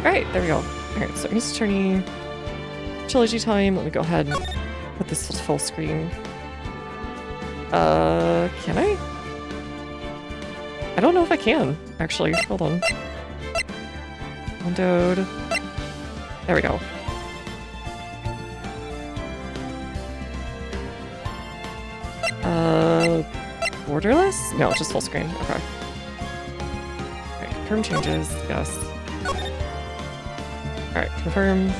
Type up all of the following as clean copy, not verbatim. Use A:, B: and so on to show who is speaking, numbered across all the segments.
A: Alright, there we go. Alright, so Ace Attorney, Trilogy time. Let me go ahead and put this to full screen. Can I? I don't know if I can, actually. Hold on. Windowed. There we go. Borderless? No, just full screen. Okay. Alright, confirm changes. Yes. Alright, confirm.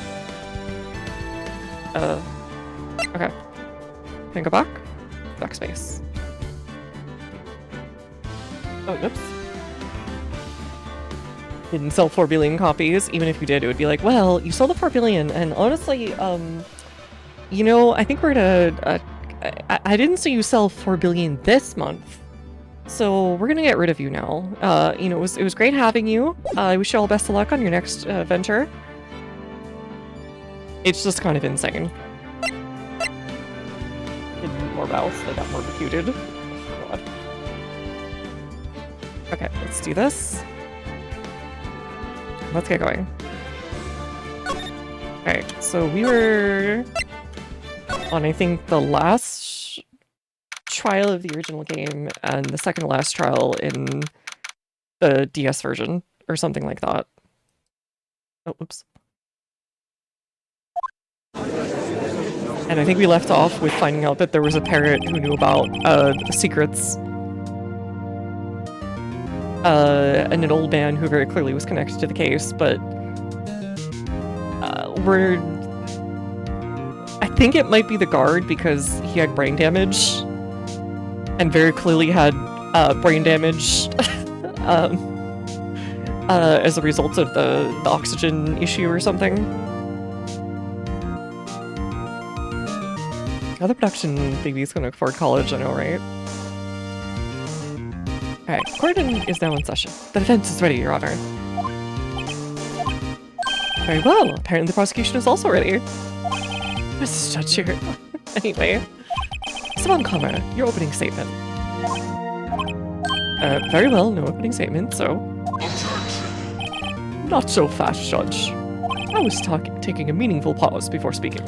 A: Okay. Can I go back? Backspace. Oh, oops. Didn't sell 4 billion copies. Even if you did, it would be like, well, you sold the 4 billion, and honestly, you know, I think we're gonna, I didn't see you sell 4 billion this month. So we're gonna get rid of you now. You know, it was great having you. I wish you all best of luck on your next venture. It's just kind of insane. Did more mouths, they got more reputed. Oh, God. Okay, let's do this. Let's get going. Alright, so we were on, I think, the last trial of the original game and the second to last trial in the DS version, or something like that. Oh, oops. And I think we left off with finding out that there was a parrot who knew about the secrets. And an old man who very clearly was connected to the case, but I think it might be the guard because he had brain damage and very clearly had brain damage as a result of the oxygen issue or something. Other production baby's gonna afford college, I know, right? Alright, court is now in session. The defense is ready, Your Honor. Very well, apparently the prosecution is also ready. Mrs. Judge here. Anyway, Saban Kama, your opening statement. Very well, no opening statement, so... Not so fast, Judge. I was taking a meaningful pause before speaking.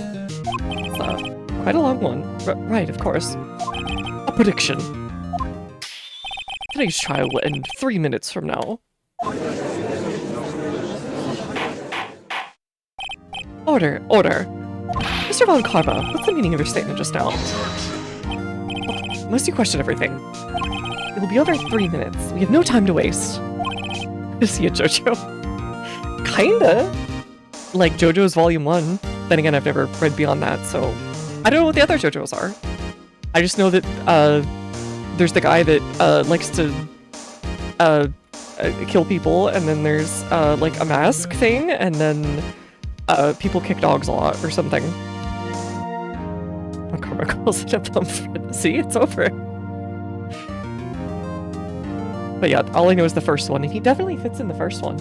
A: Quite a long one. Right, of course. A prediction. Today's trial will end 3 minutes from now. Order, order. Mr. Von Karma, what's the meaning of your statement just now? Must you question everything? It will be over 3 minutes. We have no time to waste. Is he a JoJo? Kinda. Like JoJo's Volume 1. Then again, I've never read beyond that, so... I don't know what the other JoJo's are. I just know that, there's the guy that, likes to, kill people, and then there's, like, a mask thing, and then, people kick dogs a lot, or something. When Karma calls it a bump. See, it's over. But yeah, all I know is the first one, and he definitely fits in the first one.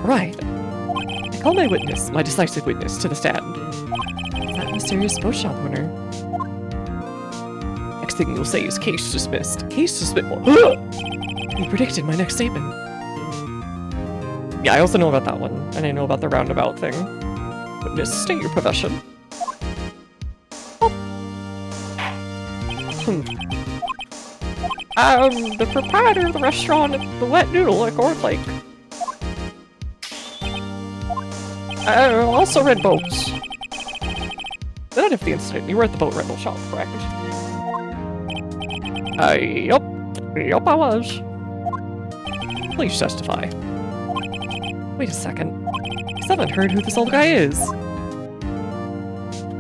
A: Right. I call my witness, my decisive witness, to the stand. That mysterious boat shop owner. Next thing you'll say is case dismissed. Case dismissed. You predicted my next statement. Yeah, I also know about that one, and I know about the roundabout thing. Witness, state your profession. The proprietor of the restaurant at the Wet Noodle at Gore Lake. Also read boats. The night of the incident, you were at the boat rental shop, correct? Yup. Yup, I was. Please testify. Wait a second. I still haven't heard who this old guy is.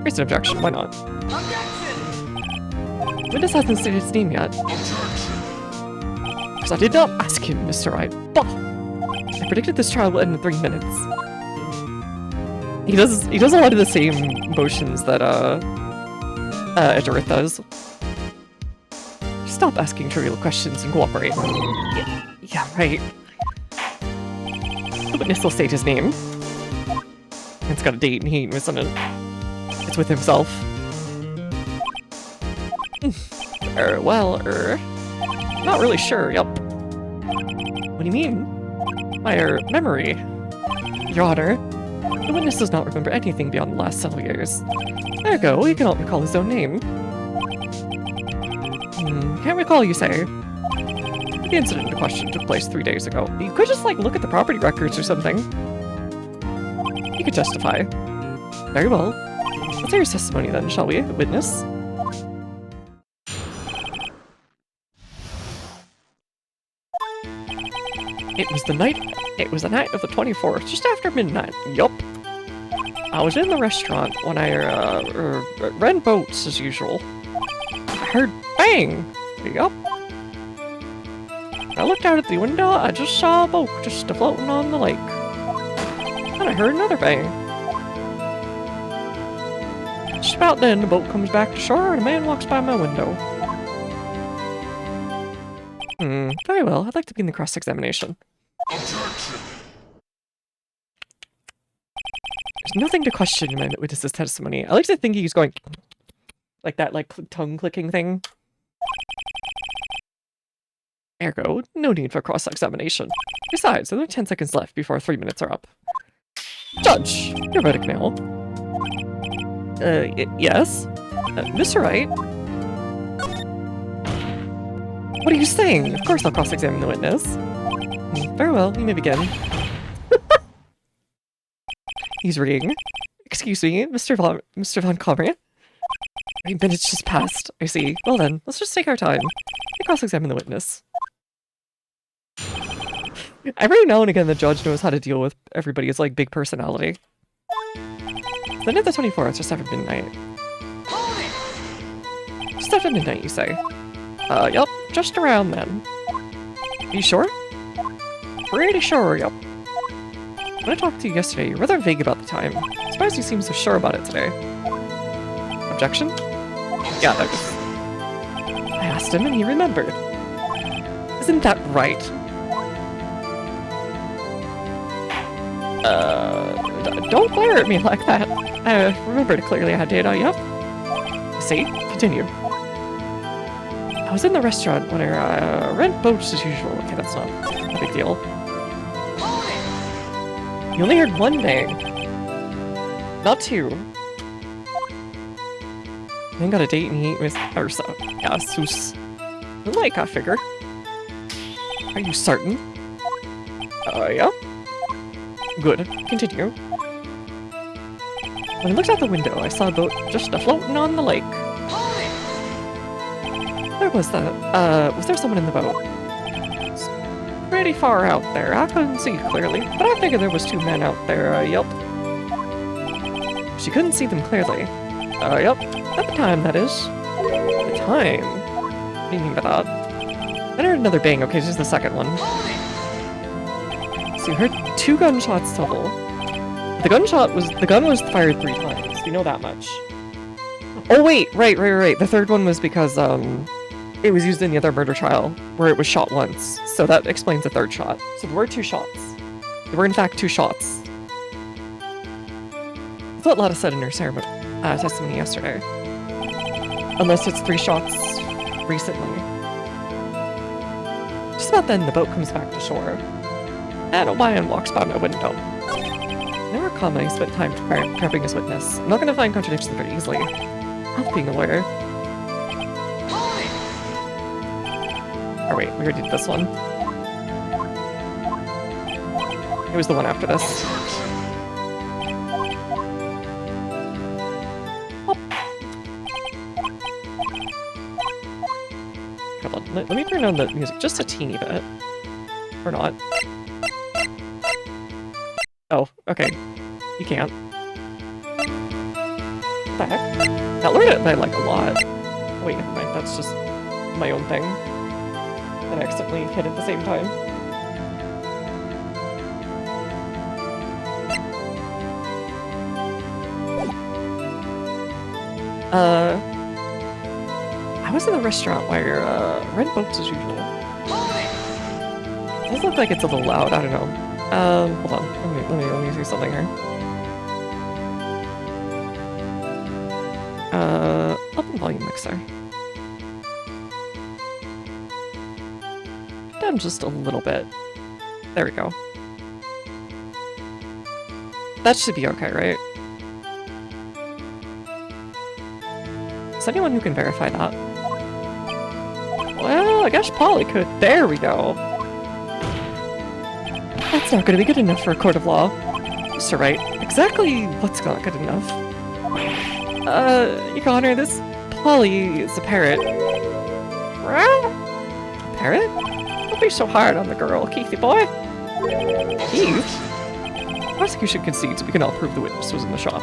A: Here's an objection, why not? Objection! Witness hasn't stated his name yet. Because I did not ask him, Mr. Wright. Bah! I predicted this trial will end in 3 minutes. He does a lot of the same motions that Edgerith does. Stop asking trivial questions and cooperate. Yeah, right. The witness will state his name. It's got a date and he isn't it? It's with himself. Not really sure, yup. What do you mean? My, memory. Your Honor, the witness does not remember anything beyond the last several years. Ergo, he cannot recall his own name. Can't recall, you say? The incident in question took place 3 days ago. You could just, like, look at the property records or something. You could testify. Very well. Let's hear your testimony then, shall we, witness? It was the night of the 24th, just after midnight. Yup. I was in the restaurant when I ran boats as usual. I heard bang! Yup. I looked out at the window, I just saw a boat just floating on the lake. And I heard another bang. Just about then, the boat comes back to shore and a man walks by my window. Very well. I'd like to begin the cross-examination. Objection! There's nothing to question in my witness's testimony. I like to think he's going like that, like, tongue-clicking thing. Ergo, no need for cross-examination. Besides, there are only 10 seconds left before 3 minutes are up. Judge, your verdict now. Yes? Mr. Wright? What are you saying? Of course I'll cross-examine the witness. Very well, you may begin. He's reading. Excuse me, Mr. Von Comrie? 3 minutes just passed. I see. Well then, let's just take our time. And cross-examine the witness. Every now and again, the judge knows how to deal with everybody's, like, big personality. The night of the 24th, just after midnight. Just after midnight, you say? Yup, just around then. Are you sure? Pretty sure, yup. When I talked to you yesterday, you were rather vague about the time. I'm surprised you seem so sure about it today. Objection? Yeah, that was... I asked him and he remembered. Isn't that right? Don't glare at me like that. I remembered clearly I did, yup. See? Continue. I was in the restaurant when I rent boats as usual. Okay, that's not a big deal. You only heard one bang. Not two. Then got a date and eat with Ursa. Yeah, Sus. Like, I figure. Are you certain? Yeah. Good. Continue. When I looked out the window, I saw a boat just floating on the lake. Where was that? Was there someone in the boat? It's pretty far out there. I couldn't see clearly, but I figured there was 2 men out there, yup. She couldn't see them clearly. Yup. At the time, that is. The time? What do you mean by that? Then I heard another bang. Okay, this is the second one. So you heard 2 gunshots total. The gun was fired 3 times. You know that much. Oh wait, right. The third one was because, it was used in the other murder trial, where it was shot once. So that explains the 3rd shot. So there were 2 shots. There were in fact 2 shots. That's what Lotta said in her testimony yesterday. Unless it's 3 shots recently. Just about then, the boat comes back to shore. And a man walks by my window. Never calmly spent time prepping his witness. I'm not going to find contradictions very easily. Not being a lawyer. Oh wait, we already did this one. It was the one after this. Oh. Hold on, let me turn down the music just a teeny bit. Or not. Oh, okay. You can't. What the heck? That lowered it by like a lot. Wait, never mind, that's just my own thing. That I accidentally hit at the same time. I was in the restaurant where, rent boats as usual. It does look like it's a little loud, I don't know. Hold on, let me do something here. Up the volume mixer. Down just a little bit. There we go. That should be okay, right? Is anyone who can verify that? Well, I guess Polly could. There we go. That's not gonna be good enough for a court of law. Mr. Wright, exactly what's not good enough? Your Honor, this Polly is a parrot. Parrot? Don't be so hard on the girl, Keithy boy. Keith? Prosecution concedes we cannot prove the witness was in the shop.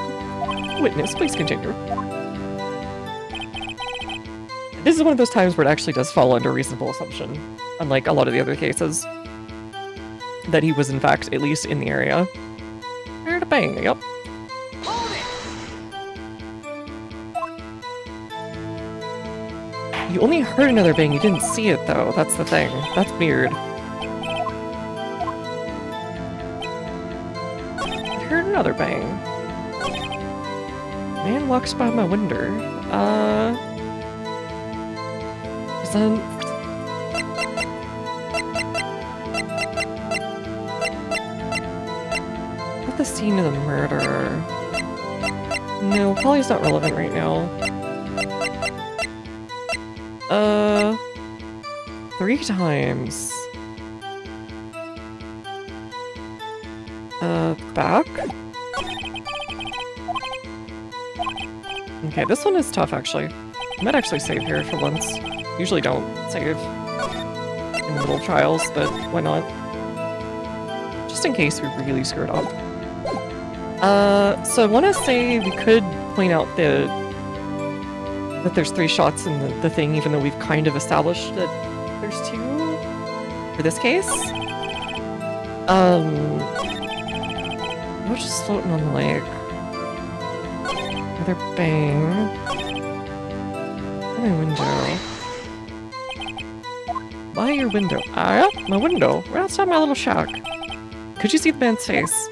A: Witness, please continue. This is one of those times where it actually does fall under reasonable assumption, unlike a lot of the other cases, that he was in fact at least in the area. Heard a bang, yep. You only heard another bang, you didn't see it though, that's the thing. That's weird. I heard another bang. Man walks by my window. Is that... At the scene of the murder... No, Polly's not relevant right now. 3 times. Back? Okay, this one is tough, actually. I might actually save here for once. Usually don't save in the middle of trials, but why not? Just in case we really screwed up. So I want to say we could point out that there's 3 shots in the thing, even though we've kind of established that there's 2 for this case. We're just floating on the lake. Another bang. My window. By your window. Ah, yeah, my window. Right outside my little shack. Could you see the man's face?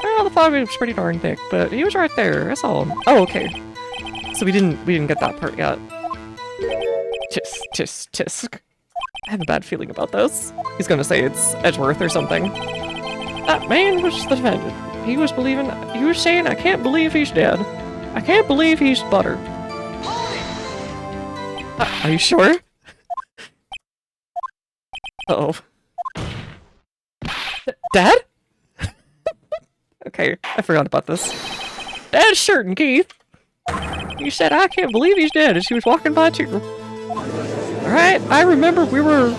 A: Well, the fog was pretty darn thick, but he was right there. I saw him. Oh, okay. So we didn't get that part yet. Tisk, tisk, tisk. I have a bad feeling about this. He's gonna say it's Edgeworth or something. That man was the defendant. He was saying, I can't believe he's dead. I can't believe he's butter. Are you sure? Uh-oh. Dad? Okay, I forgot about this. Dad's certain, Keith. You said, I can't believe he's dead as he was walking by too. Alright, I remember we were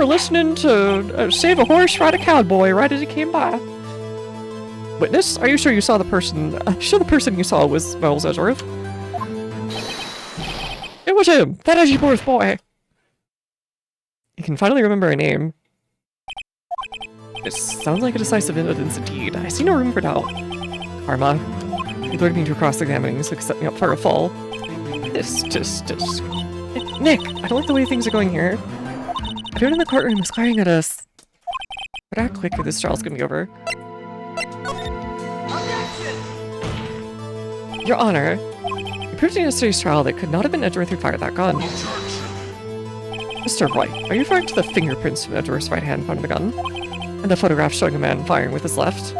A: listening to Save a Horse, Ride a Cowboy right as he came by. Witness, are you sure you saw the person? Sure the person you saw was Miles Edgeworth? It was him, that Edgeworth boy. You can finally remember a name. This sounds like a decisive evidence indeed. I see no room for doubt. Karma. You lured me to cross-examining, so set me up for a fall. This. Nick, I don't like the way things are going here. Everyone in the courtroom is staring at us. But act quick or this trial's gonna be over. Your Honor, you proved in yesterday's trial that it could not have been Edgeworth who fired that gun. Mr. White, are you referring to the fingerprints from Edgeworth's right hand found in the gun? And the photograph showing a man firing with his left?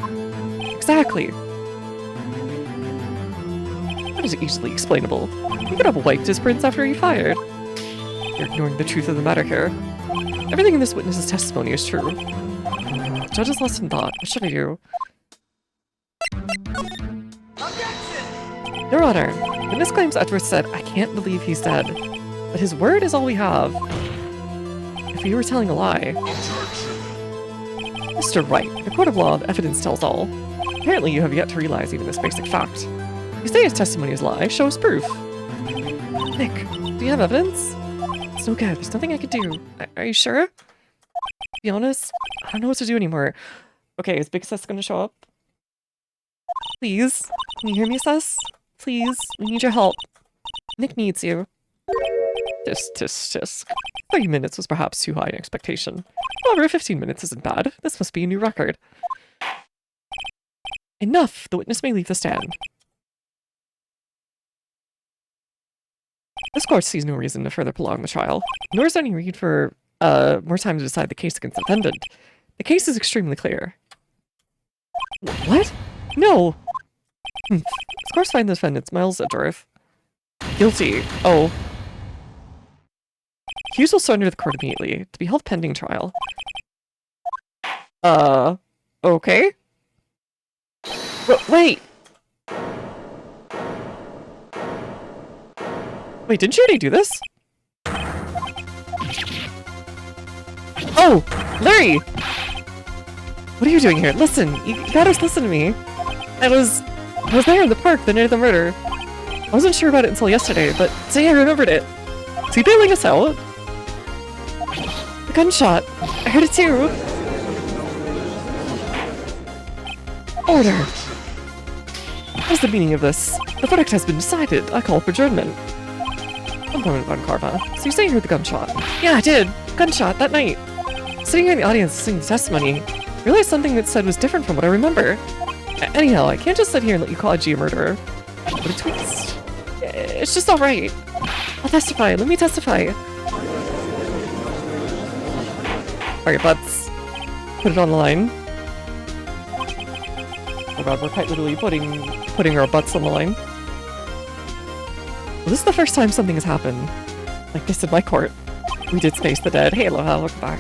A: Exactly! That is easily explainable. He could have wiped his prints after he fired. You're ignoring the truth of the matter here. Everything in this witness's testimony is true. Judge is lost in thought. What should I do? Your Honor, witness claims Edgeworth said, I can't believe he's dead. But his word is all we have. If he were telling a lie... Mr. Wright, the court of law, the evidence tells all. Apparently you have yet to realize even this basic fact. You say his testimony is a lie, show us proof. Nick, do you have evidence? It's no good, there's nothing I can do. Are you sure? To be honest, I don't know what to do anymore. Okay, is Big Sus gonna show up? Please? Can you hear me, Sus? Please, we need your help. Nick needs you. Tisk. 30 minutes was perhaps too high an expectation. However, 15 minutes isn't bad. This must be a new record. Enough! The witness may leave the stand. This court sees no reason to further prolong the trial, nor is there any need for more time to decide the case against the defendant. The case is extremely clear. What? No! Of course find the defendants, Miles Edgeworth. Guilty. Oh. Hughes will surrender to the court immediately, to be held pending trial. Okay? Wait! Wait, didn't you already do this? Oh! Larry! What are you doing here? Listen, you gotta listen to me. I was there in the park the night of the murder. I wasn't sure about it until yesterday, but today I remembered it. Is he bailing us out? A gunshot. I heard it too. Order. What is the meaning of this? The verdict has been decided. I call for adjournment. One moment, Von Karma. So you say you heard the gunshot? Yeah, I did. Gunshot, that night. Sitting here in the audience listening to testimony, I realized something that said was different from what I remember. Anyhow, I can't just sit here and let you call G a murderer. What a twist. It's just alright. I'll testify. Let me testify. Alright, let's put it on the line. Oh god, we're quite literally putting our butts on the line. Well, this is the first time something has happened like this in my court. We did space the dead. Hey, aloha, welcome back.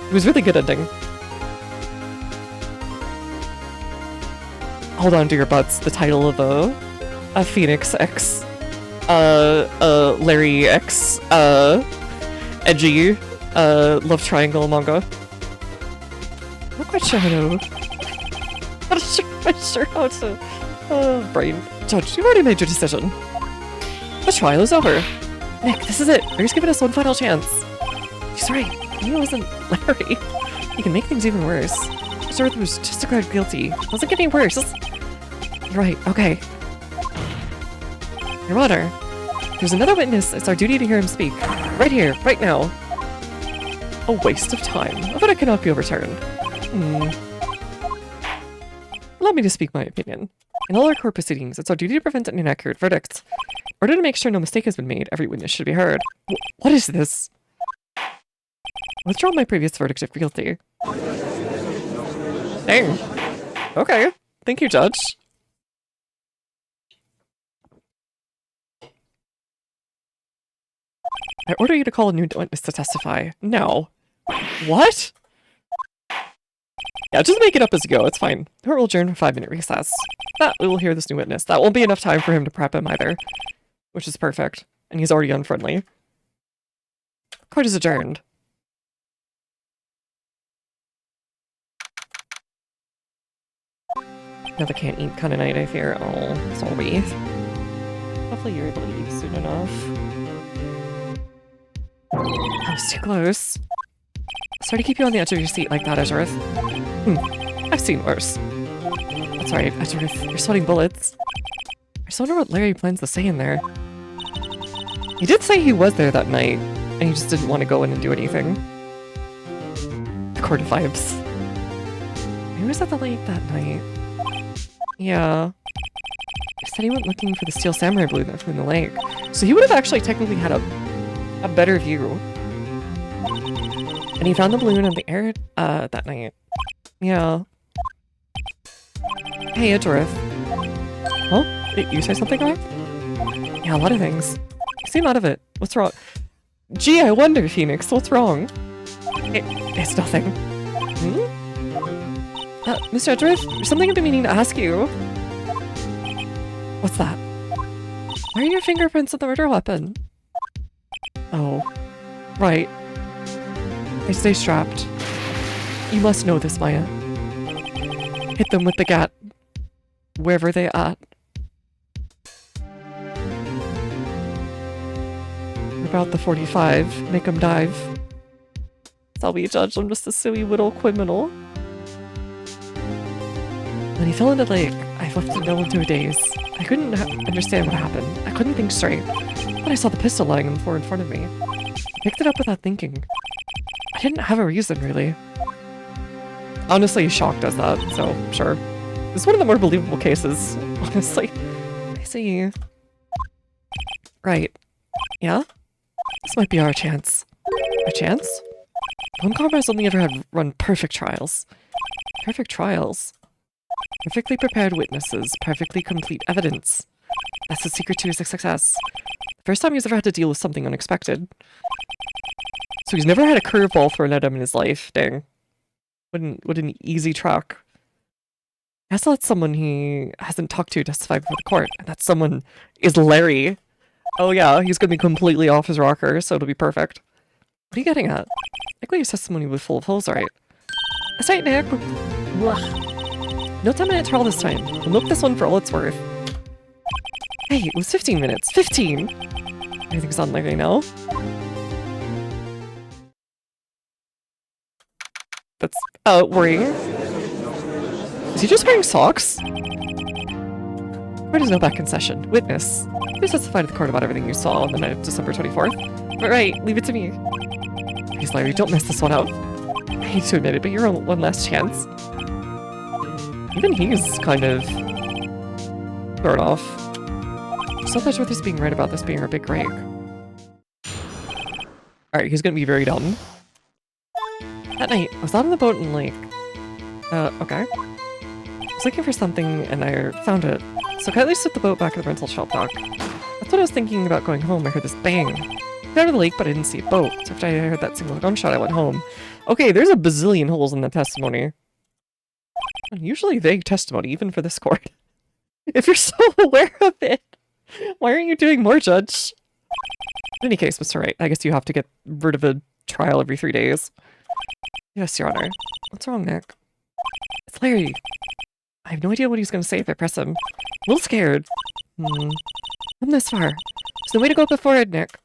A: It was really good ending. Hold on to your butts. The title of a Phoenix X, Larry X, edgy, love triangle manga. I'm not quite sure how to. Not sure how to. Brain. Judge, you've already made your decision. The trial is over. Nick, this is it. Larry's giving us one final chance. She's right. He wasn't Larry. He can make things even worse. Earth was just declared guilty. It wasn't getting worse. You're right. Okay. Your Honor, there's another witness. It's our duty to hear him speak. Right here, right now. A waste of time. A verdict cannot be overturned. Allow me to speak my opinion. In all our court proceedings, it's our duty to prevent an inaccurate verdict. In order to make sure no mistake has been made, every witness should be heard. What is this? Withdraw my previous verdict of guilty. Dang. Okay. Thank you, Judge. I order you to call a new witness to testify. No. What? Yeah, just make it up as you go. It's fine. The court will adjourn for a 5-minute recess. We will hear this new witness. That won't be enough time for him to prep him either. Which is perfect. And he's already unfriendly. Court is adjourned. Another can't eat kind of night, I fear. Oh, sorry. Hopefully you're able to eat soon enough. That was too close. Sorry to keep you on the edge of your seat like that, Edgeworth. I've seen worse. That's right, Edgeworth. You're sweating bullets. I just wonder what Larry plans to say in there. He did say he was there that night, and he just didn't want to go in and do anything. The court vibes. He was at the lake that night. Yeah. He said he went looking for the steel samurai balloon that flew in the lake. So he would have actually technically had a better view. And he found the balloon in the air that night. Yeah. Hey, Edgeworth. Oh? You say something, right? Yeah, a lot of things. You seem out of it. What's wrong? Gee, I wonder, Phoenix, what's wrong? It's nothing. Mr. Edgeworth, there's something I've been meaning to ask you. What's that? Why are your fingerprints on the murder weapon? Oh. Right. They stay strapped. You must know this, Maya. Hit them with the gat. Wherever they at. About the 45. Make them dive. I'll be judged. I'm just a silly little criminal. When he fell into the lake, I left to know into a daze. I couldn't understand what happened. I couldn't think straight. But I saw the pistol lying on the floor in front of me. I picked it up without thinking. I didn't have a reason, really. Honestly, shock does that, so sure. It's one of the more believable cases, honestly. I see. Right. Yeah? This might be our chance. A chance? Von Karma has only ever had run perfect trials. Perfect trials? Perfectly prepared witnesses, perfectly complete evidence. That's the secret to his success. The first time he's ever had to deal with something unexpected. So he's never had a curveball thrown at him in his life. Dang. What an easy track. He has to let someone he hasn't talked to testify before the court, and that someone is Larry. Oh yeah, he's gonna be completely off his rocker, so it'll be perfect. What are you getting at? Likely his testimony was full of holes, right? That's right, Nick. Blah. No 10-minute trial this time. We'll milk this one for all it's worth. Hey, it was 15 minutes. 15! Everything's on Larry now. That's worrying. Is he just wearing socks? Court is now back in session. Witness. Please testify to the court about everything you saw on the night of December 24th. But right, leave it to me. Please, Larry, don't mess this one up. I hate to admit it, but you're on one last chance. Even he's kind of thrown off. So much with us being right about this being our big break. Alright, he's gonna be very dumb. That night, I was out on the boat and like... okay. I was looking for something and I found it. So I at least took the boat back to the rental shop dock. That's what I was thinking about going home. I heard this bang. I got to the lake, but I didn't see a boat. So after I heard that single gunshot, I went home. Okay, there's a bazillion holes in the testimony. Usually vague testimony, even for this court. If you're so aware of it, why aren't you doing more, Judge? In any case, Mr. Wright, I guess you have to get rid of a trial every 3 days. Yes, Your Honor. What's wrong, Nick? It's Larry. I have no idea what he's going to say if I press him. I'm a little scared. I'm this far. There's no way to go before it, Nick.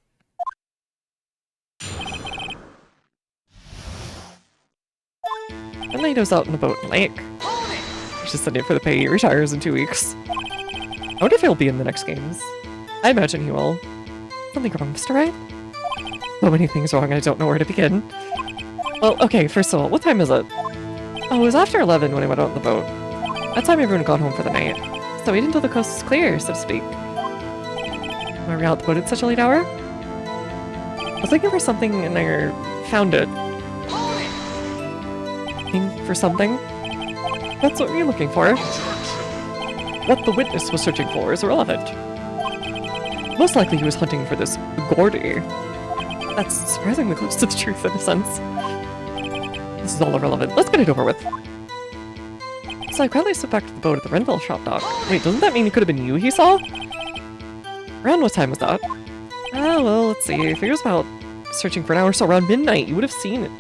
A: That night I was out in the boat in the lake. He's just sending it for the pay. He retires in 2 weeks. I wonder if he'll be in the next games. I imagine he will. Something wrong, Mr. Wright? So many things wrong, I don't know where to begin. Well, okay, first of all, what time is it? Oh, it was after 11 when I went out on the boat. That time everyone got home for the night. So waited until the coast was clear, so to speak. Why were we out the boat at such a late hour? I was looking for something and I found it. Looking for something? That's what we're looking for. What the witness was searching for is irrelevant. Most likely he was hunting for this Gordy. That's surprisingly close to the truth in a sense. This is all irrelevant. Let's get it over with. So I quietly slipped back to the boat at the rental shop dock. Wait, doesn't that mean it could have been you he saw? Around what time was that? Ah, well, let's see. I figure it was about searching for an hour, so around midnight. You would have seen it.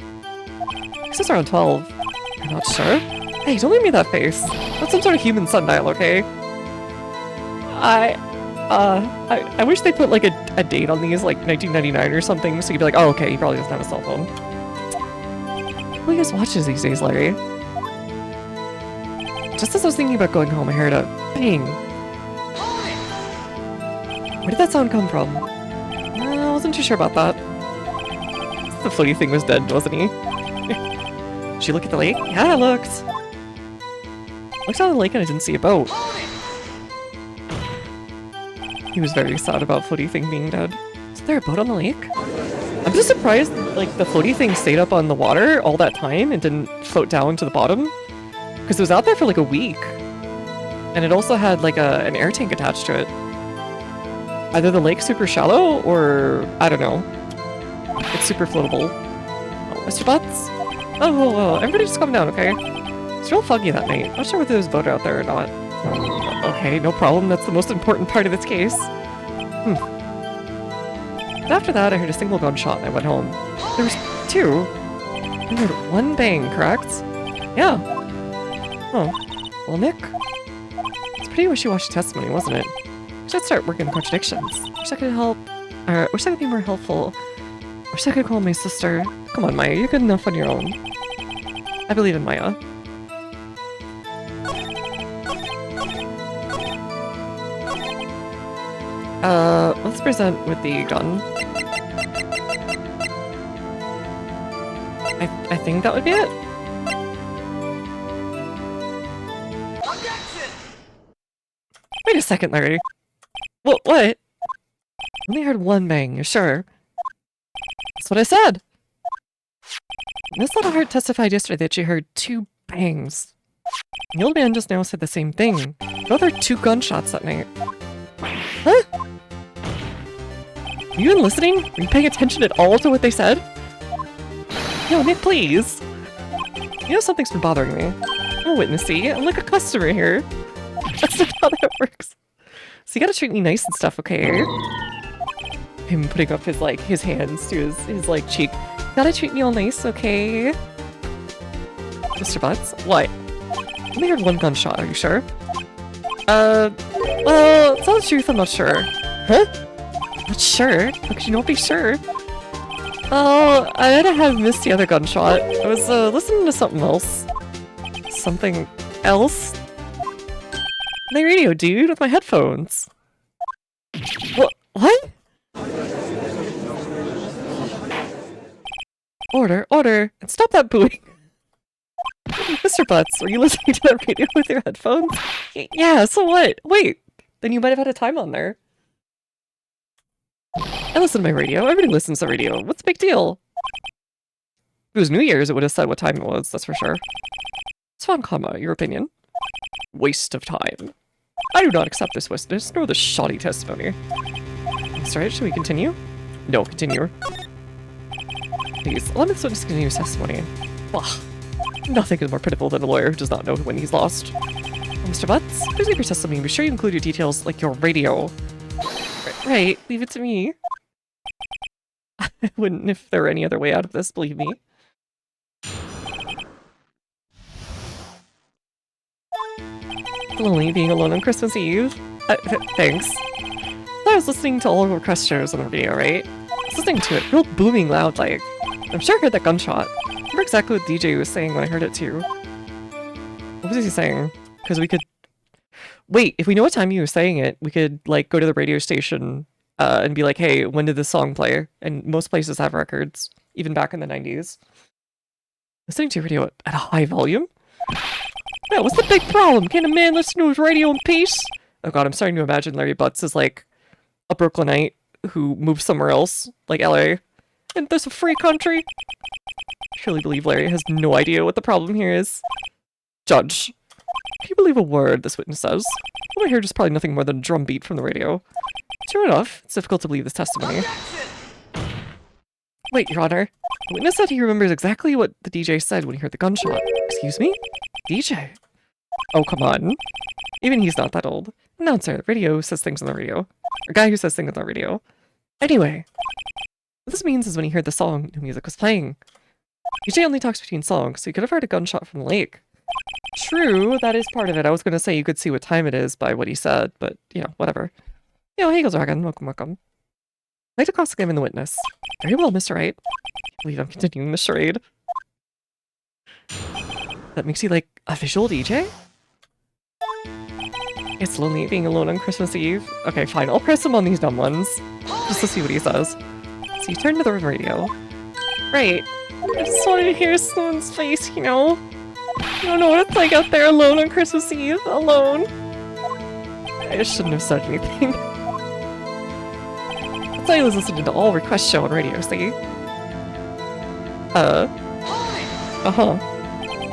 A: This is around 12. You're not sure? Hey, don't leave me that face. That's some sort of human sundial, okay? I wish they put like a date on these, like 1999 or something, so you'd be like, oh, okay, he probably doesn't have a cell phone. Who use watches these days, Larry? Just as I was thinking about going home, I heard a bang. Where did that sound come from? I wasn't too sure about that. The floaty thing was dead, wasn't he? Did you look at the lake? Yeah, I looked. Looked out of the lake and I didn't see a boat. He was very sad about floaty thing being dead. Is there a boat on the lake? I'm just surprised, like, the floaty thing stayed up on the water all that time and didn't float down to the bottom. Because it was out there for like a week. And it also had like an air tank attached to it. Either the lake's super shallow or, I don't know. It's super floatable. Oh, Mr. Butts? Oh, whoa, whoa, everybody just calm down, okay? It's real foggy that night. Not sure whether there's a boat out there or not. Okay, no problem. That's the most important part of this case. But after that, I heard a single gunshot and I went home. There was 2. I heard 1 bang, correct? Yeah. Oh. Well, Nick. It's pretty wishy-washy testimony, wasn't it? I should start working on contradictions. Wish I could help. Or wish I could be more helpful. Wish I could call my sister. Come on, Maya. You're good enough on your own. I believe in Maya. Let's present with the gun. I think that would be it. Wait a second, Larry. What? I only heard 1 bang, you're sure? That's what I said! Miss Littlehart testified yesterday that she heard 2 bangs. The old man just now said the same thing. Both are 2 gunshots that night. Huh? Are you even listening? Are you paying attention at all to what they said? Yo, Nick, please! You know something's been bothering me. I'm a witnessy. I'm like a customer here. That's not how that works. So you gotta treat me nice and stuff, okay? Him putting up his, like, his hands to his like, cheek. Gotta treat me all nice, okay? Mr. Butts? What? I only heard 1 gunshot, are you sure? Well, to tell the truth, I'm not sure. Huh? Not sure? How could you not be sure? Oh, I might have missed the other gunshot. I was, listening to something else. Something else? My radio, dude, with my headphones. What? Order, and stop that booing. Mr. Butts, were you listening to that radio with your headphones? Yeah, so what? Wait, then you might have had a time on there. I listen to my radio. Everybody listens to the radio. What's the big deal? If it was New Year's, it would have said what time it was, that's for sure. Swan comma, your opinion? Waste of time. I do not accept this witness, nor the shoddy testimony. That's right, should we continue? No, continue. Please, let this witness continue his testimony. Ugh. Nothing is more pitiful than a lawyer who does not know when he's lost. Mr. Butts, please leave your testimony. Be sure you include your details, like your radio. Right, leave it to me. I wouldn't if there were any other way out of this, believe me. Lonely being alone on Christmas Eve? Thanks. I was listening to all of our request shows on the radio, right? I was listening to it, real booming loud, like. I'm sure I heard that gunshot. I remember exactly what the DJ was saying when I heard it too. What was he saying? Because we could... Wait, if we know what time he was saying it, we could, like, go to the radio station and be like, hey, when did this song play? And most places have records, even back in the 90s. Listening to your radio at a high volume? Yeah, what's the big problem? Can't a man listen to his radio in peace? Oh god, I'm starting to imagine Larry Butts as, like, a Brooklynite who moved somewhere else, like LA. Isn't this a free country? I truly believe Larry has no idea what the problem here is. Judge. Can you believe a word this witness says? What I heard is probably nothing more than a drum beat from the radio. True enough, it's difficult to believe this testimony. Wait, Your Honor. The witness said he remembers exactly what the DJ said when he heard the gunshot. Excuse me? DJ? Oh, come on. Even he's not that old. Announcer, the radio says things on the radio. Or guy who says things on the radio. Anyway. What this means is when he heard the song, the music was playing. DJ only talks between songs, so he could have heard a gunshot from the lake. True, that is part of it. I was going to say you could see what time it is by what he said, but, you know, whatever. Yo, hey, Dragon. Welcome, welcome. I'd like to cross-examine the witness. Very well, Mr. Wright. I believe I'm continuing the charade. That makes you, like, a visual DJ? It's lonely being alone on Christmas Eve. Okay, fine. I'll press him on these dumb ones. Just to see what he says. So you turn to the radio. Right. I just wanted to hear someone's face, you know? I don't know what it's like out there alone on Christmas Eve. Alone. I shouldn't have said anything. That's why I was listening to all request show on radio, see? Uh-huh.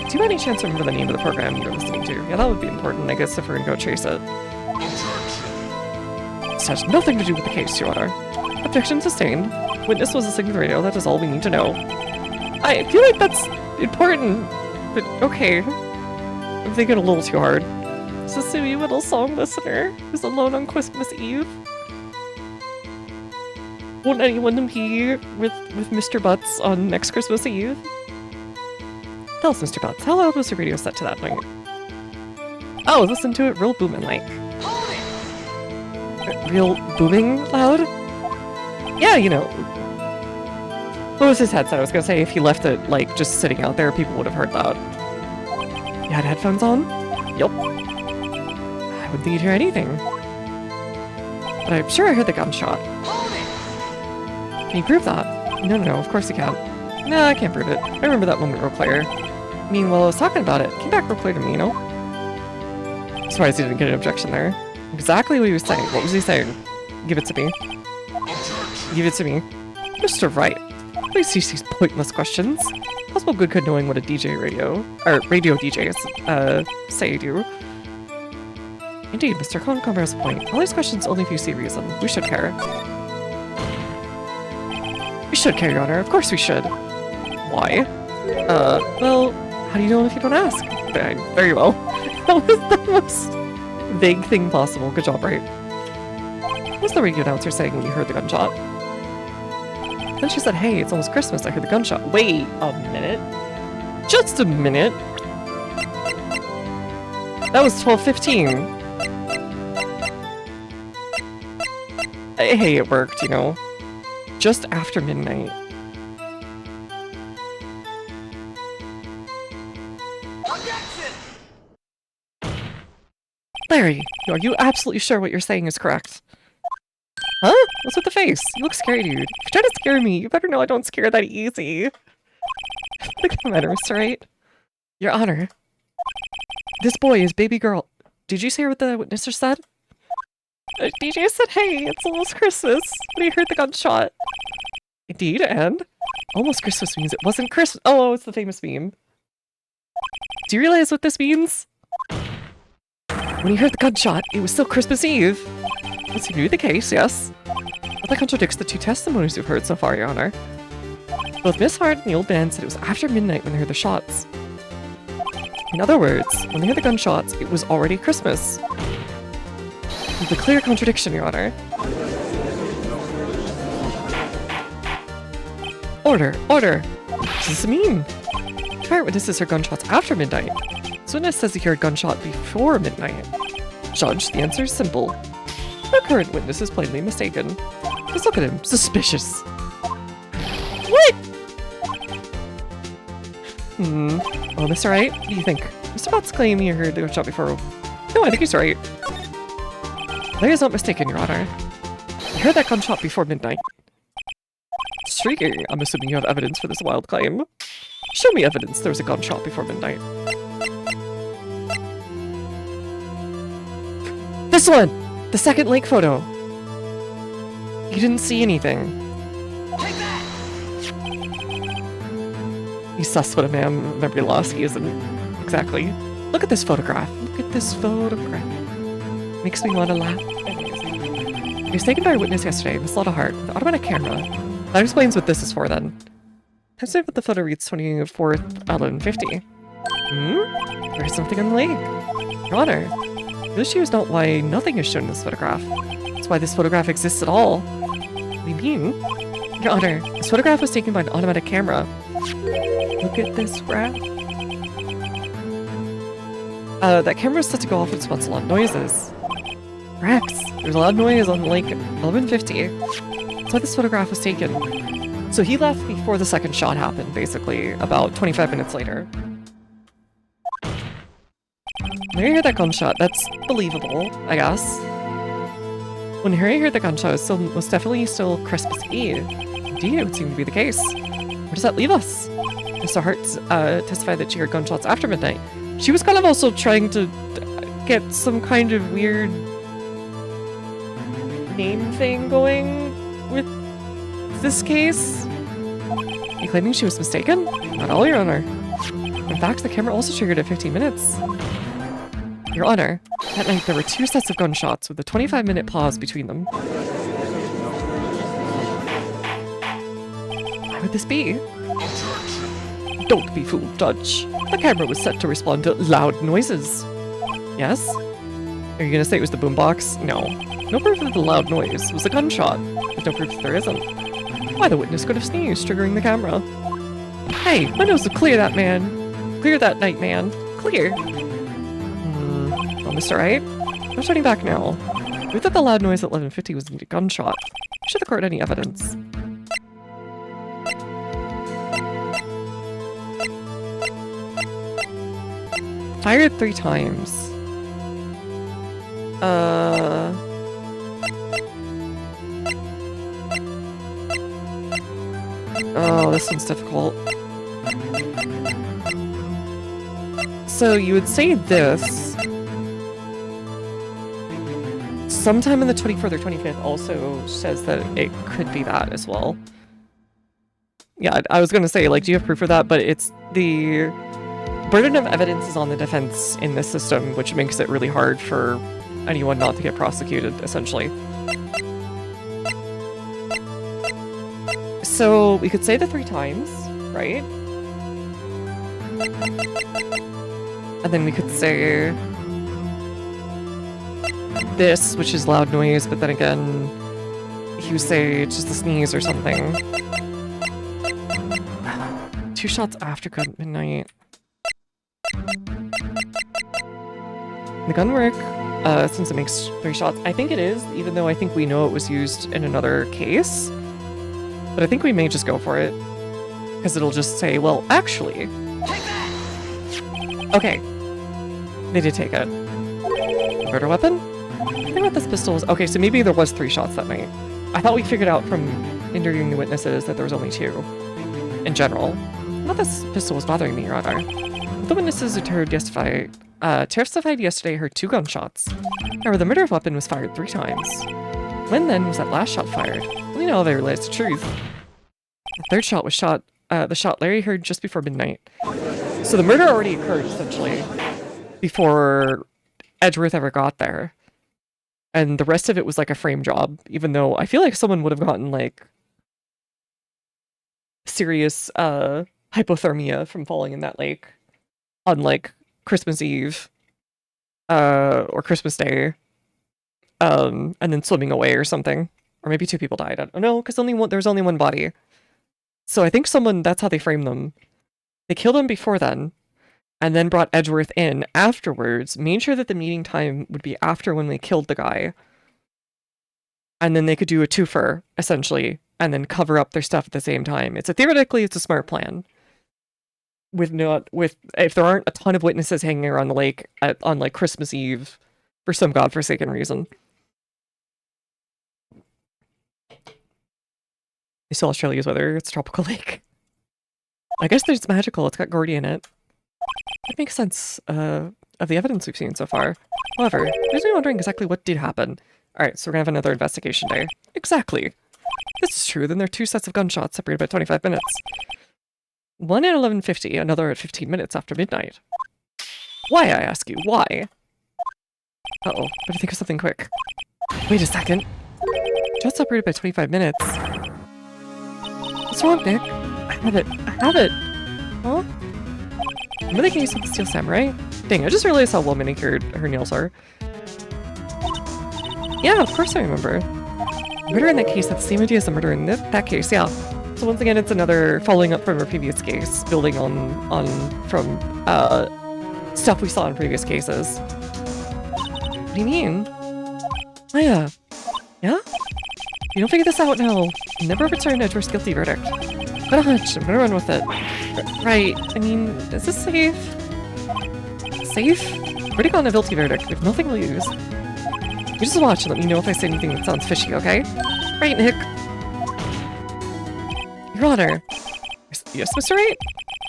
A: Do you by any chance remember the name of the program you were listening to? Yeah, that would be important, I guess, if we're gonna go trace it. This has nothing to do with the case, Your Honor. Objection sustained. Witness was listening to the radio, that is all we need to know. I feel like that's important, but okay. I'm thinking a little too hard. It's just a wee little song listener who's alone on Christmas Eve. Won't anyone be with Mr. Butts on next Christmas Eve? Tell us, Mr. Butts, how loud was your radio set to that night? Oh, listen to it real booming like. Real booming loud? Yeah, you know. What was his headset? I was gonna say if he left it, like, just sitting out there, people would have heard that. You had headphones on? Yup. I wouldn't think you'd hear anything. But I'm sure I heard the gunshot. Can you prove that? No, of course you can't. No, I can't prove it. I remember that moment, roleplayer. I mean, while I was talking about it, came back roleplayer to me, you know? I'm surprised he didn't get an objection there. Exactly what he was saying. What was he saying? Give it to me. Give it to me. Mr. Wright. Please cease these pointless questions. possible good could knowing what a DJ radio, or radio DJs, say do. Indeed, Mr. Concomber has a point. All these questions only if you see reason. We should care. We should care, Your Honor. Of course we should. Why? Well, how do you know if you don't ask? Very well. That was the most vague thing possible. Good job, right? What was the radio announcer saying when you heard the gunshot? Then she said, hey, it's almost Christmas. I heard the gunshot. Wait a minute. Just a minute. That was 12:15. Hey, it worked, you know. Just after midnight. Larry, are you absolutely sure what you're saying is correct? Huh? What's with the face? You look scary, dude. If you try to scare me, you better know I don't scare that easy. Look at the matter, Mr. Right? Your Honor. This boy is baby girl. Did you hear what the witnesser said? DJ said, hey, it's almost Christmas when he heard the gunshot. Indeed, and? Almost Christmas means it wasn't Christmas. Oh, it's the famous meme. Do you realize what this means? When he heard the gunshot, it was still Christmas Eve. That's knew the case, yes. But that contradicts the two testimonies we've heard so far, Your Honor. Both Miss Hart and the old man said it was after midnight when they heard the shots. In other words, when they heard the gunshots, it was already Christmas. It's a clear contradiction, Your Honor. Order! Order! What does this mean? Trial witnesses heard gunshots after midnight. This witness says he heard gunshot before midnight. Judge, the answer is simple. The current witness is plainly mistaken. Just look at him. Suspicious. What? Oh, Mr. Wright, what do you think? Mr. Bot's claim he heard the gunshot before. No, I think he's right. Larry is not mistaken, Your Honor. He heard that gunshot before midnight. Intriguing. I'm assuming you have evidence for this wild claim. Show me evidence there was a gunshot before midnight. This one! The second lake photo. You didn't see anything. Take that! He's sus what a man of memory loss he isn't. Exactly. Look at this photograph. Look at this photograph. Makes me want to laugh. He was taken by a witness yesterday, Miss Lotta Hart, with an automatic camera. That explains what this is for then. Time stamp with the photo reads 24th, 1150. There's something on the lake. Your Honor. This issue is not why nothing is shown in this photograph. It's why this photograph exists at all. What do you mean? Your Honor, this photograph was taken by an automatic camera. Look at this graph. That camera is set to go off when it spots a lot of noises. Rex, there's a loud noise on like 1150. That's why this photograph was taken. So he left before the second shot happened, basically, about 25 minutes later. When Harry heard that gunshot, that's believable, I guess. When Harry heard the gunshot, it was definitely still Christmas Eve. Indeed, it would seem to be the case. Where does that leave us? Mr. Hart testified that she heard gunshots after midnight. She was kind of also trying to get some kind of weird name thing going with this case. Are you claiming she was mistaken? Not all, Your Honor. In fact, the camera also triggered at 15 minutes. Your Honor, that night there were two sets of gunshots with a 25-minute pause between them. Why would this be? Don't be fooled, Judge. The camera was set to respond to loud noises. Yes? Are you gonna say it was the boombox? No. No proof that the loud noise was a gunshot. There's no proof that there isn't. Why, the witness could have sneezed, triggering the camera. Hey, my nose was clear that man. Clear that night, man. Clear. Well, Mr. Wright, I'm turning back now. We thought the loud noise at 1150 was a gunshot. Should the court any evidence? Fired 3 times. Oh, this one's difficult. So you would say this. Sometime in the 24th or 25th also says that it could be that as well. Yeah, I was gonna say, like, do you have proof of that? But it's the burden of evidence is on the defense in this system, which makes it really hard for anyone not to get prosecuted, essentially. So we could say the 3 times, right? And then we could say this, which is loud noise, but then again, he would say just a sneeze or something. 2 shots after good midnight. The gun work, since it makes 3 shots. I think it is, even though I think we know it was used in another case. But I think we may just go for it. Because it'll just say, well, actually... Okay. They did take it. Murder weapon? I think about this pistol was... Okay, so maybe there was 3 shots that night. I thought we figured out from interviewing the witnesses that there was only 2. In general. I thought this pistol was bothering me, rather. The witnesses who testified yesterday heard 2 gunshots. However, the murder weapon was fired 3 times. When then was that last shot fired? We know they realized the truth. The 3rd shot was the shot Larry heard just before midnight. So the murder already occurred, essentially, before Edgeworth ever got there. And the rest of it was like a frame job, even though I feel like someone would have gotten, like, serious, hypothermia from falling in that lake on, like, Christmas Eve, or Christmas Day, and then swimming away or something. Or maybe 2 people died. I don't know, because there was only 1 body. So I think that's how they framed them. They killed him before then, and then brought Edgeworth in afterwards, made sure that the meeting time would be after when they killed the guy. And then they could do a twofer, essentially, and then cover up their stuff at the same time. Theoretically, it's a smart plan. If there aren't a ton of witnesses hanging around the lake on, like, Christmas Eve for some godforsaken reason. It's still Australia's weather. It's a tropical lake. I guess it's magical. It's got Gordy in it. It makes sense of the evidence we've seen so far. However, there's me wondering exactly what did happen. Alright, so we're gonna have another investigation day. Exactly. This is true. Then there are 2 sets of gunshots separated by 25 minutes. One at 11:50, another at 15 minutes after midnight. Why, I ask you? Why? Uh-oh. Better think of something quick. Wait a second. Just separated by 25 minutes. What's wrong, Nick? I have it. Huh? Remember the case with the Steel Samurai? Dang, I just realized how well manicured her nails are. Yeah, of course I remember. The murder in that case had the same idea as the murder in that case, yeah. So once again, it's another following up from our previous case, building from stuff we saw in previous cases. What do you mean? Oh yeah. Yeah? You don't figure this out now. Never return Edgeworth's guilty verdict. Got a hunch. I'm gonna run with it. Right. I mean, is this safe? Safe? Already gotten a guilty verdict. We have nothing to lose. You just watch and let me know if I say anything that sounds fishy, okay? Right, Nick. Your Honor. Yes, Mr. Wright?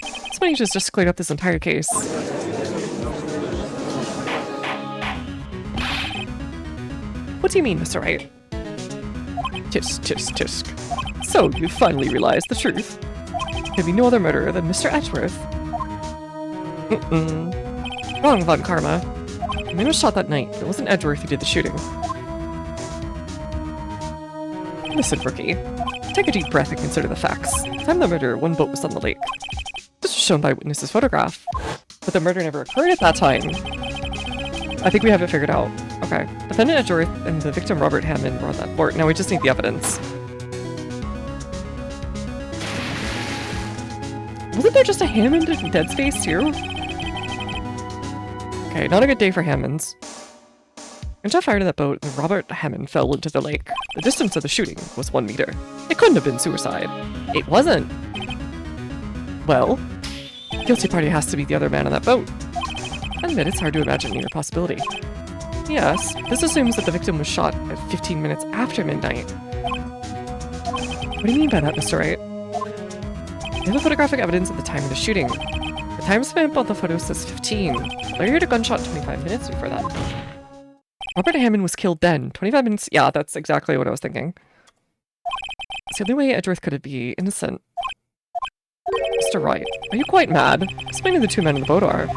A: This money just cleared up this entire case. What do you mean, Mr. Wright? Tisk, tisk, tisk. So, you finally realized the truth. There'd be no other murderer than Mr. Edgeworth. Wrong, Von Karma. The man was shot that night. It wasn't Edgeworth who did the shooting. Listen, rookie. Take a deep breath and consider the facts. At the time of the murder, 1 boat was on the lake. This was shown by witness's photograph. But the murder never occurred at that time. I think we have it figured out. Okay. Defendant Edgeworth and the victim Robert Hammond were on that boat. Now we just need the evidence. Wasn't there just a Hammond in Dead Space too? Okay, not a good day for Hammonds. Gunshot fired in that boat and Robert Hammond fell into the lake. The distance of the shooting was 1 meter. It couldn't have been suicide. It wasn't. Well, the guilty party has to be the other man on that boat. I admit it's hard to imagine either possibility. Yes, this assumes that the victim was shot at 15 minutes after midnight. What do you mean by that, Mr. Wright? We have photographic evidence at the time of the shooting. The time stamp on the photo says 15. Larry heard a gunshot 25 minutes before that. Robert Hammond was killed then. 25 minutes? Yeah, that's exactly what I was thinking. It's the only way Edgeworth could be innocent. Mr. Wright, are you quite mad? Explaining the two men in the boat are.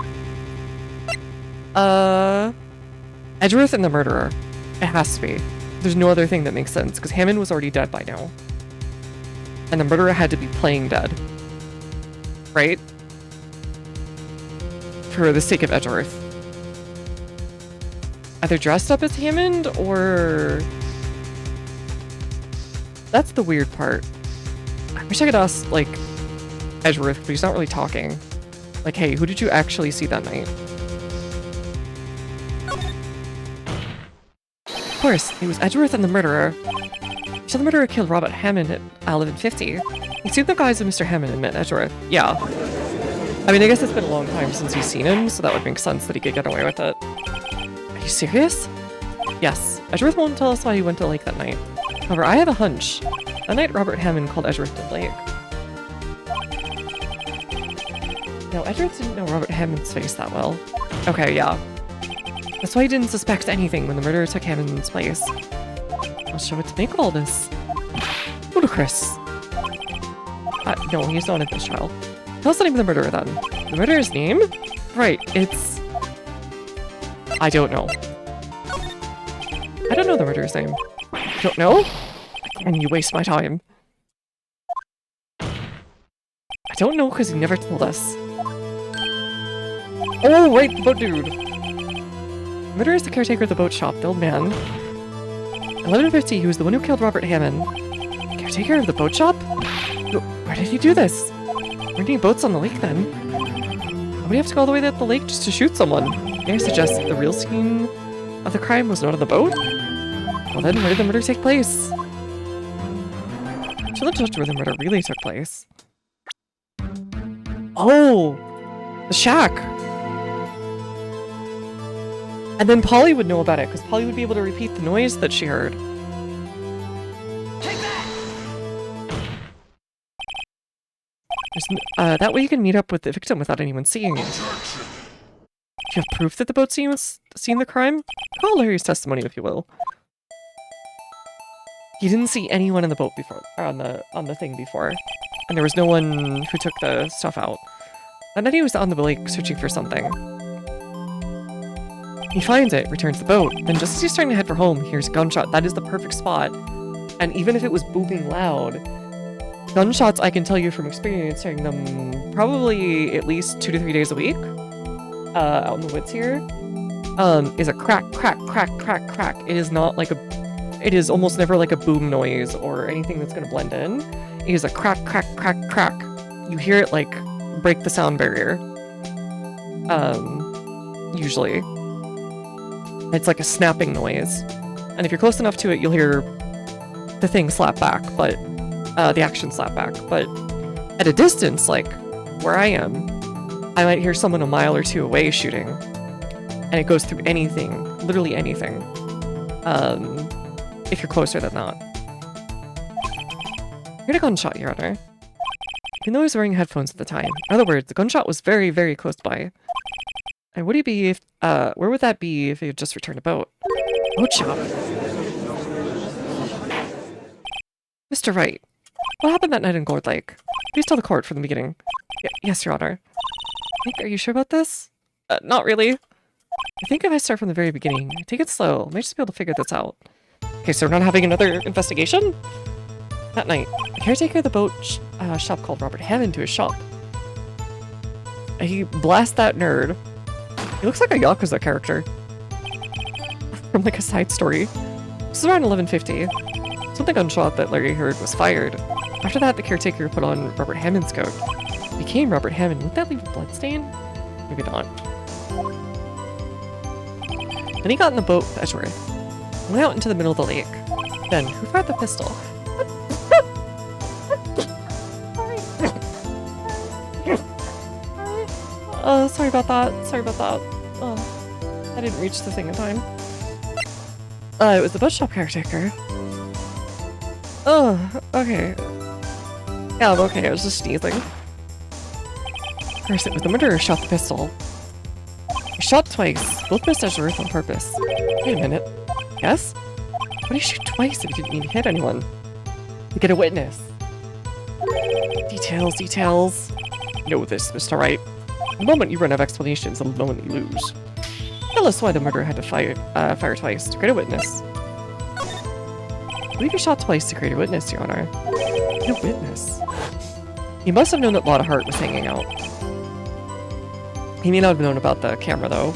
A: Edgeworth and the murderer. It has to be. There's no other thing that makes sense, because Hammond was already dead by now. And the murderer had to be playing dead. Right? For the sake of Edgeworth. Either dressed up as Hammond, or... That's the weird part. I wish I could ask, like, Edgeworth, but he's not really talking. Like, hey, who did you actually see that night? Of course, it was Edgeworth and the murderer. So the murderer killed Robert Hammond at 11:50. You see the guys of Mr. Hammond and met Edgeworth. Yeah. I mean, I guess it's been a long time since he's seen him, so that would make sense that he could get away with it. Are you serious? Yes. Edgeworth won't tell us why he went to the lake that night. However, I have a hunch. That night, Robert Hammond called Edgeworth to the lake. No, Edgeworth didn't know Robert Hammond's face that well. Okay, yeah. That's why he didn't suspect anything when the murderer took Hammond's place. I'll show what to make of all this. Ludicrous. No, he's not a this child. Tell us the name of the murderer, then. The murderer's name? Right, it's... I don't know. I don't know the murderer's name. You don't know? Can you waste my time? I don't know because he never told us. Oh, right, the boat dude. The murderer is the caretaker of the boat shop, the old man. 11:50, he was the one who killed Robert Hammond. Caretaker of the boat shop? Where did he do this? Weren't any boats on the lake then? Why would he have to go all the way to the lake just to shoot someone? May I suggest that the real scene of the crime was not on the boat? Well then, where did the murder take place? Should have judged where the murder really took place. Oh! The shack! And then Polly would know about it, because Polly would be able to repeat the noise that she heard. That way you can meet up with the victim without anyone seeing you. Do you have proof that the boat seen the crime? Call Larry's testimony if you will. He didn't see anyone in the boat before, or on the thing before, and there was no one who took the stuff out. And then he was on the lake searching for something. He finds it, returns the boat, then just as he's starting to head for home, he hears a gunshot. That is the perfect spot. And even if it was booming loud, gunshots, I can tell you from experience, hearing them probably at least 2 to 3 days a week, out in the woods here, is a crack, crack, crack, crack, crack. It is not like it is almost never like a boom noise or anything that's gonna blend in. It is a crack, crack, crack, crack. You hear it like break the sound barrier. Usually. It's like a snapping noise. And if you're close enough to it, you'll hear the thing slap back, but the action slap back. But at a distance, like where I am, I might hear someone a mile or two away shooting. And it goes through anything, literally anything. If you're closer than that. I heard a gunshot, Your Honor. Even though he was wearing headphones at the time. In other words, the gunshot was very, very close by. And would he be if, where would that be if he had just returned a boat? Boat shop. Mr. Wright, what happened that night in Gourd Lake? Please tell the court from the beginning. Yes, Your Honor. Are you sure about this? Not really. I think if I start from the very beginning, take it slow, I might just be able to figure this out. Okay, so we're not having another investigation? That night, the caretaker of the boat shop called Robert Hammond to his shop. He blasts that nerd. He looks like a Yakuza character. From like a side story. This is around 11:50. So the gunshot that Larry heard was fired. After that, the caretaker put on Robert Hammond's coat. He became Robert Hammond. Wouldn't that leave a bloodstain? Maybe not. Then he got in the boat with Edgeworth. Went out into the middle of the lake. Then, who fired the pistol? Sorry about that. Sorry about that. Oh, I didn't reach the thing in time. It was the boat shop caretaker. Oh, okay. Yeah, I'm okay. I was just sneezing. First, it was the murderer who shot the pistol. He shot twice. Both missed Edgeworth on purpose. Wait a minute. Yes? Why do you shoot twice if you didn't mean to hit anyone? To get a witness. Details, details. Know this, Mr. Wright. The moment you run out of explanations, the moment you lose. Tell us why the murderer had to fire twice to create a witness. I believe he shot twice to create a witness, Your Honor. A witness? He must have known that Lotta Hart was hanging out. He may not have known about the camera, though.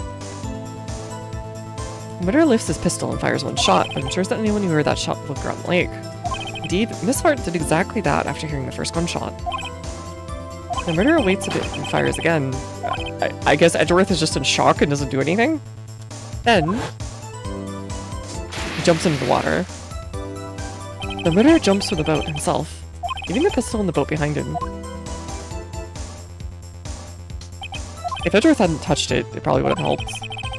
A: The murderer lifts his pistol and fires one shot, but ensures that anyone who heard that shot will look around the lake. Indeed, Miss Hart did exactly that after hearing the first gunshot. The murderer waits a bit and fires again. I guess Edgeworth is just in shock and doesn't do anything? Then, he jumps into the water. The murderer jumps from the boat himself, leaving the pistol in the boat behind him. If Edgeworth hadn't touched it, it probably would have helped.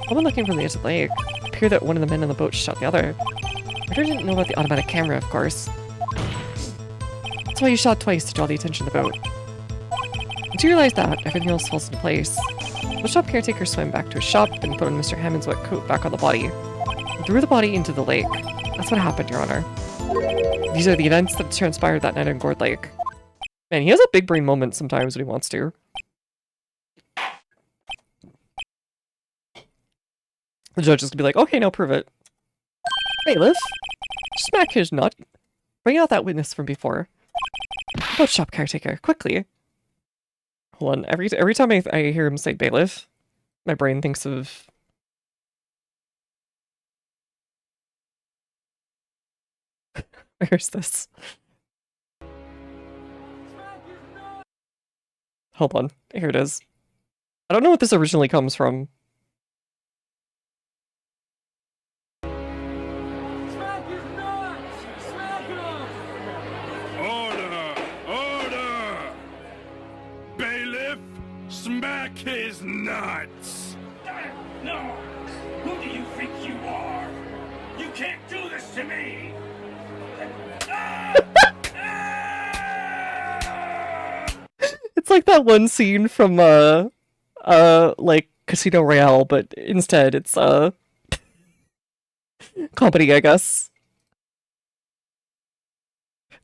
A: Someone looking from the edge of the lake, it appeared that one of the men on the boat shot the other. The murderer didn't know about the automatic camera, of course. That's why he shot twice to draw the attention of the boat. Once you realize that, everything else falls into place. The shop caretaker swam back to his shop and put on Mr. Hammond's wet coat back on the body. He threw the body into the lake. That's what happened, Your Honor. These are the events that transpired that night on Gourd Lake. Man, he has a big brain moment sometimes when he wants to. The judge is gonna be like, okay, now prove it. Bailiff, smack his nut. Bring out that witness from before. Boat shop caretaker, quickly. Hold on, every time I hear him say bailiff, my brain thinks of... Where's this? Hold on, here it is. I don't know what this originally comes from.
B: Smack his nuts!
C: No! Who do you think you are? You can't do this to me!
A: It's like that one scene from, like, Casino Royale, but instead it's, comedy, I guess.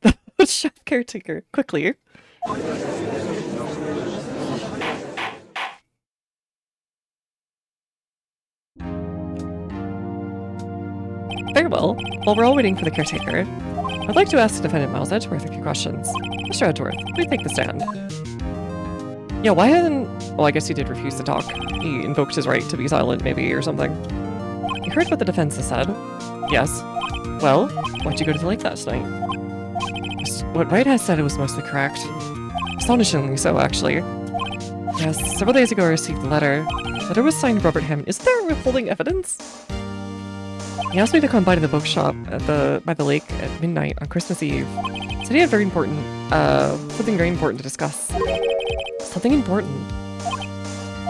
A: The shop caretaker, quickly. Very well. While we're all waiting for the caretaker, I'd like to ask the defendant Miles Edgeworth a few questions. Mr. Edgeworth, please take the stand. Yeah, why hasn't... Well, I guess he did refuse to talk. He invoked his right to be silent, maybe, or something. You heard what the defense has said? Yes. Well, why'd you go to the lake last night? What Wright has said was mostly correct. Astonishingly so, actually. Yes, several days ago I received a letter. The letter was signed Robert Hammond. Isn't there withholding evidence? He asked me to come by to the bookshop by the lake at midnight on Christmas Eve. Said he had something very important to discuss. Something important.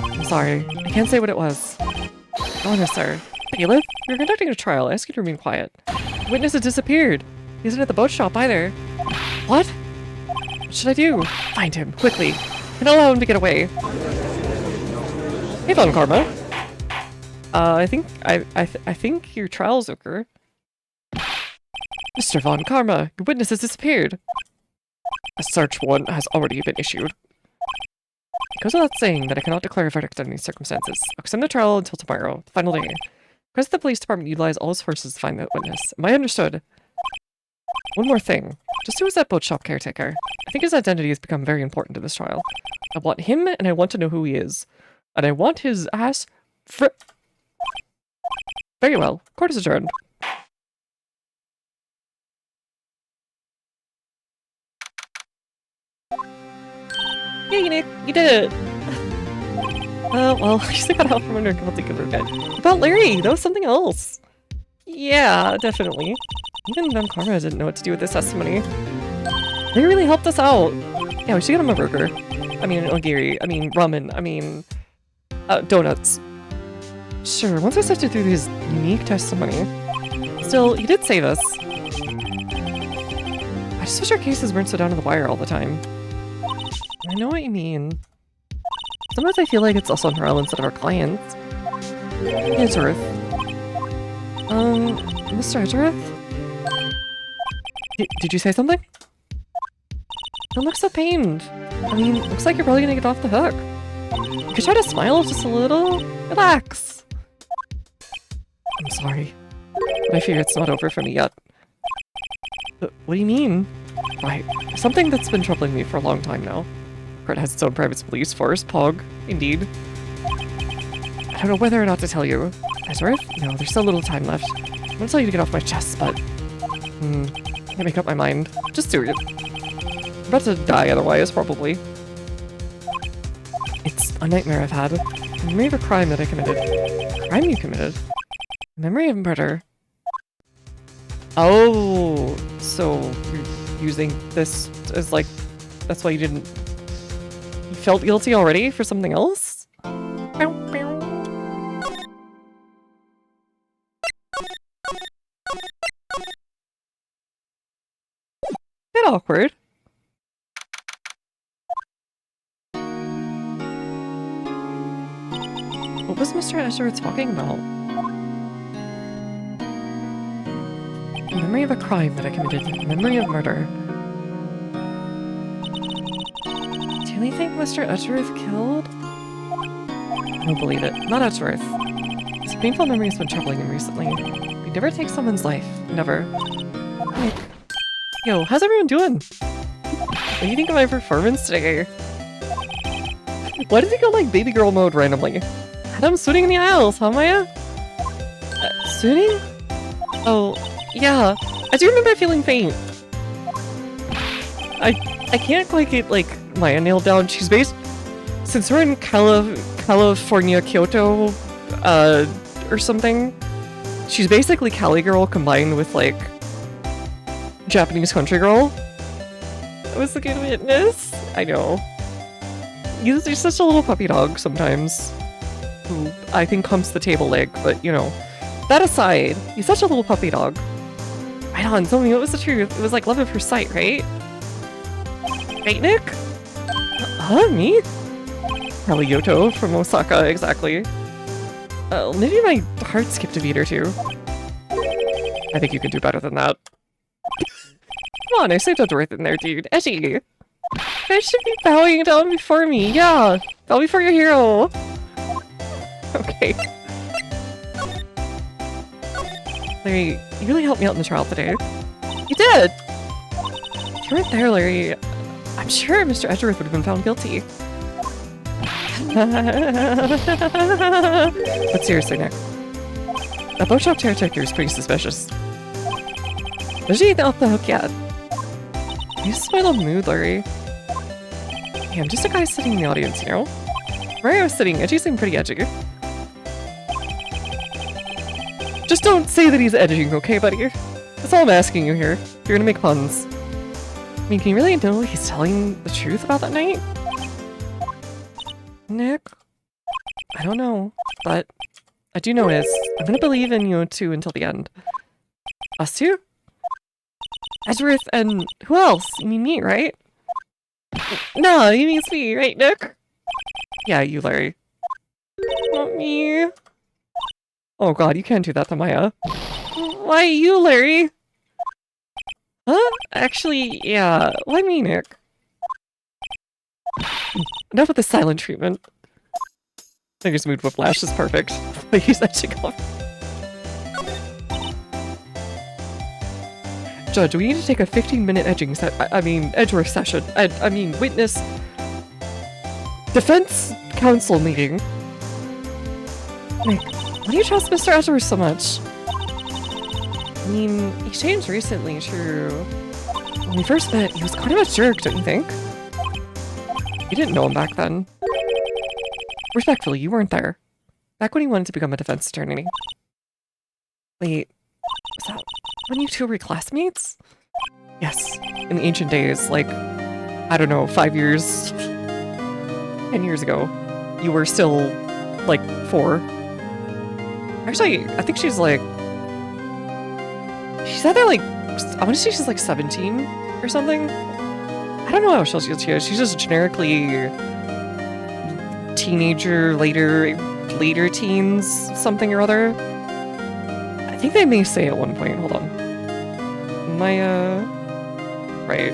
A: I'm sorry, I can't say what it was. Your Honor, sir. Bailiff, you're conducting a trial. I ask you to remain quiet. The witness has disappeared. He isn't at the boat shop either. What? What should I do? Find him, quickly. And allow him to get away. Hey, Von Karma. I think your trial's over. Mr. Von Karma, your witness has disappeared. A search warrant has already been issued. It goes without saying that I cannot declare a verdict under these circumstances. I'll extend the trial until tomorrow, the final day. Request the police department utilize all its forces to find that witness. Am I understood? One more thing. Just who is that boat shop caretaker? I think his identity has become very important to this trial. I want him, and I want to know who he is. And I want his ass Very well. Court is adjourned. Yay, Nick! You did it! Well, I just got out from under guilty converted. About Larry! That was something else! Yeah, definitely. Even Von Karma didn't know what to do with this testimony. They really helped us out! Yeah, we should get him a burger. I mean, onigiri. I mean, ramen. I mean... donuts. Sure, once I sifted through his unique testimony. Still, he did save us. I just wish our cases weren't so down to the wire all the time. I know what you mean. Sometimes I feel like it's us on trial instead of our clients. Edgeworth. Mr. Edgeworth? Did you say something? Don't look so pained. I mean, looks like you're probably gonna get off the hook. You could try to smile just a little. Relax. I'm sorry, but I fear it's not over for me yet. What do you mean? Right, something that's been troubling me for a long time now. Kurt has its own private police force, POG, indeed. I don't know whether or not to tell you. Ezra? No, there's still a little time left. I'm gonna tell you to get off my chest, but... can't make up my mind. Just do it. I'm about to die otherwise, probably. It's a nightmare I've had. A memory of a crime that I committed. A crime you committed? A memory of murder. Oh, so you're using this as like... That's why you didn't... You felt guilty already for something else? Bit awkward. What was Mr. Escher talking about? A memory of a crime that I committed. A memory of murder. Do you really think Mr. Edgeworth killed? I don't believe it. Not Edgeworth. This painful memory has been troubling him recently. We never take someone's life. Never. Like, yo, how's everyone doing? What do you think of my performance today? Why did he go like baby girl mode randomly? Had him swooning in the aisles, huh, Maya? Swooning? Oh, yeah. I do remember feeling faint. I can't quite get, like, Maya nailed down. She's based... Since we're in California, Kyoto, or something, she's basically Cali girl combined with, like, Japanese country girl. That was a good witness. I know. He's such a little puppy dog sometimes. Who I think humps the table leg, but, you know. That aside, he's such a little puppy dog. Right on, tell me what was the truth. It was like love at first sight, right? Right, Nick? Me? Probably Yoto from Osaka, exactly. Maybe my heart skipped a beat or two. I think you could do better than that. Come on, I saved Edgeworth in there, dude. Edgy! You guys should be bowing down before me, yeah! Bow before your hero! Okay. Larry, you really helped me out in the trial today. You did! If you weren't there, Larry, I'm sure Mr. Edgeworth would have been found guilty. But seriously, Nick. That bookshop caretaker is pretty suspicious. Was she off the hook yet? You spoil a mood, Larry. Hey, I'm just a guy sitting in the audience, you know? Where I was sitting, Edgy seemed pretty edgy. Just don't say that he's edging, okay, buddy? That's all I'm asking you here. You're gonna make puns. I mean, can you really know he's telling the truth about that night? Nick? I don't know, but I do know is I'm gonna believe in you two until the end. Us two? Edgeworth and who else? You mean me, right? No, you mean me, right, Nick? Yeah, you, Larry. Not me. Oh god, you can't do that to Maya. Why you, Larry? Huh? Actually, yeah. Why me, Nick? Enough with the silent treatment. I think his mood whiplash is perfect. Please, that should go. Judge, we need to take a 15-minute edging Edgeworth session. I mean, witness... Defense counsel meeting. Like, why do you trust Mr. Edgeworth so much? I mean, he changed recently, true. When we first met, he was kind of a jerk, don't you think? You didn't know him back then. Respectfully, you weren't there. Back when he wanted to become a defense attorney. Wait, is that when you two were classmates? Yes, in the ancient days, like, I don't know, 5 years, 10 years ago. You were still, like, 4. Actually, I think she's like... She's either like... I want to say she's like 17 or something. I don't know how old she is. She's just generically... teenager, later teens, something or other. I think they may say at one point. Hold on. Maya... Right.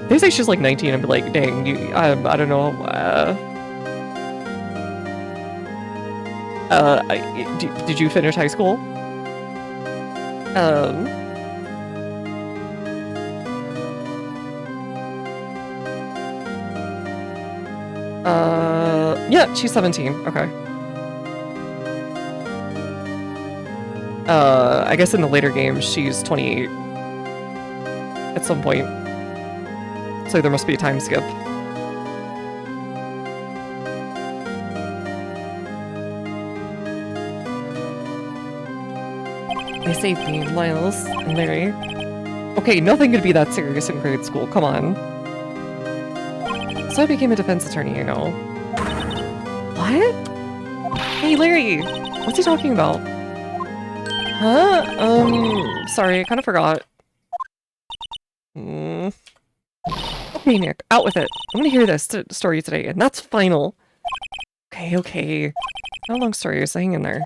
A: They say she's like 19 and be like, dang, I don't know. Did you finish high school? Yeah, she's 17. Okay. I guess in the later games, she's 28 at some point. So there must be a time skip. They saved me, Miles and Larry. Okay, nothing could be that serious in grade school, come on. So I became a defense attorney, you know. What? Hey, Larry! What's he talking about? Huh? Sorry, I kind of forgot. Okay, Nick, out with it. I'm gonna hear this story today, and that's final. Okay. Not a long story, so hang in there.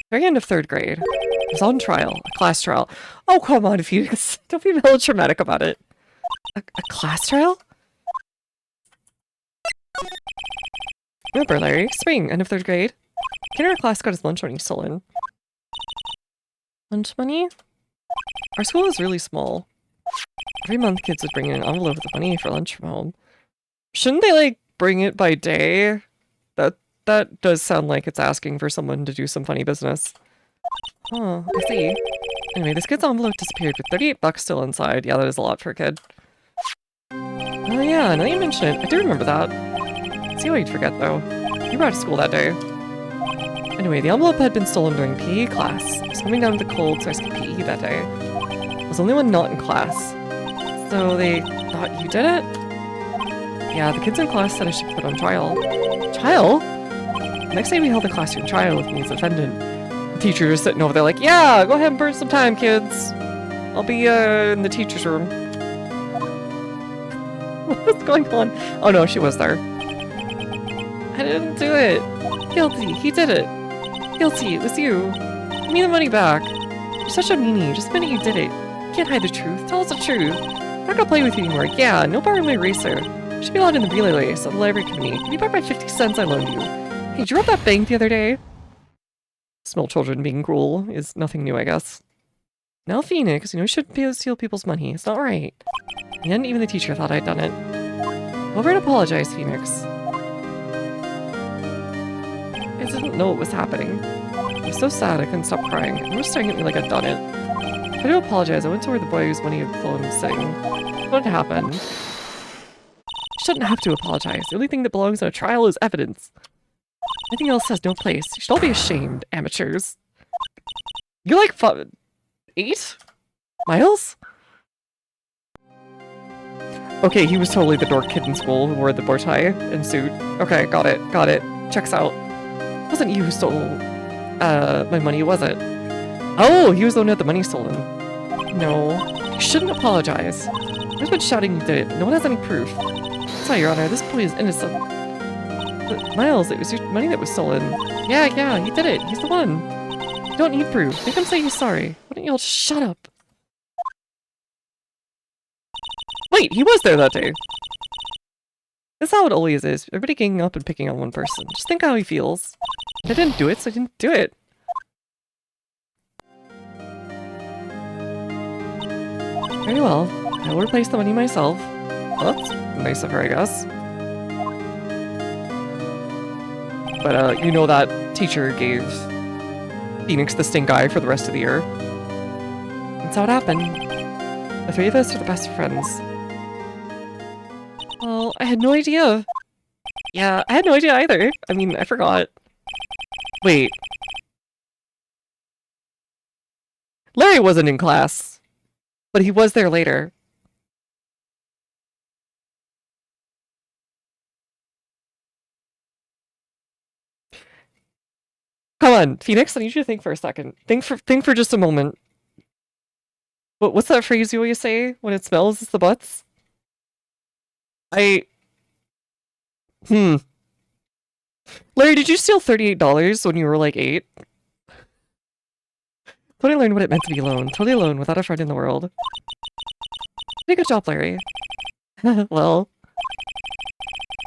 A: Very end of 3rd grade. I was on trial, a class trial. Oh, come on, Felix. Don't be melodramatic about it. A class trial? Remember, Larry, spring, end of 3rd grade. Kid in our class got his lunch money stolen. Lunch money? Our school is really small. Every month kids would bring in an envelope with money for lunch from home. Shouldn't they, like, bring it by day? That does sound like it's asking for someone to do some funny business. Oh, I see. Anyway, this kid's envelope disappeared with 38 bucks still inside. Yeah, that is a lot for a kid. Oh yeah, now that you mention it, I do remember that. See how you'd forget, though. You were out of school that day. Anyway, the envelope had been stolen during PE class. I was coming down to the cold, so I skipped PE that day. I was the only one not in class. So they thought you did it? Yeah, the kids in class said I should be put on trial. Trial? The next day we held a classroom trial with me as defendant. The teacher was sitting over there like, yeah, go ahead and burn some time, kids. I'll be in the teacher's room. What's going on? Oh no, she was there. I didn't do it. Guilty, he did it. Guilty, it was you. Give me the money back. You're such a meanie, just admit you did it. You can't hide the truth, tell us the truth. I'm not gonna play with you anymore. Yeah, no borrowing my eraser. You should be allowed in the relay race on the library committee. Can you borrow my 50 cents I loaned you? Hey, did you rob that bank the other day? Small children being cruel is nothing new, I guess. Now, Phoenix, you know you shouldn't be able to steal people's money. It's not right. And even the teacher thought I'd done it. Go over and apologize, Phoenix. I didn't know what was happening. I was so sad I couldn't stop crying. Everyone was staring at me like I'd done it. I had to apologize. I went to where the boy whose money had flown was sitting. What happened? You shouldn't have to apologize. The only thing that belongs in a trial is evidence. Anything else has no place. You should all be ashamed, amateurs. You're like 8? Miles? Okay, he was totally the dork kid in school who wore the bow tie and suit. Okay, got it. Checks out. It wasn't you who stole my money, was it? Oh, he was the one who had the money stolen. No, you shouldn't apologize. Everyone's been shouting you did it, but no one has any proof. Sorry, Your Honor, this boy is innocent. But Miles, it was your money that was stolen. Yeah, he did it. He's the one. You don't need proof. Make him say he's sorry. Why don't you all just shut up? Wait, he was there that day. That's how it always is. Everybody ganging up and picking on one person. Just think how he feels. I didn't do it, so I didn't do it. Very well. I will replace the money myself. Well, that's nice of her, I guess. But, you know that teacher gave Phoenix the stink eye for the rest of the year. That's how it happened. The three of us are the best friends. Well, I had no idea. Yeah, I had no idea either. I mean, I forgot. Wait. Larry wasn't in class, but he was there later. Come on, Phoenix, I need you to think for a second. Think for just a moment. What's that phrase you always say? When it smells, it's the butts? Larry, did you steal $38 when you were like 8? Totally learned what it meant to be alone. Totally alone, without a friend in the world. Pretty good job, Larry. Well,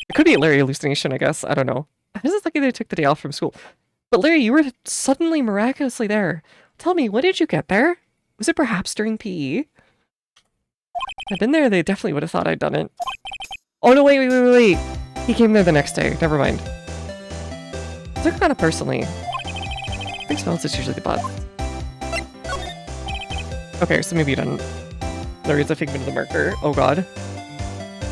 A: it could be a Larry hallucination, I guess. I don't know. I was just lucky that I took the day off from school. But Larry, you were suddenly miraculously there. Tell me, what did you get there? Was it perhaps during PE? If I'd been there, they definitely would have thought I'd done it. Oh no, wait. He came there the next day. Never mind. I took it kind of personally. I think smells is usually the butt. Okay, so maybe you didn't. Larry's a figment of the marker. Oh god.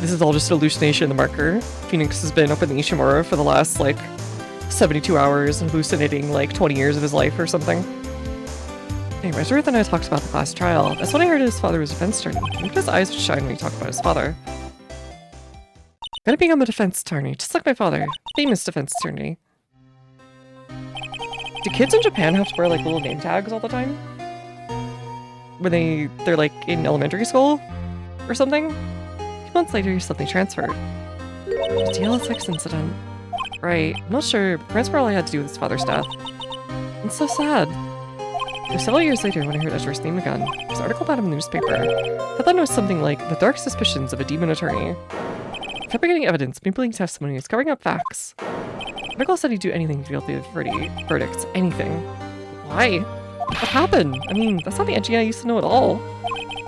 A: This is all just a hallucination of the marker. Phoenix has been up in the Ishimura for the last, like, 72 hours, hallucinating, like, 20 years of his life or something. Anyways, Ruth and I talked about the class trial. That's when I heard his father was a defense attorney. Look at his eyes would shine when he talked about his father. Gonna become a defense attorney, just like my father. Famous defense attorney. Do kids in Japan have to wear, like, little name tags all the time? When they're, like, in elementary school? Or something? A few months later, you're suddenly transferred. The DL6 incident. Right, I'm not sure, but parents were all I had to do with his father's death. It's so sad. It was several years later when I heard Ezra's name again. There was an article about him in the newspaper. I thought it was something like, the dark suspicions of a demon attorney. Fabricating evidence, manipulating testimony, covering up facts. The article said he'd do anything to feel the verdicts. Anything. Why? What happened? I mean, that's not the Edgy I used to know at all.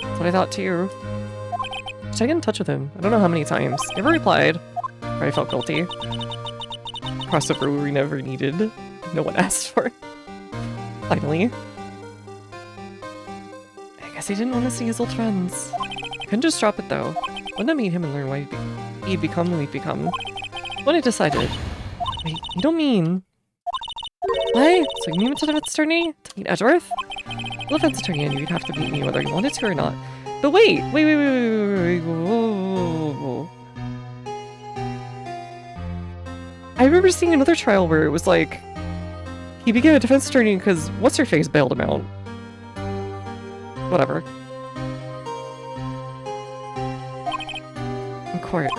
A: That's what I thought too. Should I get in touch with him? I don't know how many times. Never replied. But I felt guilty. Crossover we never needed. No one asked for. Finally. I guess he didn't want to see his old friends. I couldn't just drop it though. Wanted to meet him and learn why he'd become who he'd become. When I decided. Wait, you don't mean... What? So you mean to defense attorney? To meet Edgeworth? Well, defense attorney, I knew you'd have to meet me whether you wanted to or not. But wait, whoa. I remember seeing another trial where it was like, he became a defense attorney because what's-her-face bailed him out. Whatever. In court,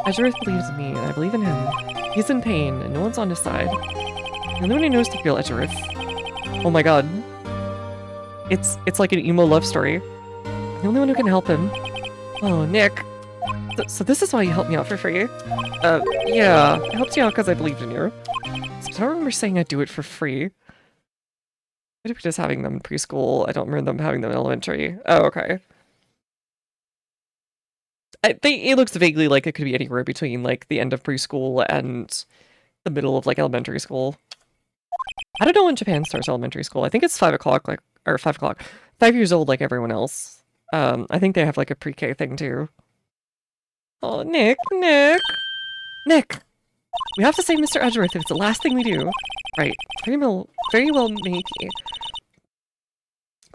A: Edgeworth believes in me, and I believe in him. He's in pain, and no one's on his side. The only one who knows the real Edgeworth. Oh my god. It's like an emo love story. The only one who can help him. Oh, Nick. So this is why you helped me out for free? Yeah. I helped you out because I believed in you. So I don't remember saying I'd do it for free. I did just having them in preschool. I don't remember them having them in elementary. Oh, okay. It looks vaguely like it could be anywhere between, like, the end of preschool and the middle of, like, elementary school. I don't know when Japan starts elementary school. I think it's 5 o'clock, like, or 5 o'clock. 5 years old, like everyone else. I think they have, like, a pre-K thing, too. Oh, Nick! We have to save Mr. Edgeworth if it's the last thing we do. Right. Very well, maybe.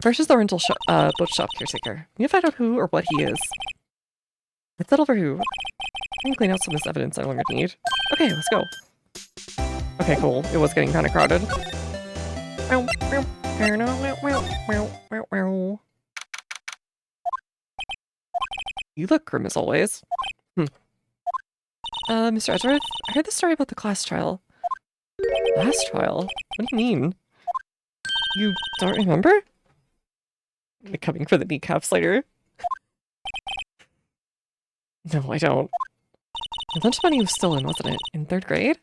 A: First is the rental boat shop caretaker. We need to find out who or what he is. Let's settle for who. I can clean out some of this evidence I no longer need. Okay, let's go. Okay, cool. It was getting kind of crowded. You look grim as always. Mr. Edgeworth, I heard the story about the class trial. Class trial? What do you mean? You don't remember? Like coming for the kneecaps later? No, I don't. Your lunch money was stolen, wasn't it? In 3rd grade?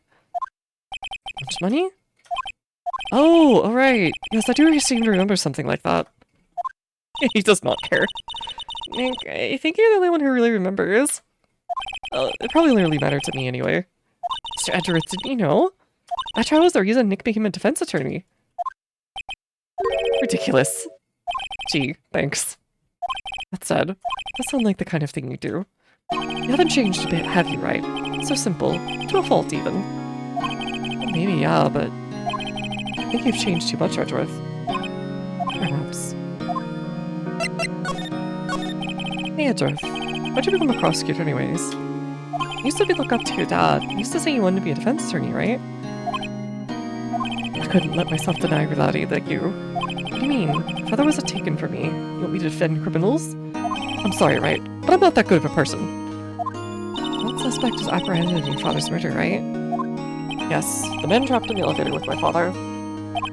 A: Lunch money? Oh, alright. Yes, I do seem to remember something like that. He does not care. Nick, I think you're the only one who really remembers. It probably only really mattered to me anyway. Mr. Edgeworth, didn't you know? That trial was the reason Nick became a defense attorney. Ridiculous. Gee, thanks. That said, that sounds like the kind of thing you do. You haven't changed a bit, have you, right? So simple. To a fault, even. Well, maybe, yeah, but... I think you've changed too much, Edgeworth. Perhaps. Hey, Edgeworth. Why'd you become a prosecutor anyways? You used to look up to your dad. You used to say you wanted to be a defense attorney, right? I couldn't let myself deny reality like you. What do you mean? Father was a taken for me. You want me to defend criminals? I'm sorry, right? But I'm not that good of a person. One suspect is apprehended in your father's murder, right? Yes, the man trapped in the elevator with my father.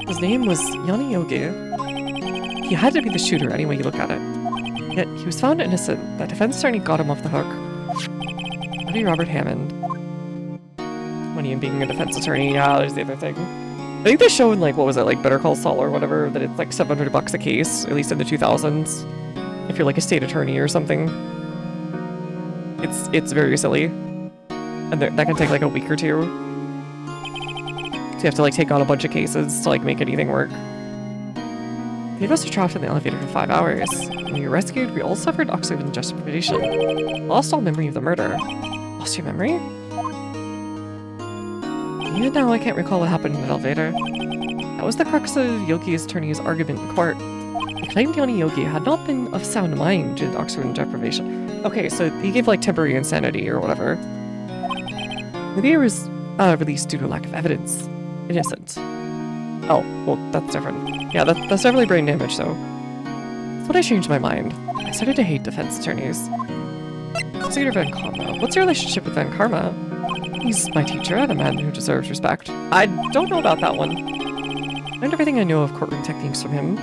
A: His name was Yanni Yogi. He had to be the shooter any way you look at it. Yet he was found innocent. That defense attorney got him off the hook. Buddy Robert Hammond. Money in being a defense attorney, yeah, there's the other thing. I think they show in, like, what was it, like Better Call Saul or whatever, that it's like $700 a case, at least in the 2000s. If you're like a state attorney or something. It's very silly. And that can take like a week or two. So you have to like take on a bunch of cases to like make anything work. The of us are trapped in the elevator for 5 hours. When we were rescued, we all suffered oxidative deprivation. Lost all memory of the murder. Lost your memory? Even now, I can't recall what happened in the elevator. That was the crux of Yogi's attorney's argument in court. He claimed Yoni Yogi had not been of sound mind due to oxidative deprivation. Okay, so he gave like temporary insanity or whatever. Maybe he was released due to lack of evidence. Innocent. Oh, well, that's different. Yeah, that's definitely brain damage, though. That's when I changed my mind. I started to hate defense attorneys. Consider Van Karma. What's your relationship with Van Karma? He's my teacher and a man who deserves respect. I don't know about that one. I learned everything I know of courtroom techniques from him.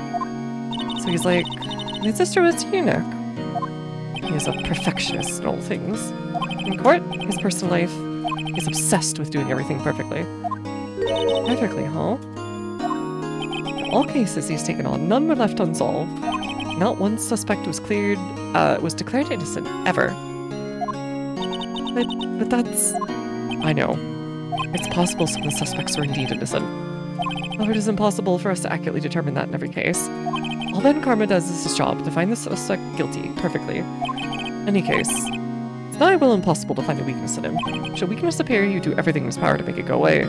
A: So he's like, my sister was a eunuch. He is a perfectionist in all things. In court, his personal life, he's obsessed with doing everything perfectly. Perfectly, huh? In all cases he's taken on, none were left unsolved. Not one suspect was declared innocent, ever. But that's... I know. It's possible some of the suspects were indeed innocent. However, it is impossible for us to accurately determine that in every case. All Van Karma does is his job to find the suspect guilty, perfectly. In any case, it's nigh well impossible to find a weakness in him. Should weakness appear, you do everything in his power to make it go away.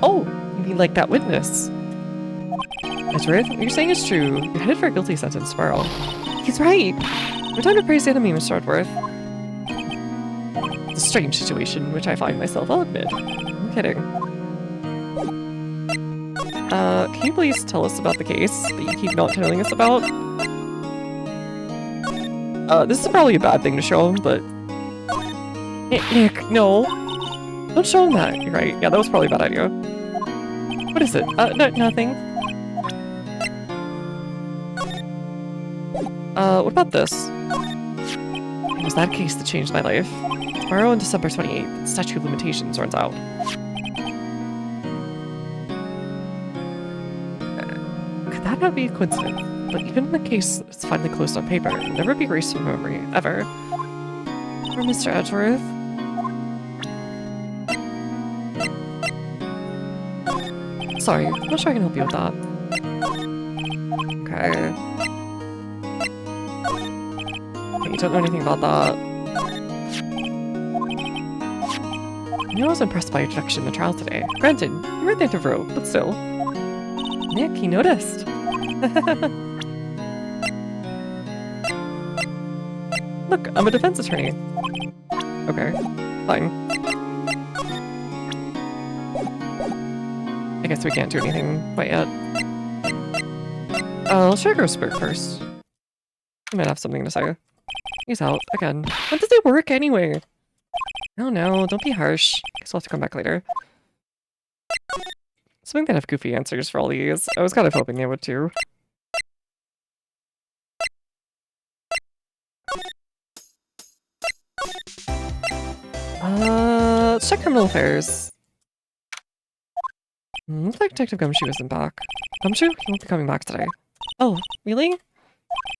A: Oh, you mean like that witness? Edgeworth, what you're saying is true. You're headed for a guilty sentence tomorrow. He's right! No time to praise the enemy, Mr. Edgeworth. It's a strange situation in which I find myself, I'll admit. I'm kidding. Can you please tell us about the case that you keep not telling us about? This is probably a bad thing to show him, but... Nick, no. Don't show him that. You're right. Yeah, that was probably a bad idea. What is it? Nothing. What about this? It was that case that changed my life. Tomorrow on December 28th, the statute of limitations runs out. Could that not be a coincidence? But even in the case that's finally closed on paper, it will never be erased from memory, ever. Or Mr. Edgeworth? Sorry, I'm not sure I can help you with that. Okay. Okay, you don't know anything about that. I was impressed by your introduction in the trial today. Granted, you were at the end of row, but still. Nick, he noticed. Look, I'm a defense attorney. Okay, fine. I guess we can't do anything quite yet. Let's try Grossberg first. He might have something to say. He's out, again. When does it work anyway? Oh no, don't be harsh. Guess we'll have to come back later. Something that have goofy answers for all these. I was kind of hoping they would too. Let's check criminal affairs. Looks like Detective Gumshoe isn't back. Gumshoe? He won't be coming back today. Oh, really?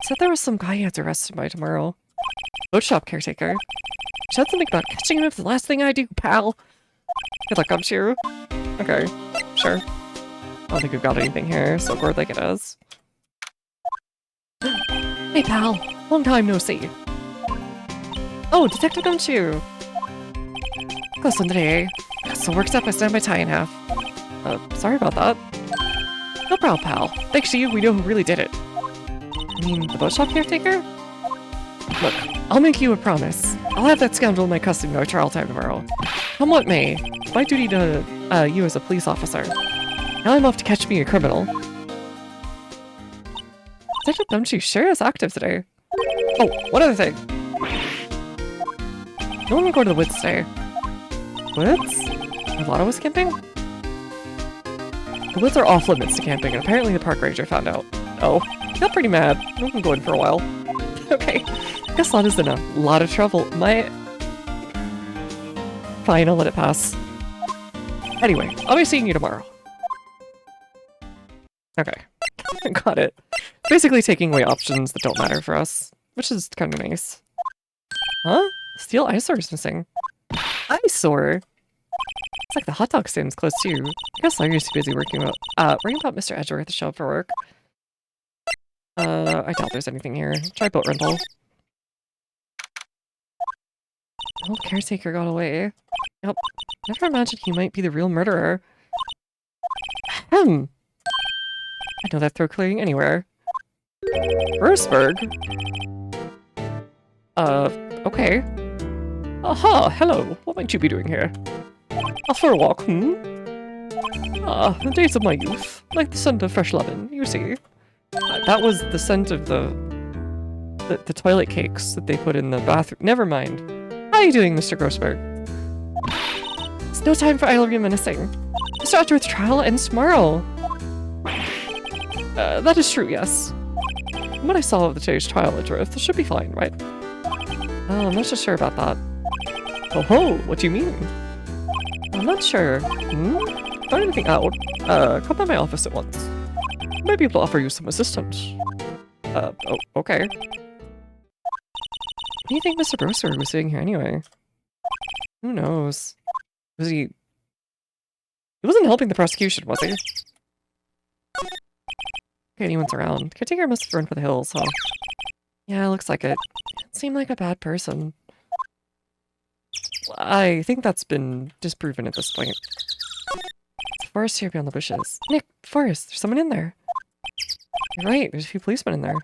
A: Said there was some guy he had to arrest him by tomorrow. Boat shop caretaker. Said something about catching him if the last thing I do, pal. Good luck, Gumshoe. Okay, sure. I don't think we've got anything here, so good like it is. Hey, pal. Long time no see. Oh, Detective Gumshoe. Close one today, eh? So works up, I stand my tie in half. Sorry about that. No problem, pal. Thanks to you, we know who really did it. You mean the boat shop caretaker? Look, I'll make you a promise. I'll have that scoundrel in my custody by trial time tomorrow. Come what may, it's my duty to, you as a police officer. Now I'm off to catch me a criminal. Detective Gumshoe sure is active today. Oh, one other thing. No one will go to the woods today. Woods? Milano was camping? The woods are off limits to camping, and apparently the park ranger found out. Oh, he got pretty mad. We can go in for a while. Okay, guess Lana's in a lot of trouble. Fine, I'll let it pass. Anyway, I'll be seeing you tomorrow. Okay. Got it. Basically taking away options that don't matter for us, which is kind of nice. Huh? Steel eyesore is missing. Eyesore? It's like the hot dog stand's close too. I guess Larry's too busy worrying about Mr. Edgeworth to show up for work. I doubt there's anything here. Try boat rental. The old caretaker got away. Yep. Never imagined he might be the real murderer. Ahem. I know that throat clearing anywhere. Roseburg? Okay. Aha, hello. What might you be doing here? Off for a walk, Ah, the days of my youth. Like the scent of fresh lemon, you see. That was the scent of the toilet cakes that they put in the bathroom. Never mind. How are you doing, Mr. Grossberg? It's no time for idle reminiscing. Mr. Edgeworth's trial ends tomorrow. That is true, yes. From what I saw of the today's trial, Edgeworth, it should be fine, right? I'm not so sure about that. Oh ho, what do you mean? I'm not sure. Find anything out? Come by my office at once. I might be able to offer you some assistance. Okay. What do you think Mr. Brosser was doing here anyway? Who knows? Was he... He wasn't helping the prosecution, was he? Okay, anyone's around. Caretaker must have run for the hills, huh? Yeah, looks like it. Seemed like a bad person. I think that's been disproven at this point. There's a forest here beyond the bushes. Nick, Forrest, there's someone in there. You're right, there's a few policemen in there.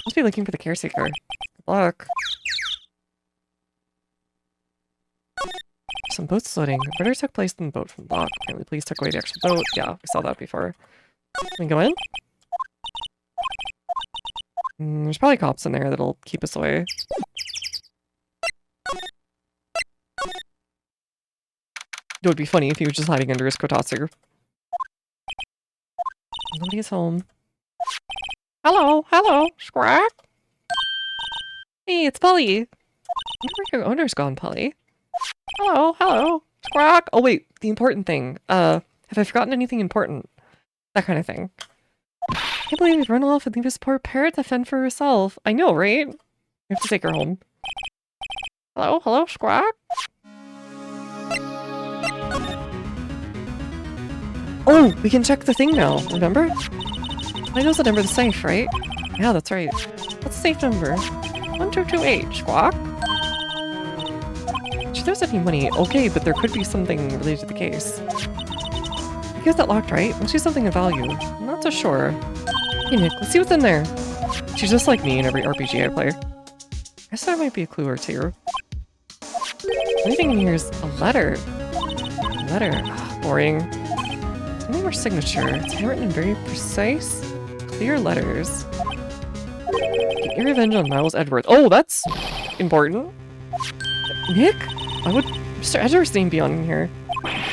A: Must be looking for the caretaker. Good luck. Some boats floating. The murder took place in the boat from the dock. Apparently police took away the actual boat. Yeah, we saw that before. Can we go in? There's probably cops in there that'll keep us away. It would be funny if he was just hiding under his kotatsu. Nobody's home. Hello, hello, Squawk. Hey, it's Polly. I wonder where your owner's gone, Polly. Hello, hello, Squawk. Oh wait, the important thing. Have I forgotten anything important? That kind of thing. I can't believe you've run off and leave this poor parrot to fend for herself. I know, right? We have to take her home. Hello, hello, Squawk. Oh, we can check the thing now, remember? I know the number of the safe, right? Yeah, that's right. What's the safe number? 1228, Squawk. If there's any money, okay, but there could be something related to the case. You guys that locked, right? Must be something of value. I'm not so sure. Hey Nick, let's see what's in there. She's just like me in every RPG I play. I guess there might be a clue or two. The only thing in here is a letter. A letter. Ugh, boring. Name or signature. It's handwritten in very precise, clear letters. Get your revenge on Miles Edgeworth. Oh, that's important. Nick? Why would Mr. Edgeworth's name be on here?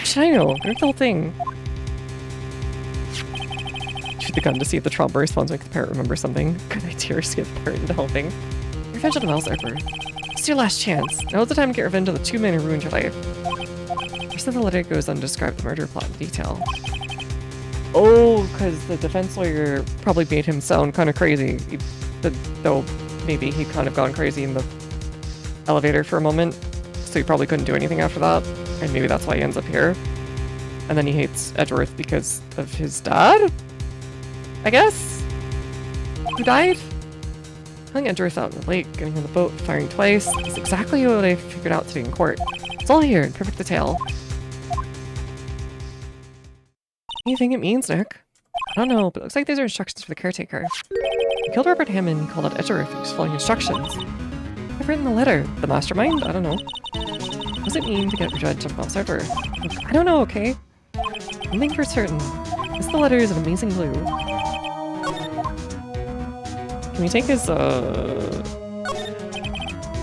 A: Should I know? There's the whole thing. Shoot the gun to see if the trauma response makes the parrot remember something. Good idea, skip part into helping. Revenge on Miles Edgeworth. It's your last chance. Now's the time to get revenge on the two men who ruined your life. First of the letter goes on to describe the murder plot in detail. Oh, because the defense lawyer probably made him sound kind of crazy. Though maybe he kind of gone crazy in the elevator for a moment, so he probably couldn't do anything after that, and maybe that's why he ends up here. And then he hates Edgeworth because of his dad? I guess? Who died? Hung Edgeworth out in the lake, getting on the boat, firing twice. It's exactly what I figured out today in court. It's all here in perfect detail. What do you think it means, Nick? I don't know, but it looks like these are instructions for the caretaker. He killed Robert Hammond and called out Edgeworth, who was following instructions. I've written the letter. The mastermind? I don't know. What does it mean to get revenge on Miles Edgeworth? Look, I don't know, okay? One thing for certain. This letter is an amazing clue. Can we take his,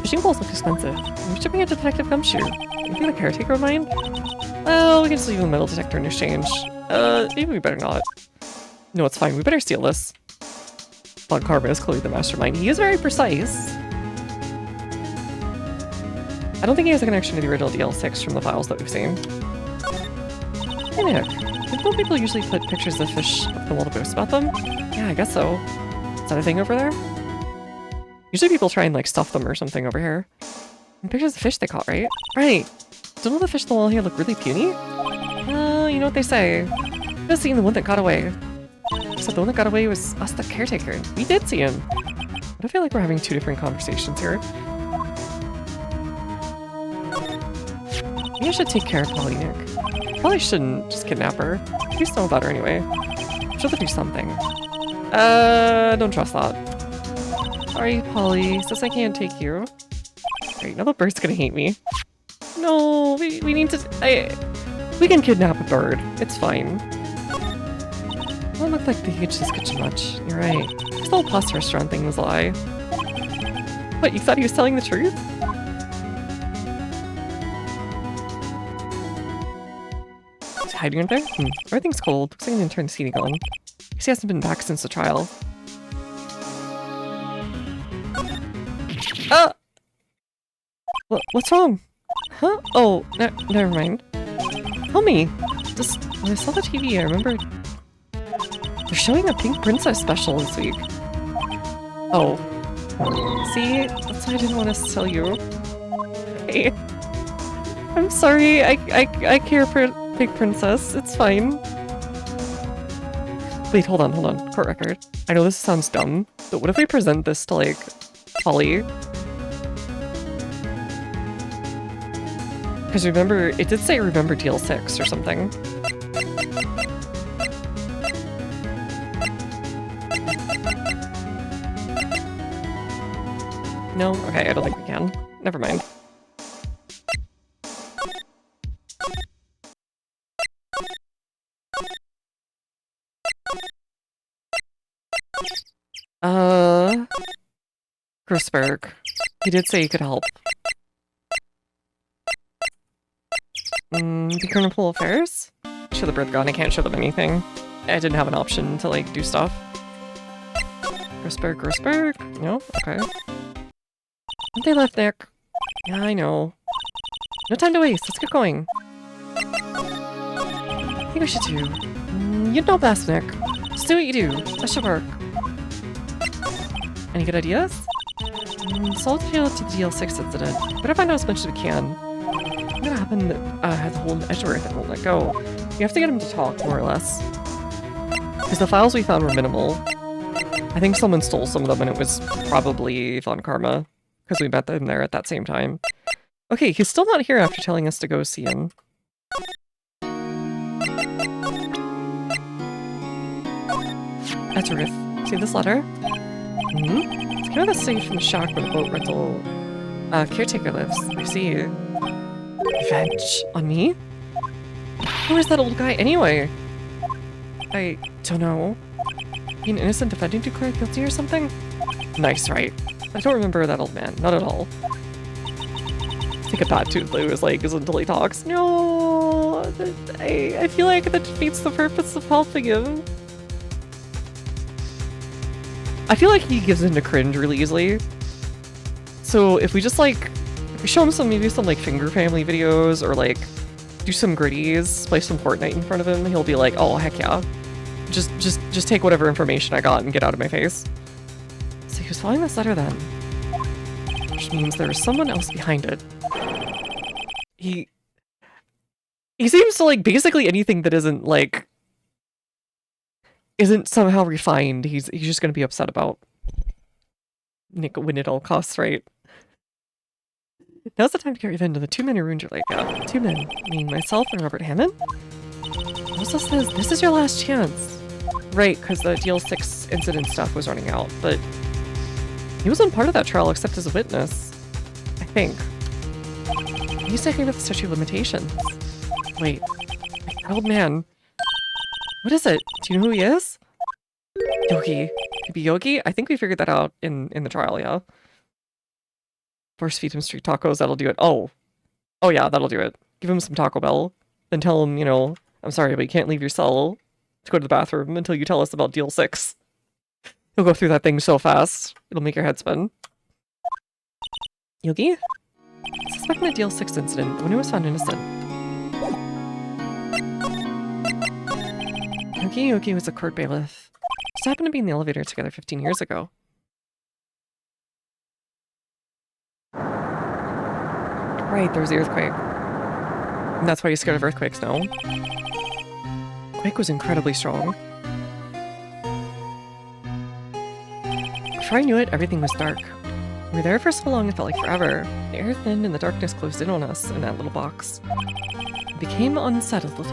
A: fishing poles look expensive. We're shipping it to Detective Gumshoe. You think the caretaker would mind? Well, we can just leave him a metal detector in exchange. Maybe we better not. No, it's fine. We better steal this. Von Karma is clearly the mastermind. He is very precise. I don't think he has a connection to the original DL6 from the files that we've seen. Hey Nick, don't people usually put pictures of fish up the wall to boast about them? Yeah, I guess so. Is that a thing over there? Usually people try and like stuff them or something over here. And pictures of fish they caught, right? Right! Don't all the fish on the wall here look really puny? You know what they say. I've seen the one that got away. Except the one that got away was us, the caretaker. We did see him. I don't feel like we're having two different conversations here. Maybe I should take care of Polly, Nick. Probably shouldn't just kidnap her. You just know about her anyway. She'll have to do something. Don't trust that. Sorry, Polly. Says I can't take you. Great, now the bird's gonna hate me. No, we need to... we can kidnap a bird. It's fine. It don't look like the age just too much. You're right. This whole pasta restaurant thing was a lie. What, you thought he was telling the truth? Is he hiding in there? Everything's cold. Looks like an intern seating on. Guess he hasn't been back since the trial. What's wrong? Huh? Oh, never mind. Tell me. Just, when I saw the TV, I remember... They're showing a Pink Princess special this week. Oh. See? That's why I didn't want to tell you. Hey. I'm sorry, I care for Pink Princess. It's fine. Wait, hold on. Court record. I know this sounds dumb, but what if we present this to, like, Polly? Because remember, it did say remember DL6 or something. No? Okay, I don't think we can. Never mind. Grossberg. He did say he could help. The criminal affairs? Show the bird gone, I can't show them anything. I didn't have an option to, like, do stuff. Grossberg? No? Okay. They left, Nick. Yeah, I know. No time to waste, let's get going. I think we should too. You know best, Nick. Just do what you do. That should work. Any good ideas? So I'll deal to the DL6 incident. Better find out as much as we can. What's gonna happen has a whole Edgeworth and won't let go. You have to get him to talk, more or less. Because the files we found were minimal. I think someone stole some of them and it was probably Von Karma. Because we met them there at that same time. Okay, he's still not here after telling us to go see him. Edgeworth, see this letter? It's kind of the same from the shack where the boat rental caretaker lives. I see. Revenge on me? Who is that old guy anyway? I don't know. Being innocent defending declared guilty or something? Nice, right? I don't remember that old man, not at all. Take a bad tooth through his legs until he talks. No, I feel like that defeats the purpose of helping him. I feel like he gives in to cringe really easily. So if we just like, if we show him some, maybe some like Finger Family videos or like do some gritties, play some Fortnite in front of him, he'll be like, oh heck yeah. Just take whatever information I got and get out of my face. So he was following this letter then. Which means there was someone else behind it. He seems to like basically anything that isn't like isn't somehow refined, he's just gonna be upset about. Nick win at all costs, right? Now's the time to get revenge on the two men who ruined your life. Yeah, two men. I mean, myself and Robert Hammond? Also says, this is your last chance. Right, because the DL6 incident stuff was running out, but he wasn't part of that trial except as a witness. I think. He's taking up the statute of limitations. Wait, that old man. What is it? Do you know who he is? Yogi. Maybe Yogi? I think we figured that out in the trial, yeah. Force feed him street tacos, that'll do it. Oh yeah, that'll do it. Give him some Taco Bell. Then tell him, you know, I'm sorry, but you can't leave your cell to go to the bathroom until you tell us about Deal 6. He'll go through that thing so fast, it'll make your head spin. Yogi? This is Back in the Deal 6 incident, the winner was found innocent. Yoki Yoki was a court bailiff. Just happened to be in the elevator together 15 years ago. Right, there was the earthquake. And that's why you're scared of earthquakes now. Quake was incredibly strong. Before I knew it, everything was dark. We were there for so long it felt like forever. The air thinned and the darkness closed in on us in that little box. I became unsettled.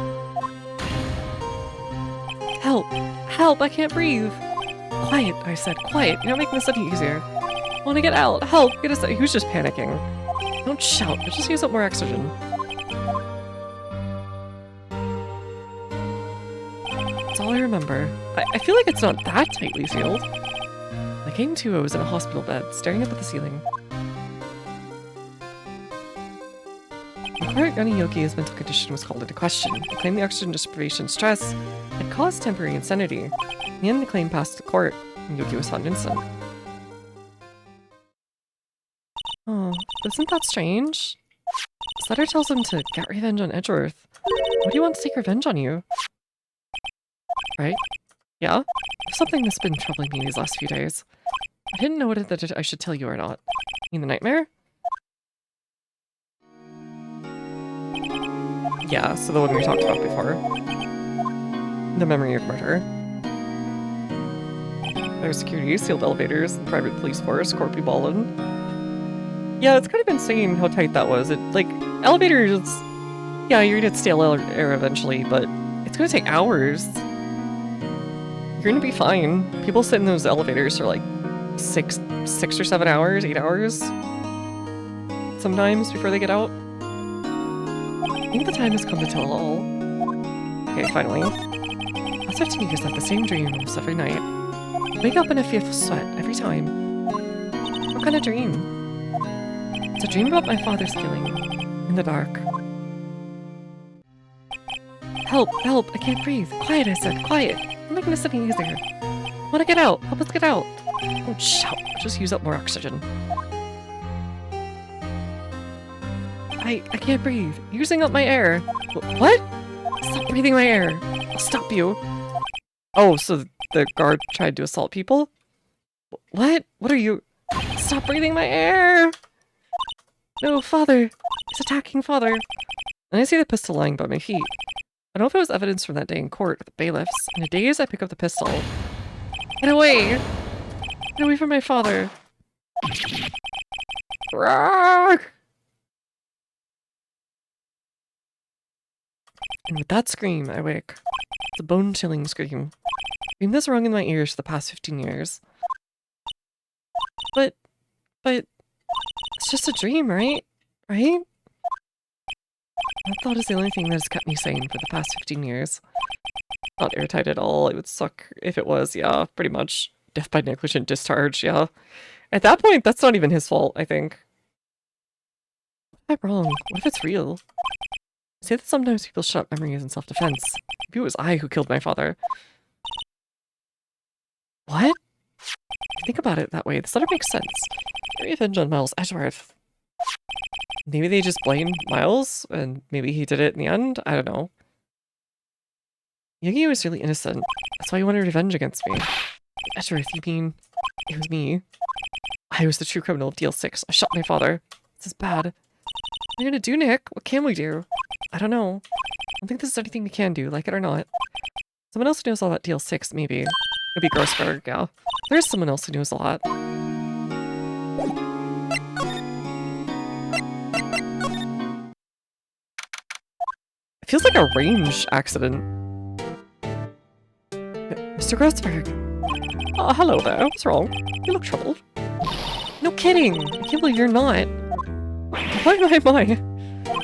A: Help! Help! I can't breathe! Quiet, I said. Quiet! You're not making this any easier. I want to get out! Help! Get us out! He was just panicking. Don't shout. Just use up more oxygen. That's all I remember. I feel like it's not that tightly sealed. I came to, I was in a hospital bed, staring up at the ceiling. The court Yoki's mental condition was called into question. They claimed the oxygen deprivation stress had caused temporary insanity. In the end, the claim passed to the court, and Yoki was found innocent. Oh, isn't that strange? This letter tells him to get revenge on Edgeworth. Why do you want to take revenge on you? Right? Yeah? There's something that's been troubling me these last few days. I didn't know whether I should tell you or not. You mean the nightmare? Yeah, so the one we talked about before. The memory of murder. There's security, sealed elevators, private police force, Corpy Ballin. Yeah, it's kind of insane how tight that was. It, like, elevators, yeah, you're gonna get stale air eventually, but it's gonna take hours. You're gonna be fine. People sit in those elevators for like 6 or 7 hours, 8 hours. Sometimes before they get out. I think the time has come to tell all. Okay, finally. Last 15 years I have the same dream almost every night. I wake up in a fearful sweat every time. What kind of dream? It's a dream about my father's killing. In the dark. Help! Help! I can't breathe! Quiet, I said! Quiet! I'm making this any easier. I want to get out! Help us get out! Don't shout! Just use up more oxygen. I can't breathe. Using up my air. What? Stop breathing my air. I'll stop you. Oh, so the guard tried to assault people? What? What are you? Stop breathing my air! No, father. He's attacking father. And I see the pistol lying by my feet. I don't know if it was evidence from that day in court with the bailiffs. In a daze, I pick up the pistol. Get away! Get away from my father. Rock! And with that scream, I wake. It's a bone-chilling scream. Scream that's rung in my ears for the past 15 years. But, it's just a dream, right? Right? That thought is the only thing that has kept me sane for the past 15 years. Not airtight at all. It would suck if it was, yeah, pretty much. Death by negligent discharge, yeah. At that point, that's not even his fault, I think. Am I wrong? What if it's real? I say that sometimes people shut up memories in self-defense. Maybe it was I who killed my father. What? Think about it that way. This letter makes sense. Revenge on Miles Edgeworth. Maybe they just blame Miles, and maybe he did it in the end? I don't know. Yugi was really innocent. That's why he wanted revenge against me. Edgeworth, you mean... It was me. I was the true criminal of Deal 6. I shot my father. This is bad. What are you gonna do, Nick? What can we do? I don't know. I don't think this is anything we can do, like it or not. Someone else who knows all about Deal 6, maybe. Maybe Grossberg, yeah. There's someone else who knows a lot. It feels like a range accident. Mr. Grossberg. Oh, hello there. What's wrong? You look troubled. No kidding! I can't believe you're not. My.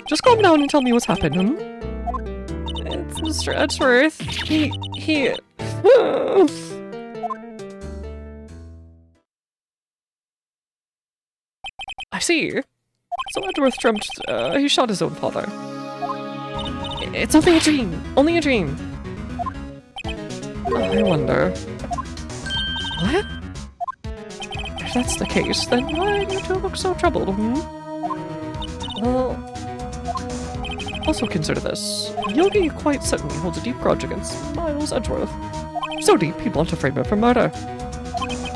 A: Just calm down and tell me what's happened, hmm? It's Mr. Edgeworth. He... I see. So Edgeworth dreamt, he shot his own father. It's only a dream! Only a dream! I wonder... What? If that's the case, then why do you two look so troubled, hmm? Well, also consider this. Yogi quite certainly holds a deep grudge against Miles Edgeworth. So deep, he'd want to frame him for murder.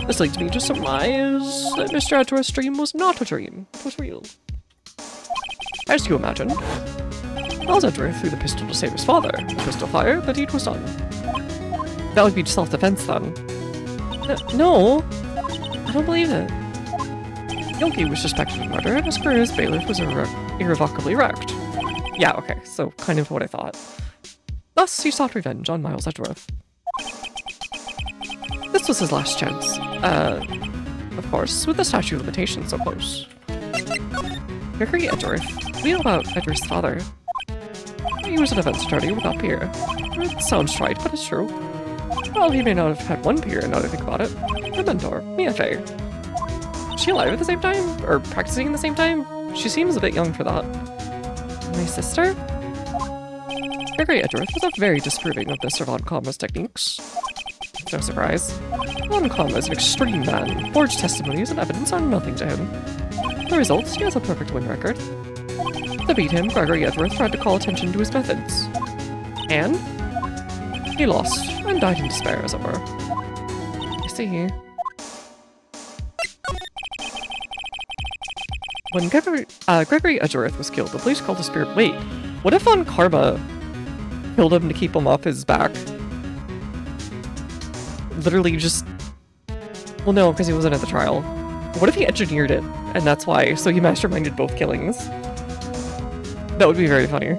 A: This leads me to surmise that Mr. Edgeworth's dream was not a dream, it was real. As you imagined, Miles Edgeworth threw the pistol to save his father. The pistol fired, the deed was done. That would be self-defense then. No, I don't believe it. Yogi was suspected of murder, and his career as bailiff was irrevocably wrecked. Yeah, okay, so kind of what I thought. Thus, he sought revenge on Miles Edgeworth. This was his last chance. Of course, with the statute of limitations so close. Gregory Edgeworth. We know about Edgeworth's father. He was an defense attorney without peer. It sounds trite, but it's true. Well, he may not have had one peer, now that I think about it. A mentor, Mia Fey. Is she alive at the same time? Or practicing at the same time? She seems a bit young for that. My sister? Gregory Edgeworth was very disapproving of Mr. Von Comma's techniques. It's no surprise. Von Comma is an extreme man. Forged testimonies and evidence are nothing to him. The result, he has a perfect win record. To beat him, Gregory Edgeworth tried to call attention to his methods. And he lost, and died in despair, as it were. I see. When Gregory Edgeworth was killed, the police called the spirit. Wait, what if Von Karma killed him to keep him off his back? Literally just... Well, no, because he wasn't at the trial. What if he engineered it, and that's why? So he masterminded both killings. That would be very funny.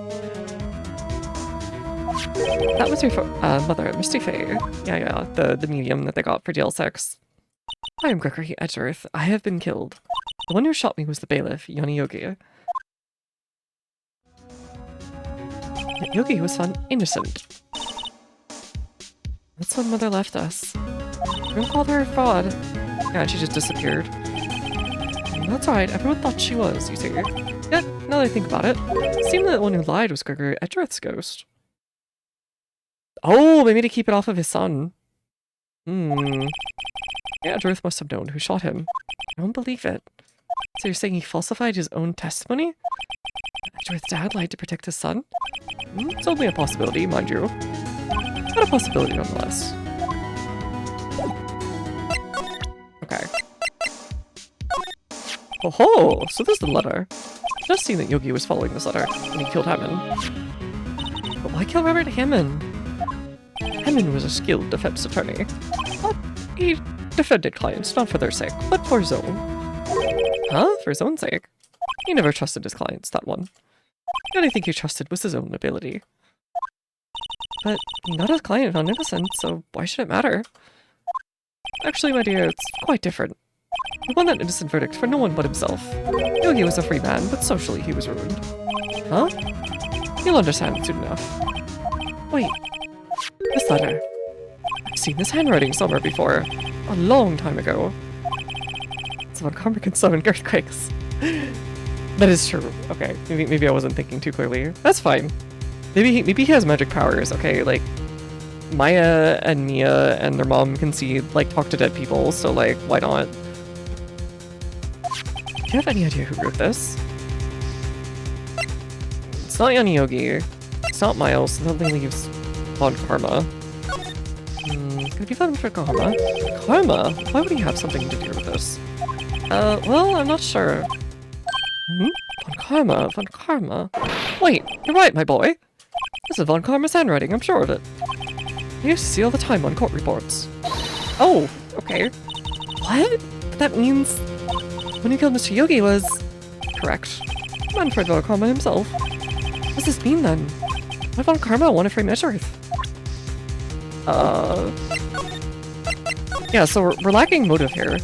A: That was your mother, Misty Faye. Yeah, the medium that they got for DL6. I am Gregory Edgeworth. I have been killed. The one who shot me was the bailiff, Yanni Yogi. Yet Yogi was found innocent. That's when Mother left us. Everyone called her a fraud. Yeah, and she just disappeared. That's right, everyone thought she was, you see. Yet, now that I think about it, it seemed that the one who lied was Gregory Edgeworth's ghost. Oh, maybe to keep it off of his son. Yeah, Edgeworth must have known who shot him. I don't believe it. So you're saying he falsified his own testimony? Edgeworth's dad lied to protect his son? It's only a possibility, mind you. But a possibility nonetheless. Okay. Oh ho! So there's the letter. It does seem that Yogi was following this letter, and he killed Hammond. But why kill Robert Hammond? Hammond was a skilled defense attorney. But he defended clients not for their sake, but for his own. Huh? For his own sake? He never trusted his clients, that one. The only thing he trusted was his own ability. But he got his client found innocent, so why should it matter? Actually, my dear, it's quite different. He won that innocent verdict for no one but himself. Yogi was a free man, but socially he was ruined. Huh? You'll understand soon enough. Wait. This letter. I've seen this handwriting somewhere before. A long time ago. It's about karma can summon earthquakes. That is true. Okay, maybe I wasn't thinking too clearly. That's fine. Maybe he has magic powers, okay? Like, Maya and Mia and their mom can see, like, talk to dead people, so, like, why not? Do you have any idea who wrote this? It's not Yanni Yogi. It's not Miles, so that leaves Von Karma. Could it be Von Karma? Karma? Why would he have something to do with this? Well, I'm not sure. Von Karma. Wait, you're right, my boy. This is Von Karma's handwriting, I'm sure of it. I used to see all the time on court reports. Oh, okay. What? But that means when he killed Mr. Yogi was... Correct. Manfred Von Karma himself. What does this mean then? Why Von Karma want to frame Edgeworth? Yeah, so we're lacking motive here.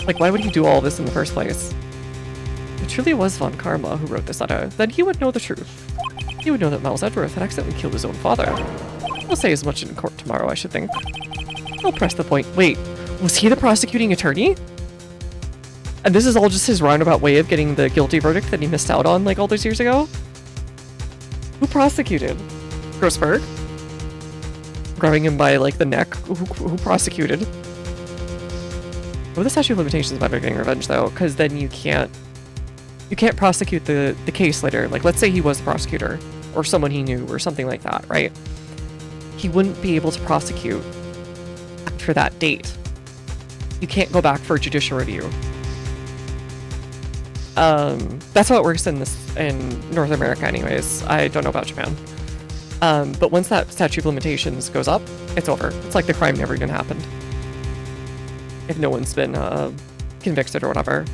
A: Like, why would he do all this in the first place? If it truly was Von Karma who wrote this letter, then he would know the truth. He would know that Miles Edgeworth had accidentally killed his own father. He'll say as much in court tomorrow, I should think. He'll press the point. Wait, was he the prosecuting attorney? And this is all just his roundabout way of getting the guilty verdict that he missed out on, like, all those years ago? Who prosecuted? Grossberg? Grabbing him by, like, the neck? Who prosecuted? Well, the statute of limitations might be getting revenge, though, because then you can't you can't prosecute the case later. Like, let's say he was the prosecutor, or someone he knew, or something like that, right? He wouldn't be able to prosecute after that date. You can't go back for judicial review. That's how it works in North America anyways. I don't know about Japan. But once that statute of limitations goes up, it's over. It's like the crime never even happened. If no one's been convicted or whatever.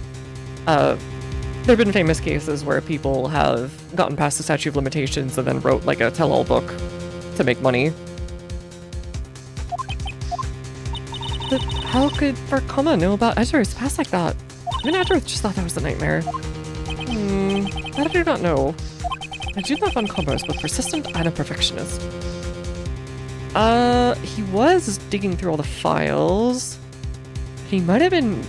A: There have been famous cases where people have gotten past the statute of limitations and then wrote like a tell-all book to make money. But how could Farkoma know about Edgeworth's past like that? Even Edgeworth just thought that was a nightmare. That I do not know. I do not find Farkoma is both persistent and a perfectionist. He was digging through all the files. He might have been...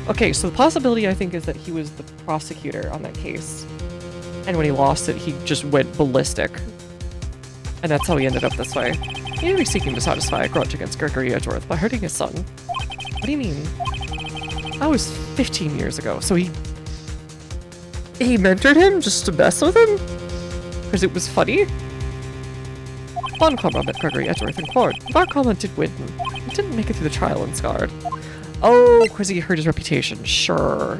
A: Okay, so the possibility, I think, is that he was the prosecutor on that case. And when he lost it, he just went ballistic. And that's how he ended up this way. He may be seeking to satisfy a grudge against Gregory Edgeworth by hurting his son. What do you mean? That was 15 years ago, so he mentored him just to mess with him? Because it was funny? Von Karma met Gregory Edgeworth in court. Von Karma did win. He didn't make it through the trial and scarred. Oh, because he hurt his reputation. Sure.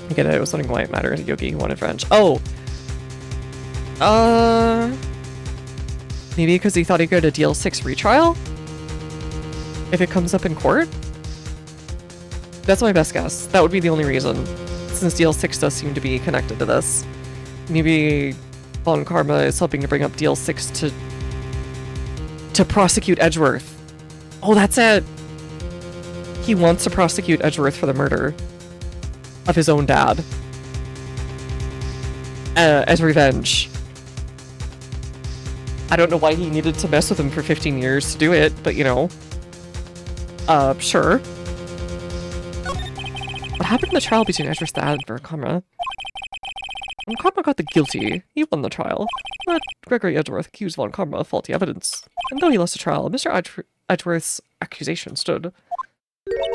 A: I get it, I was wondering why it mattered. Yogi wanted revenge. Oh! Maybe because he thought he'd get a Deal 6 retrial? If it comes up in court? That's my best guess. That would be the only reason. Since Deal 6 does seem to be connected to this. Maybe Von Karma is helping to bring up Deal 6 to prosecute Edgeworth. Oh, that's it! He wants to prosecute Edgeworth for the murder of his own dad. As revenge. I don't know why he needed to mess with him for 15 years to do it, but you know. Sure. What happened in the trial between Edgeworth's dad and Von Karma? Von Karma got the guilty. He won the trial. But Gregory Edgeworth accused Von Karma of faulty evidence. And though he lost the trial, Mr. Edgeworth's accusation stood.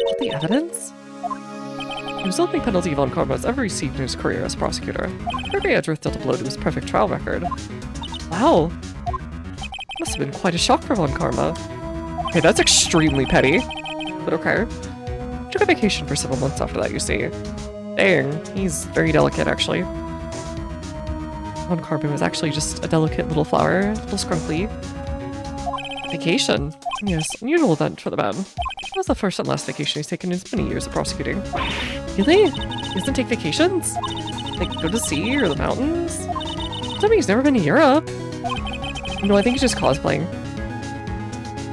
A: Faulty evidence? The resulting penalty Von Karma has ever received in his career as prosecutor. Gregory Edgeworth dealt a blow to his perfect trial record. Wow. Must have been quite a shock for Von Karma. Okay, that's extremely petty. But okay. Took a vacation for several months after that, you see. Dang, he's very delicate, actually. Von Karma was actually just a delicate little flower, a little scrumply. Vacation? Yes, unusual event for the man. It was the first and last vacation he's taken in his many years of prosecuting. Really? He doesn't take vacations? Like, go to sea or the mountains? Tell me he's never been to Europe. No, I think he's just cosplaying.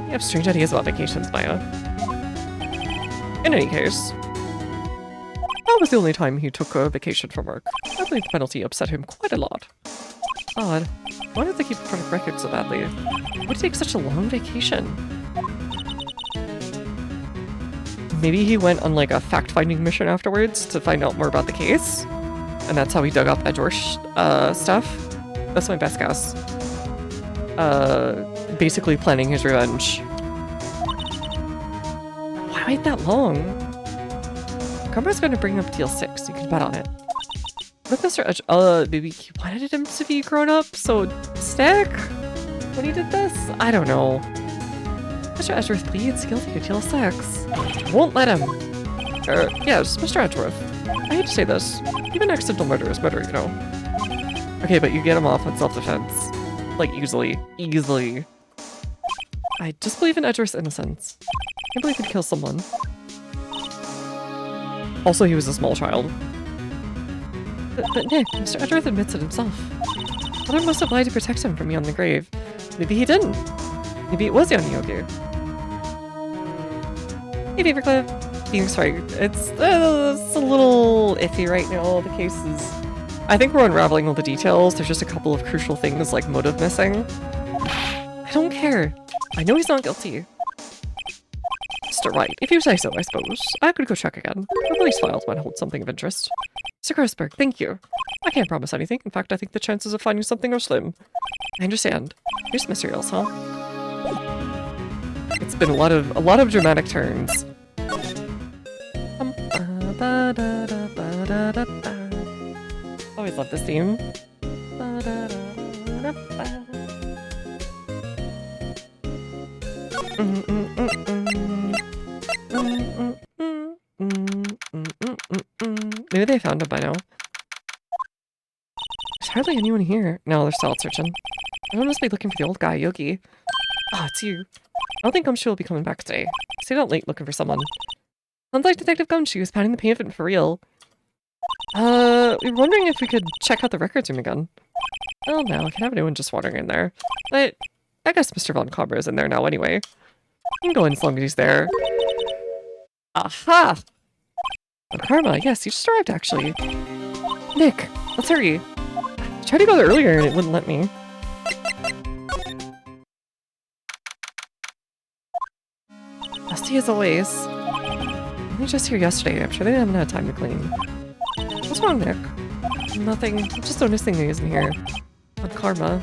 A: You have strange ideas about vacations, Maya. In any case, that was the only time he took a vacation from work. I believe the penalty upset him quite a lot. Odd. Why did they keep front record so badly? Why did he take such a long vacation? Maybe he went on like a fact-finding mission afterwards to find out more about the case? And that's how he dug up Edgeworth's stuff? That's my best guess. Basically planning his revenge. Why wait that long? Karma's gonna bring up Deal 6, you can bet on it. With Mr. Edge, maybe he wanted him to be grown up, so stick? When he did this? I don't know. Mr. Edgeworth pleads guilty to Deal 6. Won't let him. Yes, Mr. Edgeworth. I hate to say this. Even accidental murder is murder, you know. Okay, but you get him off on self-defense. Like, easily. Easily. I just believe in Edgeworth's innocence. I can't believe he'd kill someone. Also, he was a small child. But Nick, Mr. Edgeworth admits it himself. Mother must have lied to protect him from beyond the grave. Maybe he didn't. Maybe it was young Yogi. Hey, Paperclip. Phoenix right. It's a little iffy right now. The case is... I think we're unraveling all the details. There's just a couple of crucial things like motive missing. I don't care. I know he's not guilty. Mr. White, if you say so, I suppose. I could go check again. The police files might hold something of interest. Mr. Grossberg, thank you. I can't promise anything. In fact, I think the chances of finding something are slim. I understand. Here's materials, huh? It's been a lot of dramatic turns. love this theme. Maybe they found him by now. There's hardly anyone here. No, they're still out searching. Everyone must be looking for the old guy, Yogi. Ah, it's you. I don't think Gumshoe will be coming back today. Stayed out late looking for someone. Sounds like Detective Gumshoe is pounding the pavement for real. We were wondering if we could check out the records room again. Oh no, I can't have anyone just wandering in there. But I guess Mr. Von Karma is in there now anyway. You can go in as long as he's there. Aha! Von Karma, yes, you just arrived actually. Nick, let's hurry. I tried to go there earlier and it wouldn't let me. Dusty as always. Only just here yesterday. I'm sure they haven't had time to clean. What's wrong, Nick? Nothing. I'm just noticing he isn't here. On Karma.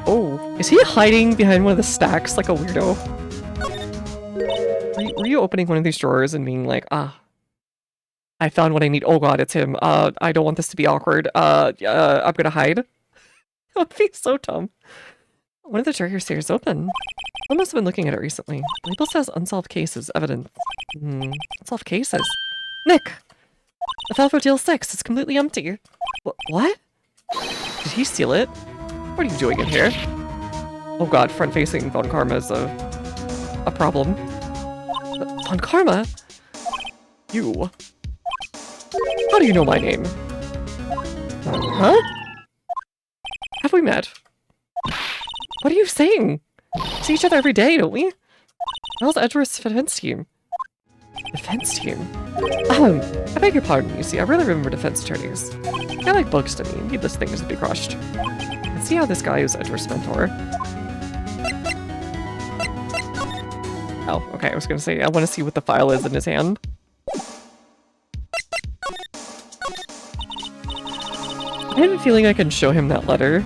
A: Oh, is he hiding behind one of the stacks like a weirdo? Were you opening one of these drawers and being like, ah, I found what I need. Oh god, it's him. I don't want this to be awkward. I'm gonna hide. That would be so dumb. One of the drawer stairs is open. I must have been looking at it recently. The label says unsolved cases, evidence. Unsolved cases? Nick! The file for deal 6, it's completely empty. What? Did he steal it? What are you doing in here? Oh god, front-facing Von Karma is a problem. Von Karma? You? How do you know my name? Huh? Have we met? What are you saying? We see each other every day, don't we? How's Edgeworth's defense team? Defense team? I beg your pardon, you see, I really remember defense attorneys. They're like bugs to me, needless things to be crushed. And see how this guy is Edgeworth's mentor. Oh, okay, I was gonna say, I want to see what the file is in his hand. I have a feeling I can show him that letter.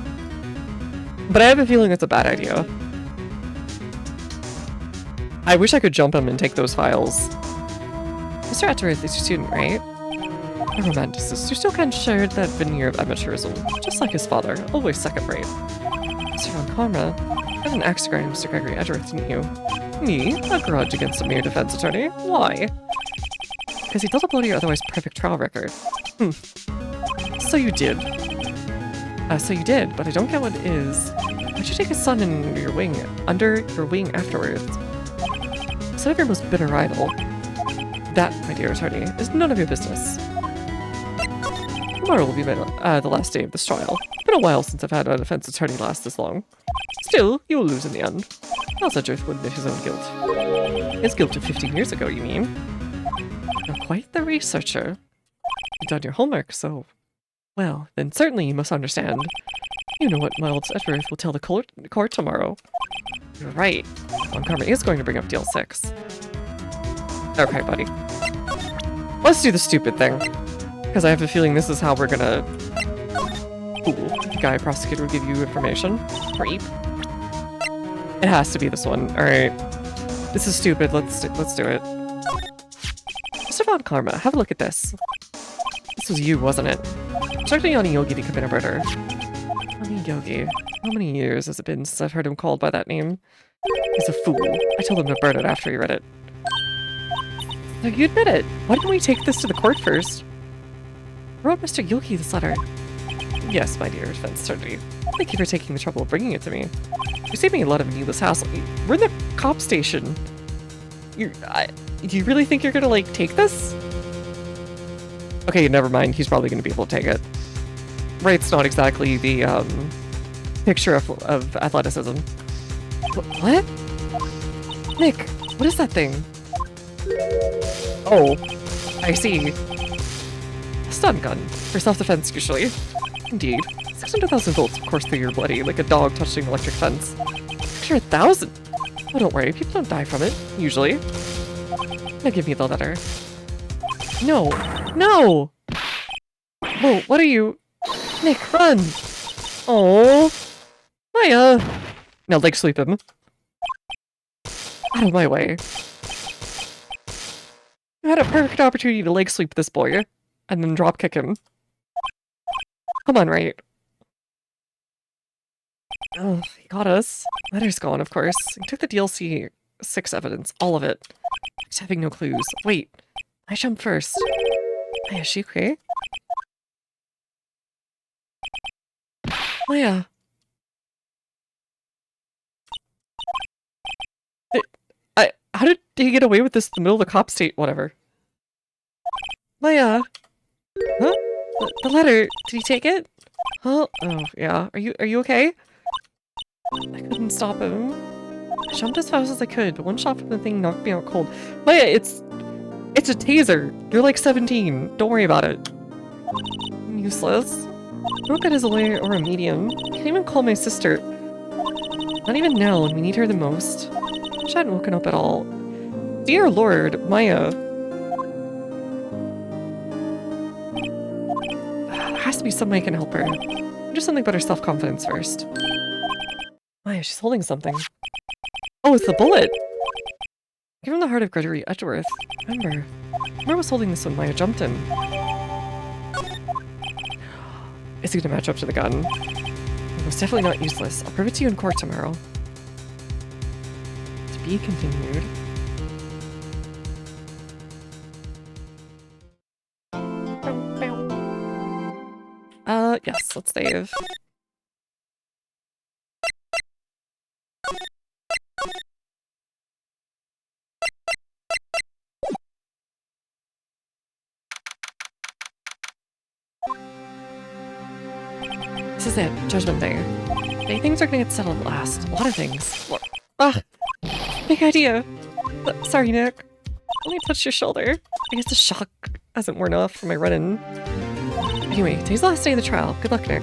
A: But I have a feeling it's a bad idea. I wish I could jump him and take those files. Mr. Edgeworth is your student, right? A romanticist. You're still kind of shared that veneer of amateurism, just like his father, always second rate. Mr. Von Karma, you had an axe to grind Mr. Gregory Edgeworth, didn't you? Me? A grudge against a mere defense attorney? Why? Because he built a bloody or otherwise perfect trial record. So you did. So you did, but I don't get what it is. Why'd you take his son under your wing afterwards? Son of your most bitter rival. That, my dear attorney, is none of your business. Tomorrow will be the last day of this trial. It's been a while since I've had a defense attorney last this long. Still, you will lose in the end. Miles Edgeworth will admit his own guilt. His guilt of 15 years ago, you mean? You're quite the researcher. You've done your homework, so... Well, then certainly you must understand. You know what Miles Edgeworth will tell the court tomorrow. You're right. Von Karma is going to bring up Deal 6. Okay, buddy. Let's do the stupid thing. Because I have a feeling this is how we're gonna... Ooh, the guy prosecutor will give you information. Creep. It has to be this one. Alright. This is stupid. Let's do it. Mr. Von Karma, have a look at this. This was you, wasn't it? Instructing Ani Yogi to commit a murder. Ani Yogi. How many years has it been since I've heard him called by that name? He's a fool. I told him to burn it after he read it. Now you admit it. Why didn't we take this to the court first? I wrote Mr. Yogi this letter. Yes, my dear defense attorney. Thank you for taking the trouble of bringing it to me. You saved me a lot of needless hassle. We're in the cop station. Do you really think you're gonna, like, take this? Okay, never mind. He's probably gonna be able to take it. Right's not exactly the, picture of athleticism. What? Nick, what is that thing? Oh, I see. A stun gun. For self-defense, usually. Indeed. 600,000 volts course through your body like a dog touching an electric fence. 600,000? Oh, don't worry. People don't die from it, usually. Now give me the letter. No. No! Whoa, what are you... Nick, run! Oh, Hiya! Now leg sweep him. Out of my way. You had a perfect opportunity to leg sweep this boy. and then dropkick him. Come on, right? Oh, he got us. Letter's gone, of course. He took the DLC 6 evidence, all of it. Just having no clues. Wait, I jumped first. Maya, is she okay? Maya. How did he get away with this in the middle of the cop state? Whatever. Maya. Huh? The letter. Did he take it? Huh? Oh, yeah. Are you okay? I couldn't stop him. I jumped as fast as I could, but one shot from the thing knocked me out cold. Maya, it's a taser. You're like 17. Don't worry about it. I'm useless. I'm not good as a lawyer or a medium. I can't even call my sister. Not even now when we need her the most. She hadn't woken up at all. Dear Lord, Maya. There has to be some way I can help her. Do something about her self-confidence first. Maya, she's holding something. Oh, it's the bullet! Give him the heart of Gregory Edgeworth. Remember I was holding this when Maya jumped in. Is he gonna match up to the gun? It was definitely not useless. I'll prove it to you in court tomorrow. To be continued. Yes, let's save. This is it, Judgment Day. Okay, things are gonna get settled at last. A lot of things. What? Ah! Big idea! Sorry, Nick. Only touched your shoulder. I guess the shock hasn't worn off from my run-in. Anyway, today's the last day of the trial. Good luck, Nick.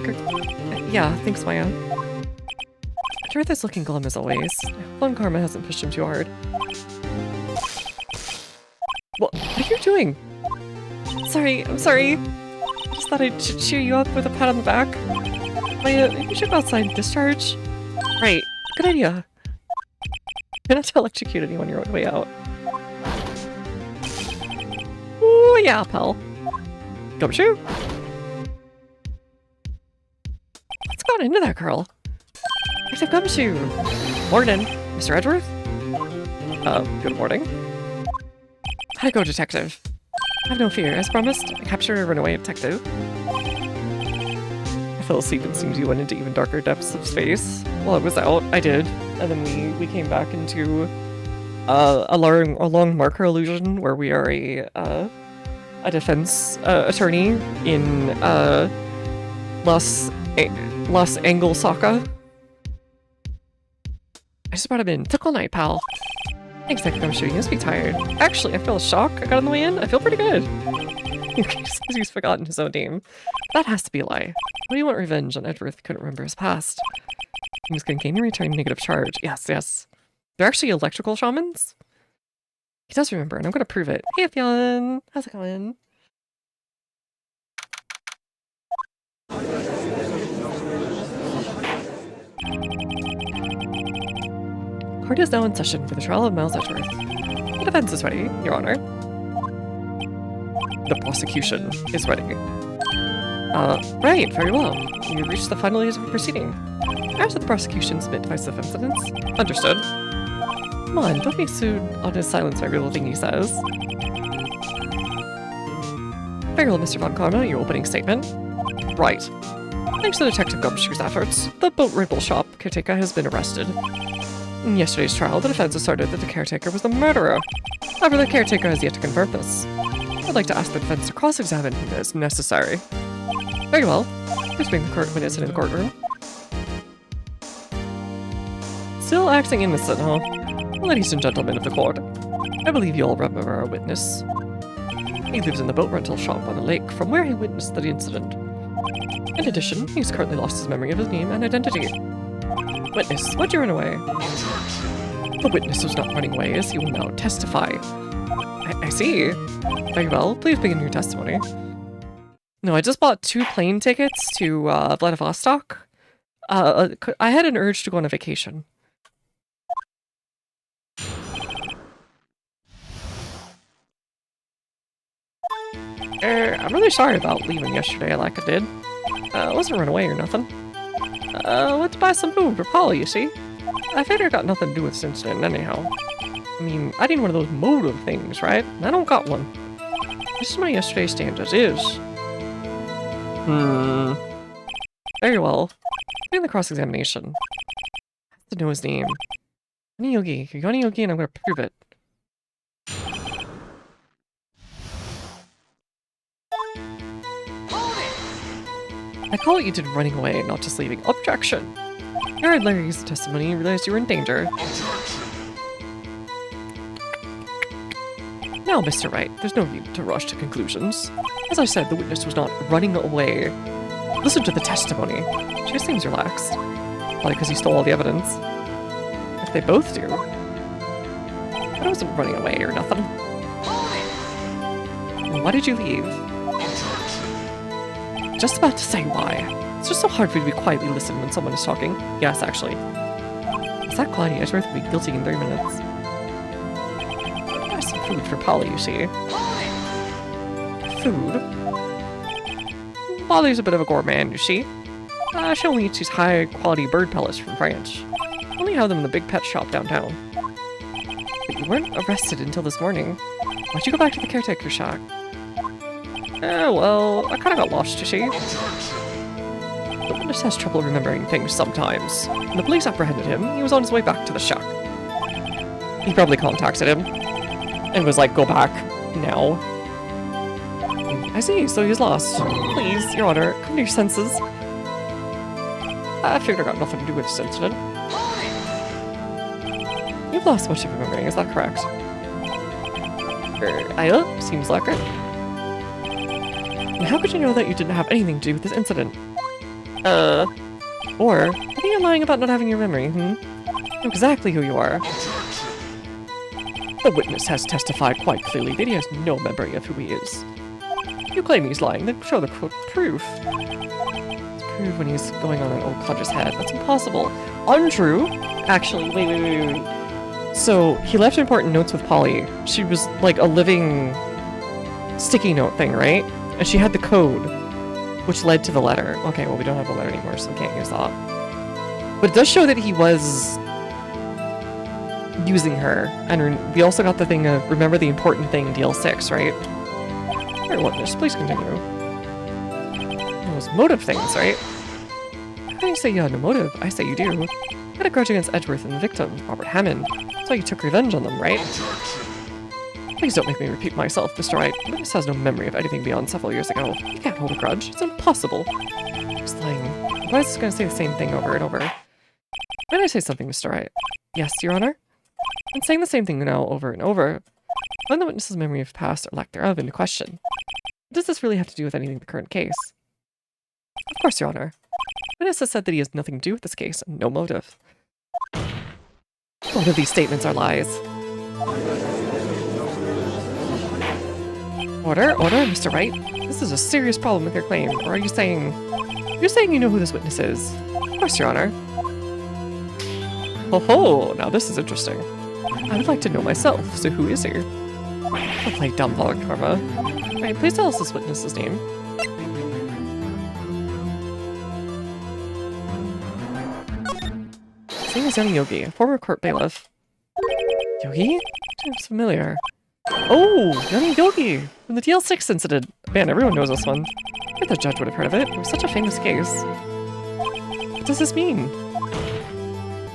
A: Yeah, thanks, Maya. Dorothy's looking glum as always. Fun Karma hasn't pushed him too hard. What are you doing? Sorry, I'm sorry. I just thought I'd cheer you up with a pat on the back. Maya, maybe you should go outside and discharge. Right, good idea. Try not to electrocute anyone on your way out. Ooh, yeah, pal. Gumshoe? What's gone into that girl? Detective Gumshoe! Morning, Mr. Edgeworth? Good morning. How'd it go, Detective? Have no fear, as promised. I captured a runaway detective. I fell asleep and seemed you went into even darker depths of space. While I was out, I did. And then we came back into a long marker illusion where we are a defense attorney in Los Angeles. I just brought him in. Took all night, pal. Thanks, Detective Gumshoe. You must be tired. Actually, I feel a shock. I got on the way in. I feel pretty good. He says he's forgotten his own name. That has to be a lie. Why do you want revenge on Edgeworth? He couldn't remember his past. He was going to gain and return negative charge. Yes, yes. They're actually electrical shamans? He does remember, and I'm going to prove it. Hey, Fionn! How's it going? Court is now in session for the trial of Miles Edgeworth. The defense is ready, Your Honor. The prosecution is ready. Right, very well. You reached the final days of the proceeding. After the prosecution, submit divisive incidents. Understood. Come on, don't be sued on his silence by every little thing he says. Very well, Mr. Von Karma, your opening statement. Right. Thanks to Detective Gumshoe's efforts, the boat rental shop caretaker has been arrested. In yesterday's trial, the defense asserted that the caretaker was the murderer. However, the caretaker has yet to confirm this. I'd like to ask the defense to cross-examine him as necessary. Very well. Please bring the court witness into the courtroom. Still acting innocent, huh? Ladies and gentlemen of the court, I believe you all remember our witness. He lives in the boat rental shop on a lake from where he witnessed the incident. In addition, he's currently lost his memory of his name and identity. Witness, why'd you run away? The witness was not running away, as he will now testify. I see. Very well, please begin your testimony. No, I just bought 2 plane tickets to Vladivostok. I had an urge to go on a vacation. I'm really sorry about leaving yesterday like I did. I wasn't run away or nothing. Went to buy some food for Polly, you see? I figured it got nothing to do with this incident anyhow. I mean, I need one of those motive things, right? And I don't got one. This is my yesterday stand as is. Very well. In the cross-examination. I have to know his name. Yogi. You're Yogi and I'm gonna prove it. I call what you did running away, not just leaving. Objection! You heard Larry's testimony and realized you were in danger. Now, Mr. Wright, there's no need to rush to conclusions. As I said, the witness was not running away. Listen to the testimony. She just seems relaxed. Probably because he stole all the evidence. If they both do. But I wasn't running away or nothing. Why did you leave? Just about to say why. It's just so hard for you to be quietly listen when someone is talking. Yes, actually. Is that Clyde? I swear to be guilty in 3 minutes. There's some food for Polly, you see. Food? Polly's a bit of a gourmand, you see. She only eats these high-quality bird pellets from France. Only have them in the big pet shop downtown. But you weren't arrested until this morning. Why'd you go back to the caretaker shack? Well, I kinda got lost, you see. The witness has trouble remembering things sometimes. When the police apprehended him, he was on his way back to the shack. He probably contacted him and was like, go back now. I see, so he's lost. Please, Your Honor, come to your senses. I figured I got nothing to do with this incident. You've lost much of your memory, is that correct? Seems like it. And how could you know that you didn't have anything to do with this incident? Or, I think you're lying about not having your memory, Know exactly who you are. The witness has testified quite clearly that he has no memory of who he is. You claim he's lying, then show the proof. It's proof when he's going on an old codger's head. That's impossible. Untrue? Actually, wait. So, he left important notes with Polly. She was like a living sticky note thing, right? And she had the code, which led to the letter. Okay, well, we don't have the letter anymore, so we can't use that. But it does show that he was using her. And we also got the thing of, remember the important thing, DL6, right? Here, witness, please continue. Those motive things, right? How do you say you had no motive? I say you do. You had a grudge against Edgeworth and the victim, Robert Hammond. That's why you took revenge on them, right? Please don't make me repeat myself, Mr. Wright. The witness has no memory of anything beyond several years ago. You can't hold a grudge. It's impossible. Just lying. Why is this going to say the same thing over and over? Might I say something, Mr. Wright? Yes, Your Honor? I'm saying the same thing now over and over. When the witness's memory of past or lack thereof into question. Does this really have to do with anything in the current case? Of course, Your Honor. The witness has said that he has nothing to do with this case and no motive. Both of these statements are lies. Order, Mr. Wright. This is a serious problem with your claim, or are you saying... You're saying you know who this witness is? Of course, Your Honor. Ho, now this is interesting. I would like to know myself, so who is he? Don't play dumb log, Karma. Alright, please tell us this witness's name. His name is Young Yogi, a former court bailiff. Yogi? Seems familiar. Oh, Young Yogi! From the DL6 incident. Man, everyone knows this one. I bet the judge would have heard of it. It was such a famous case. What does this mean?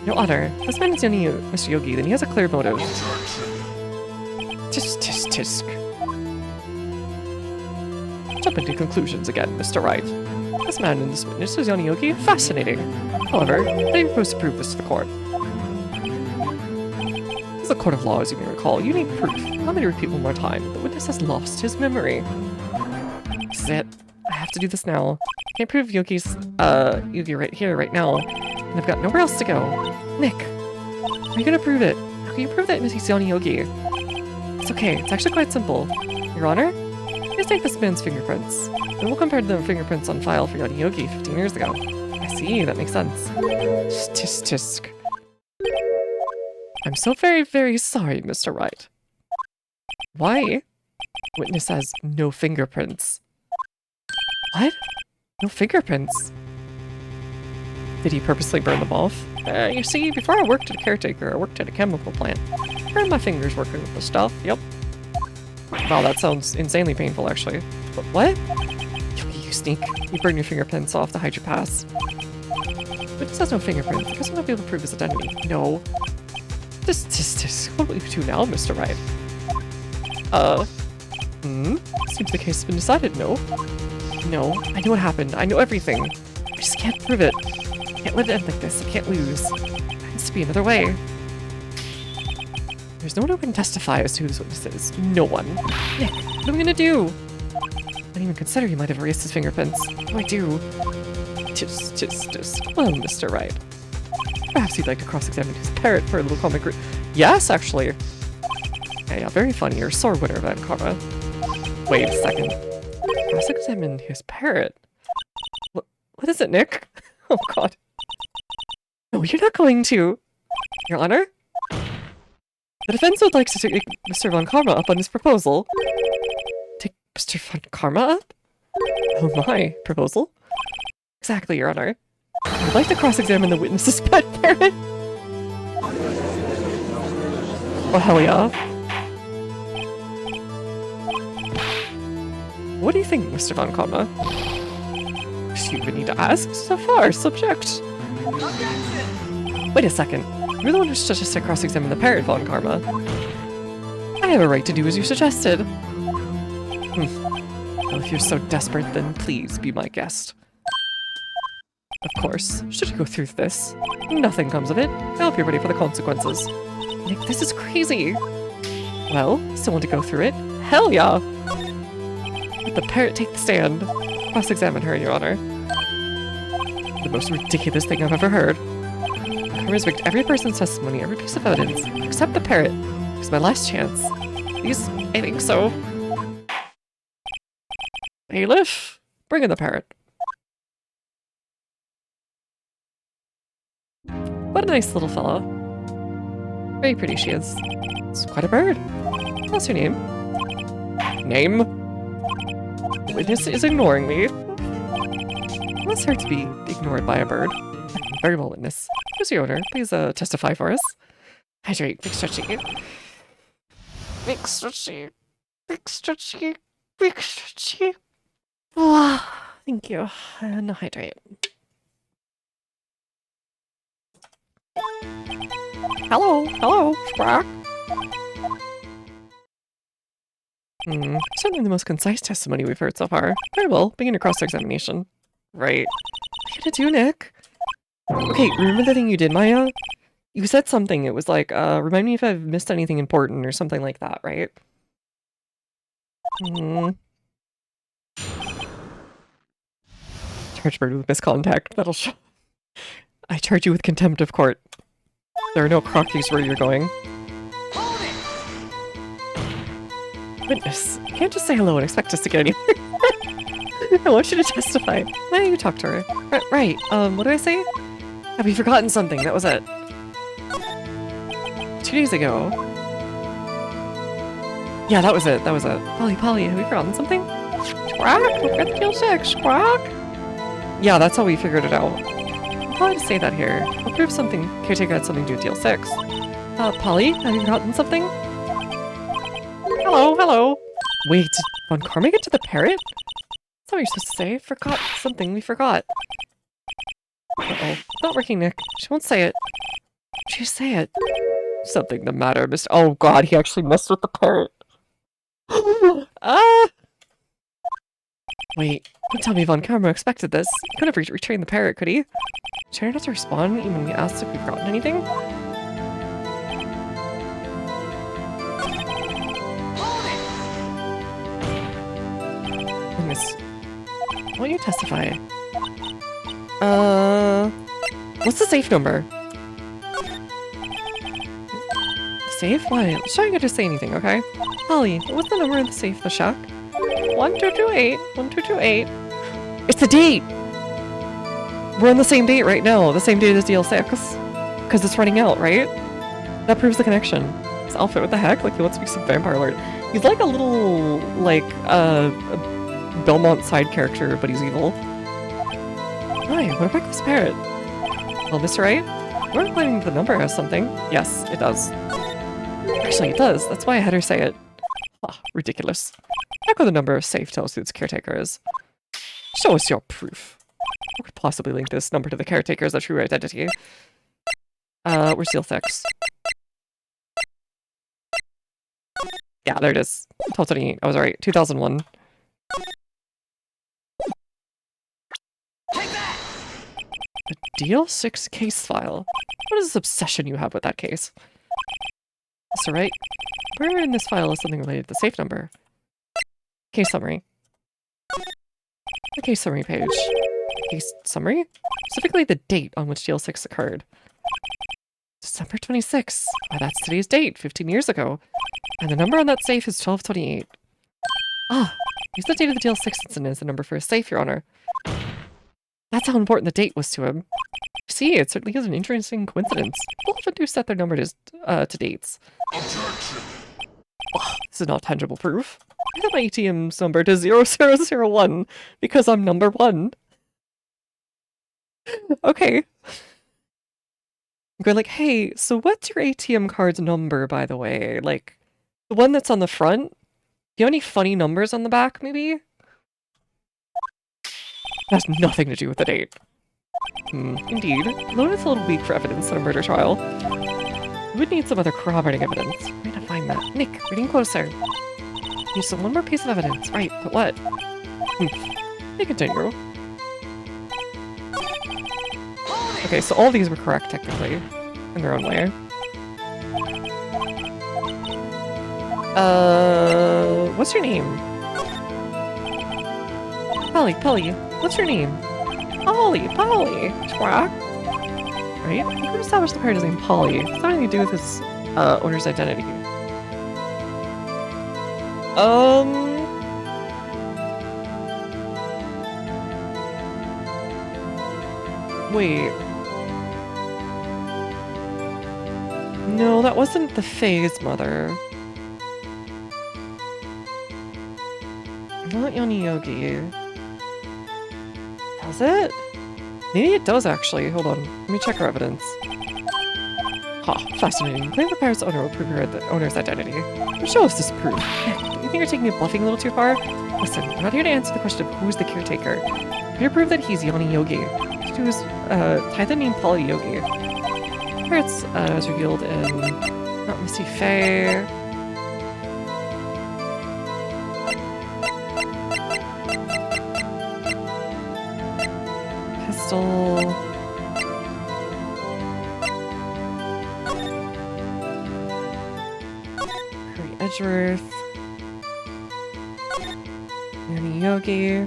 A: Your Honor, this man is Mr. Yogi, then he has a clear motive. Tisk. Jump into conclusions again, Mr. Wright. This man and this witness is Yanni Yogi. Fascinating. However, they propose to prove this to the court. This is a court of law, as you may recall. You need proof. Allow me to repeat one more time. The witness has lost his memory. This is it. I have to do this now. Can't prove Yogi's, Yogi right here, right now. And I've got nowhere else to go. Nick, are you gonna prove it? How can you prove that he's Yanni Yogi? It's okay. It's actually quite simple. Your Honor, please take this man's fingerprints. And we'll compare the fingerprints on file for Yanni Yogi 15 years ago. I see. That makes sense. Tisk. I'm so very, very sorry, Mr. Wright. Why? Witness says no fingerprints. What? No fingerprints? Did he purposely burn them off? You see, before I worked at a caretaker, I worked at a chemical plant. Burned my fingers working with the stuff, yep. Wow, that sounds insanely painful, actually. But what? You sneak. You burn your fingerprints off to hide your past. Witness has no fingerprints. I guess I'm not be able to prove his identity. No. This. What will you do now, Mr. Wright? Seems the case has been decided, no? No, I know what happened. I know everything. I just can't prove it. I can't let it end like this. I can't lose. There has to be another way. There's no one who can testify as to who this witness is. No one. Nick, what am I gonna do? I didn't even consider he might have erased his fingerprints. What do I do? Just. Well, Mr. Wright. Perhaps you'd like to cross-examine his parrot for a little comic Yes, actually. Yeah, very funny. You're a sore winner of that, Karma. Wait a second. Cross-examine his parrot? What is it, Nick? Oh, God. No, you're not going to. Your Honor? The defense would like to take Mr. Von Karma up on his proposal. Take Mr. Von Karma up? Oh my, proposal? Exactly, Your Honor. I'd like to cross-examine the witness's pet parrot. Oh, hell yeah. What do you think, Mr. Von Karma? You would need to ask. So far, subject. Wait a second. You're the one who suggested cross-examine the parrot, Von Karma. I have a right to do as you suggested. Well, if you're so desperate, then please be my guest. Of course. Should you go through this, nothing comes of it. I hope you're ready for the consequences. Nick, this is crazy. Well, still want to go through it? Hell yeah! Let the parrot take the stand. Cross-examine her, Your Honor. The most ridiculous thing I've ever heard. I respect every person's testimony, every piece of evidence, except the parrot. It's my last chance. Please, I think so. Bailiff, bring in the parrot. What a nice little fella. Very pretty she is. It's quite a bird. What's her name? Name? Witness is ignoring me. What's her to be ignored by a bird? Very well, witness. Who's your owner? Please testify for us. Hydrate. Big stretchy. Big stretchy. Big stretchy. Big stretchy. Ah, thank you. And hydrate. Hello, Squawk. Certainly the most concise testimony we've heard so far. Very well, begin your cross-examination. Right. What are you gonna do, Nick? Okay, remember the thing you did, Maya? You said something, it was like, remind me if I've missed anything important or something like that, right? Charge bird with misconduct, that'll show. I charge you with contempt of court. There are no crockies where you're going. Witness, you can't just say hello and expect us to get anywhere. I want you to testify. Why don't you talk to her? Right, what did I say? Have you forgotten something? That was it. 2 days ago. Yeah, that was it. Polly, have we forgotten something? Squawk! We've got the deal 6, squawk! Yeah, that's how we figured it out. I'll probably just say that here. I'll prove something. Caretaker had something to do with deal 6. Polly, have you forgotten something? Hello. Wait, did Von Karma get to the parrot? That's not what you're supposed to say. Forgot something. We forgot. Uh-oh. Not working, Nick. She won't say it. She say it. Something the matter, Mr. Oh god, he actually messed with the parrot. Wait, don't tell me Von Karma expected this. He could have retrained the parrot, could he? Try not to respond even when we asked if we've forgotten anything? Goodness. Why don't you testify? What's the safe number? Safe? Why? Let's try and get her to say anything, okay? Holly, what's the number of the safe, the shack? 1228. 1228. It's the date! We're on the same date right now. The same date as DL6. Because it's running out, right? That proves the connection. this outfit. What the heck? Like, he wants to be some vampire lord. He's like a little, like, Belmont side character, but he's evil. Hi, what about this parrot? Well, Mr. Right? We're claiming the number has something. Yes, it does. Actually, it does. That's why I had her say it. Ah, ridiculous. Check what the number of safe tells who its caretaker is. Show us your proof. What could possibly link this number to the caretaker's true identity? Where's Seal 6? Yeah, there it is. 1228. I was right. 2001. A DL6 case file? What is this obsession you have with that case? That's right. Where in this file is something related to the safe number? Case summary. The case summary page. Case summary? Specifically the date on which DL6 occurred. December 26. Why, that's today's date, 15 years ago. And the number on that safe is 1228. Ah, use the date of the DL6 incident as the number for a safe, Your Honor. That's how important the date was to him. See, it certainly is an interesting coincidence. People often do set their number to dates.
B: Objection!
A: Oh, this is not tangible proof. I have my ATM's number to 0001 because I'm number 1. Okay. I'm going like, hey, so what's your ATM card's number, by the way? Like, the one that's on the front? Do you have any funny numbers on the back, maybe? It has nothing to do with the date. Indeed. Loan is a little weak for evidence in a murder trial. We would need some other corroborating evidence. Where to find that? Nick, reading closer. Use some one more piece of evidence. Right, but what? They continue. Okay, so all these were correct, technically. In their own way. What's your name? Polly, what's your name? Polly, Squawk. Right? You can establish the parrot is named Polly. It's not anything to do with his, owner's identity. Wait. No, that wasn't the Fae's mother. Not Yoni Yogi. Does it? Maybe it does actually. Hold on. Let me check our evidence. Ha, fascinating. Claim the parrot's owner will prove the owner's identity. Show us this proof. You think you're taking it bluffing a little too far? Listen, we're not here to answer the question of who's the caretaker. We're here to prove that he's Yoni Yogi. To his tie the name Polly Yogi. Parrots as revealed in not Misty Fae. Pistol. Curry Edgeworth. Yoni Yogi.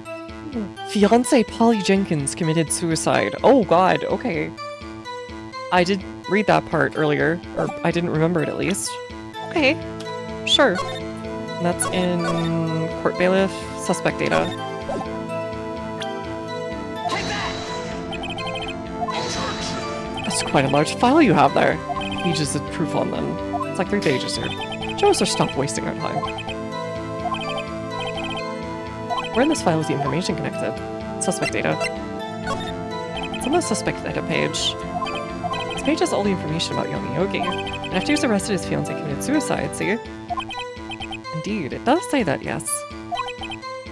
A: Fiance Polly Jenkins committed suicide. Oh god, okay. I did read that part earlier, or I didn't remember it at least. Okay, sure. And that's in court bailiff suspect data. That's quite a large file you have there. Pages of proof on them. It's like 3 pages here. Show us or stop wasting our time. Where in this file is the information connected? Suspect data. It's on the suspect data page. This page has all the information about Yomi Yogi. And after he was arrested, his fiancée committed suicide, see? Indeed, it does say that, yes.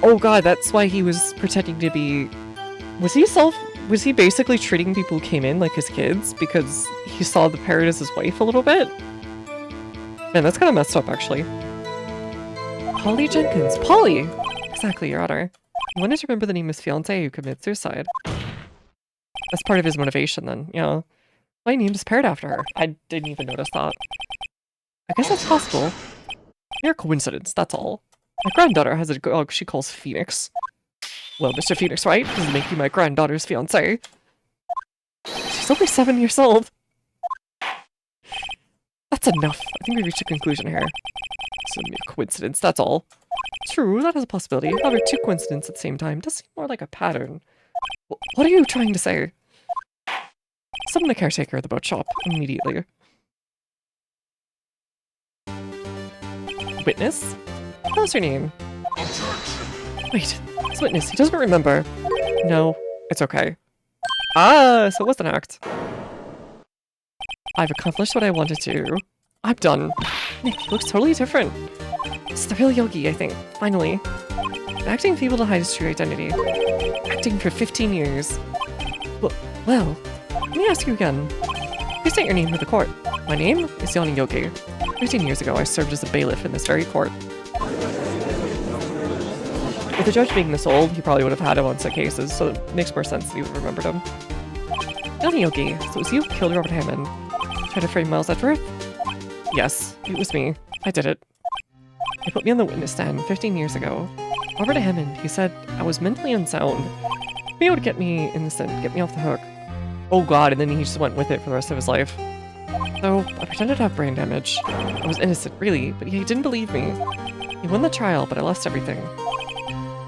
A: Oh god, that's why he was pretending to be... Was he basically treating people who came in like his kids because he saw the parrot as his wife a little bit? Man, that's kind of messed up, actually. Polly Jenkins. Polly! Exactly, Your Honor. When did you remember the name of his fiancée who committed suicide? That's part of his motivation, then. Yeah. Why named his parrot after her? I didn't even notice that. I guess that's possible. Mere coincidence, that's all. My granddaughter has a dog she calls Phoenix. Well, Mr. Phoenix, right? Doesn't make you my granddaughter's fiancé. She's only 7 years old. That's enough. I think we reached a conclusion here. It's a mere coincidence, that's all. True, that is a possibility. However, 2 coincidences at the same time does seem more like a pattern. What are you trying to say? Summon the caretaker at the boat shop immediately. Witness? What's your name? Wait, this witness, he doesn't remember. No, it's okay. Ah, so it was an act. I've accomplished what I wanted to. I'm done. Nick, he looks totally different. It's the real Yogi, I think. Finally. Acting feeble to hide his true identity. Acting for 15 years. Well, let me ask you again. Please state your name to the court. My name is Yanni Yogi. 15 years ago, I served as a bailiff in this very court. With the judge being this old, he probably would have had him on set cases, so it makes more sense that he would have remembered him. Yanni Yogi, so it was you who killed Robert Hammond. Tried to frame Miles Edgeworth? Yes, it was me. I did it. They put me on the witness stand 15 years ago. Robert Hammond, he said I was mentally unsound. Maybe it would get me innocent, get me off the hook. Oh god, and then he just went with it for the rest of his life. So, I pretended to have brain damage. I was innocent, really, but he didn't believe me. He won the trial, but I lost everything.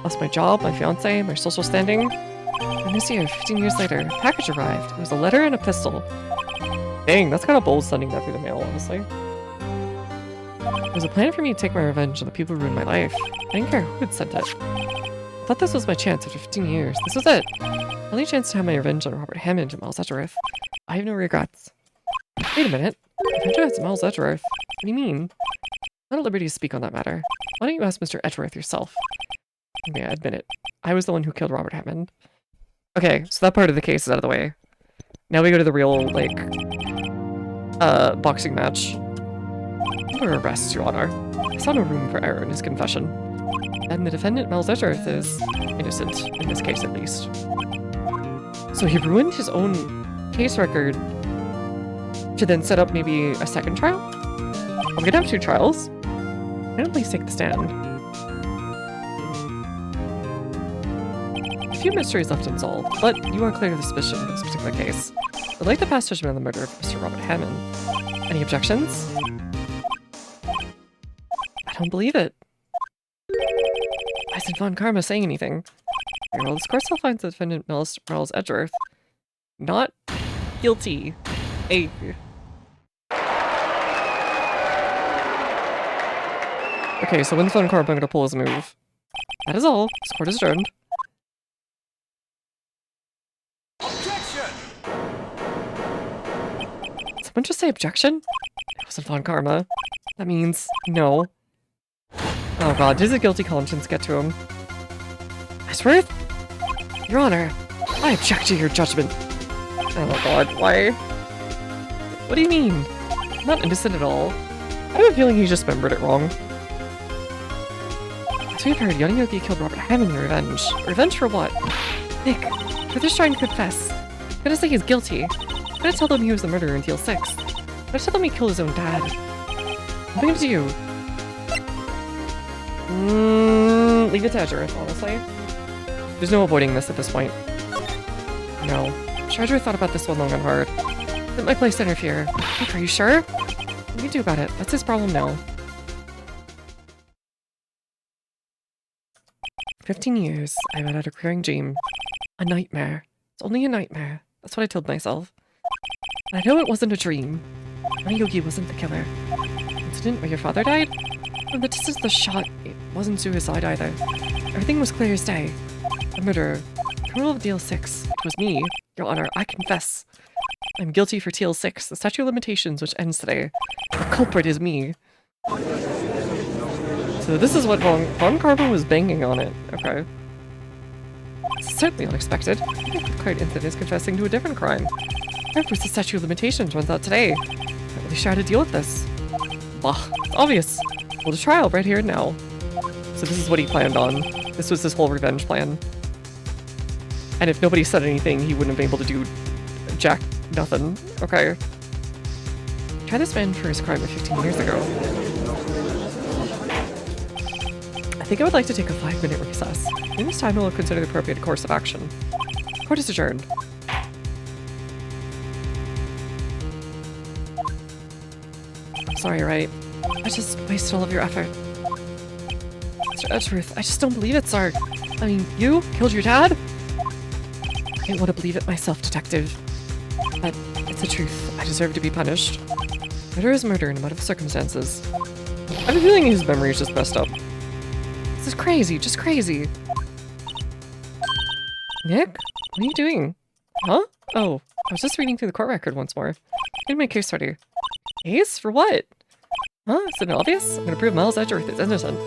A: Lost my job, my fiancé, my social standing. And this year, 15 years later, a package arrived. It was a letter and a pistol. Dang, that's kind of bold sending that through the mail, honestly. It was a plan for me to take my revenge on the people who ruined my life. I didn't care who had sent it. I thought this was my chance after 15 years. This was it. My only chance to have my revenge on Robert Hammond and Miles Edgeworth. I have no regrets. Wait a minute. Revenge against Miles Edgeworth? What do you mean? I'm not at liberty to speak on that matter. Why don't you ask Mr. Edgeworth yourself? Yeah, admit it. I was the one who killed Robert Hammond. Okay, so that part of the case is out of the way. Now we go to the real, like, boxing match. I'm under arrest, Your Honor. I saw no room for error in his confession. And the defendant, Miles Edgeworth, is innocent, in this case at least. So he ruined his own case record to then set up maybe a second trial? I'm gonna have 2 trials. Why don't please take the stand? A few mysteries left unsolved, but you are clear of suspicion in this particular case. I'd like to pass judgment on the murder of Mr. Robert Hammond. Any objections? I don't believe it. Why isn't Von Karma saying anything? Okay, well, this court still finds the defendant Miles Edgeworth not guilty. Hey. Okay, so when's Von Karma gonna pull his move? That is all. This court is adjourned.
C: Objection!
A: Someone just say objection? It wasn't Von Karma. That means no. Oh god, does a guilty conscience get to him? Edgeworth? Your Honor, I object to your judgment. Oh god, why? What do you mean? I'm not innocent at all. I have a feeling he just remembered it wrong. As we've heard, Yanni Yogi killed Robert Hammond in revenge. Revenge for what? Nick, for this trying to confess. I'm gonna say he's guilty. I'm gonna tell them he was the murderer in Deal 6. I'm gonna tell them he killed his own dad. I'm going to do. Leave it to Edgeworth, honestly. There's no avoiding this at this point. No. Edgeworth thought about this one long and hard. Isn't my place to interfere. Nick, are you sure? What do you do about it? That's his problem now. 15 years, I've had a recurring dream. A nightmare. It's only a nightmare. That's what I told myself. And I know it wasn't a dream. Yanni Yogi wasn't the killer. Incident where your father died? From the distance of the shot, it wasn't suicide either. Everything was clear as day. The murderer. Criminal of Deal 6. It was me. Your Honor, I confess. I'm guilty for Deal 6, the statute of limitations which ends today. The culprit is me. So this is what Von Karma was banging on it. Okay. It's certainly unexpected. The current incident is confessing to a different crime. Of course, the statute of limitations runs out today. I'm not really sure how to deal with this. Bah, it's obvious. We'll do trial right here and now. So this is what he planned on. This was his whole revenge plan. And if nobody said anything, he wouldn't have been able to do jack nothing. Okay. Try this man for his crime of 15 years ago. I think I would like to take a 5-minute recess. In this time, we'll consider the appropriate course of action. Court is adjourned. I'm sorry, right? I just wasted all of your effort. Mr. Edgeworth, I just don't believe it, sir. I mean, you killed your dad? I didn't want to believe it myself, detective. But it's the truth. I deserve to be punished. Murder is murder, no matter the circumstances. I have a feeling his memory is just messed up. This is crazy, just crazy. Nick? What are you doing? Huh? Oh, I was just reading through the court record once more. Getting my case ready. Case? For what? Huh? Is it obvious? I'm gonna prove Miles Edgeworth is innocent.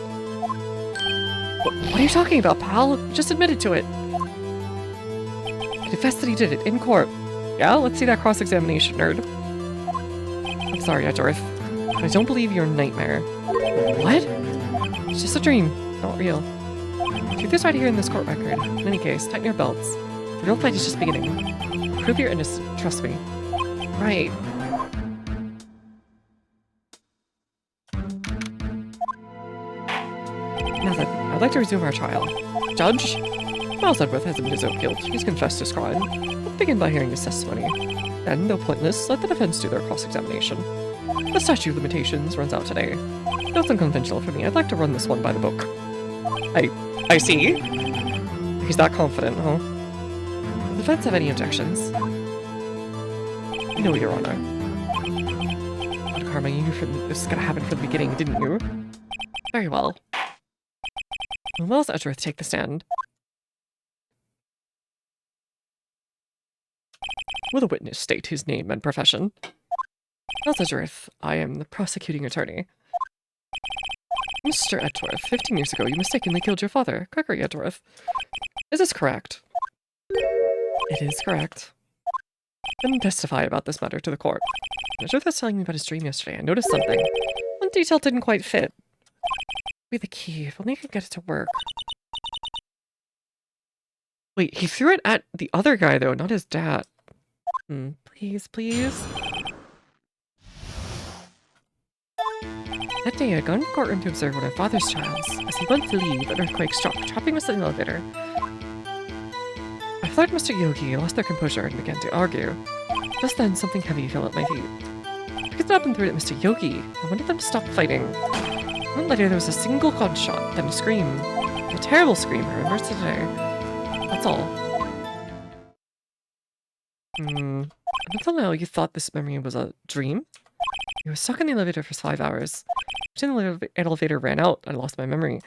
A: What are you talking about, pal? You just admitted to it. He confessed that he did it in court. Yeah, let's see that cross-examination, nerd. I'm sorry, Edgeworth. I don't believe you're a nightmare. What? It's just a dream, not real. Truth is right here in this court record. In any case, tighten your belts. The real fight is just beginning. Prove you're innocent, trust me. Right. Now then, I'd like to resume our trial. Judge? Miles Edgeworth has admitted his own guilt. He's confessed his crime. Let's begin by hearing his testimony. Then, though pointless, let the defense do their cross-examination. The statute of limitations runs out today. Though it's unconventional for me, I'd like to run this one by the book. I see. He's that confident, huh? Does the defense have any objections? No, Your Honor. But Karma, you knew this was gonna happen from the beginning, didn't you? Very well. Will Miles Edgeworth take the stand? Will the witness state his name and profession? Miles Edgeworth, I am the prosecuting attorney. Mr. Edgeworth, 15 years ago you mistakenly killed your father, Gregory Edgeworth. Is this correct? It is correct. Then testify about this matter to the court. Edgeworth was telling me about his dream yesterday. I noticed something. One detail didn't quite fit. Be the key, if only I could get it to work. Wait, he threw it at the other guy though, not his dad. Please, please. That day, I got in the courtroom to observe one of father's trials. As he went to leave, an earthquake struck, trapping us in the elevator. I thought Mr. Yogi lost their composure and began to argue. Just then, something heavy fell at my feet. I picked it up and threw it at Mr. Yogi. I wanted them to stop fighting. A moment later, there was a single gunshot, then a scream. A terrible scream, I remember today. That's all. Until now, you thought this memory was a dream? You were stuck in the elevator for 5 hours. When the elevator ran out, I lost my memory.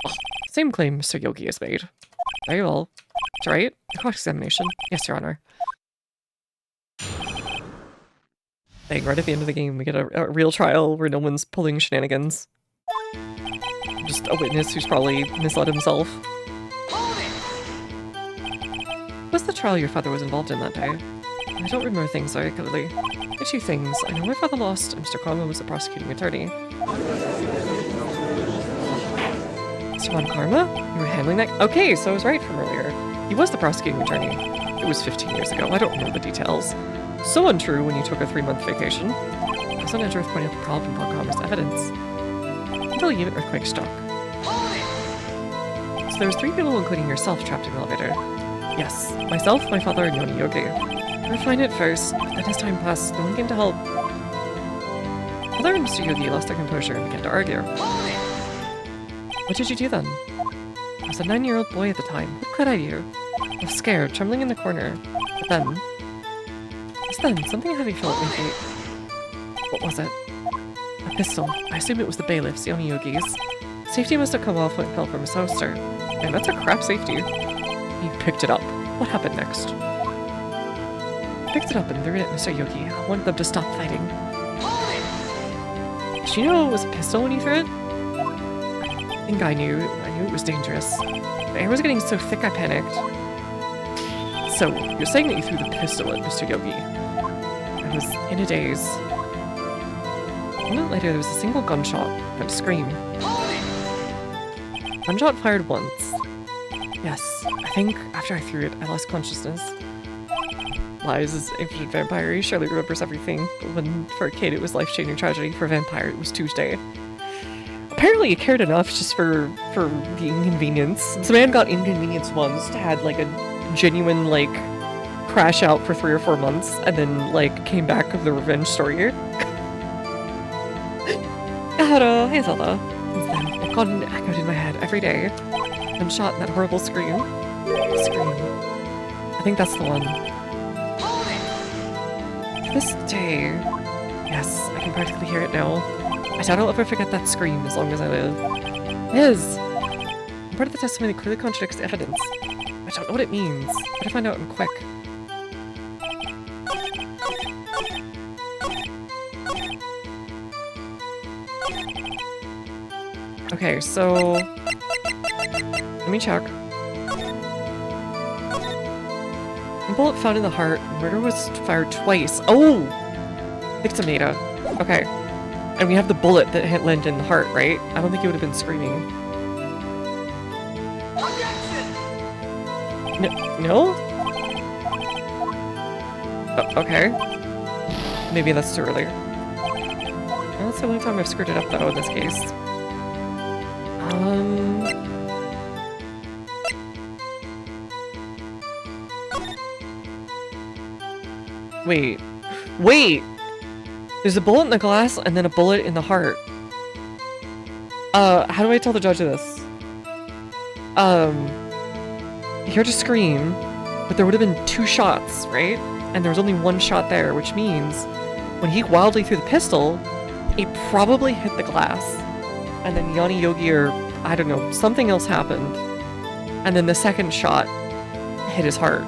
A: Oh, same claim Mr. Yogi has made. Very well. That's right. The cross-examination. Yes, Your Honor. Dang, right at the end of the game, we get a real trial where no one's pulling shenanigans. Just a witness who's probably misled himself. What's the trial your father was involved in that day? I don't remember things very clearly. The two things. I know my father lost, and Mr. Karma was the prosecuting attorney. Mr. Von Karma? You were handling that? Okay, so I was right from earlier. He was the prosecuting attorney. It was 15 years ago. I don't remember the details. So untrue when you took a 3-month vacation. Cousin Edgeworth pointed out the problem Von Karma's evidence. Until the unit earthquake struck. So there was 3 people, including yourself, trapped in the elevator. Yes, myself, my father, and Yoni Yogi. We were fine at first, but then as time passed, no one came to help. Father and Mr. Yogi lost their composure and began to argue. What did you do then? I was a 9-year-old boy at the time. What could I do? I was scared, trembling in the corner. But then... something heavy fell at my feet. What was it? A pistol. I assume it was the bailiff's, Yoni Yogi's. Safety must have come off when it fell from his holster. And that's a crap safety. He picked it up. What happened next? Picked it up and threw it at Mr. Yogi. I wanted them to stop fighting. Did you know it was a pistol when you threw it? I think I knew. I knew it was dangerous. The air was getting so thick I panicked. So, you're saying that you threw the pistol at Mr. Yogi? I was in a daze. A moment later, there was a single gunshot, then a scream. Gunshot fired once. Yes, I think after I threw it, I lost consciousness. Lies is infinite vampire. He surely remembers everything, but when for a kid it was life-changing tragedy, for a vampire it was Tuesday. Apparently he cared enough just for the inconvenience. This man got inconvenienced once, had like a genuine like crash out for 3 or 4 months, and then like came back with the revenge story. Hello, hey Zelda. Since then, it got echoed in my head every day. I'm shot in that horrible scream. I think that's the one. This day... Yes, I can practically hear it now. I doubt I'll ever forget that scream as long as I live. Liz! Part of the testimony that clearly contradicts the evidence. I don't know what it means. Better find out and quick. Okay, so... let me check. A bullet found in the heart. Murder was fired twice. Oh! Victim data. Okay. And we have the bullet that hit Lind in the heart, right? I don't think he would have been screaming. No? Okay. Maybe that's too early. Well, that's the only time I've screwed it up, though, in this case. Wait. Wait! There's a bullet in the glass and then a bullet in the heart. How do I tell the judge of this? He heard a scream, but there would have been 2 shots, right? And there was only 1 shot there, which means when he wildly threw the pistol, it probably hit the glass. And then Yanni Yogi or, I don't know, something else happened. And then the second shot hit his heart.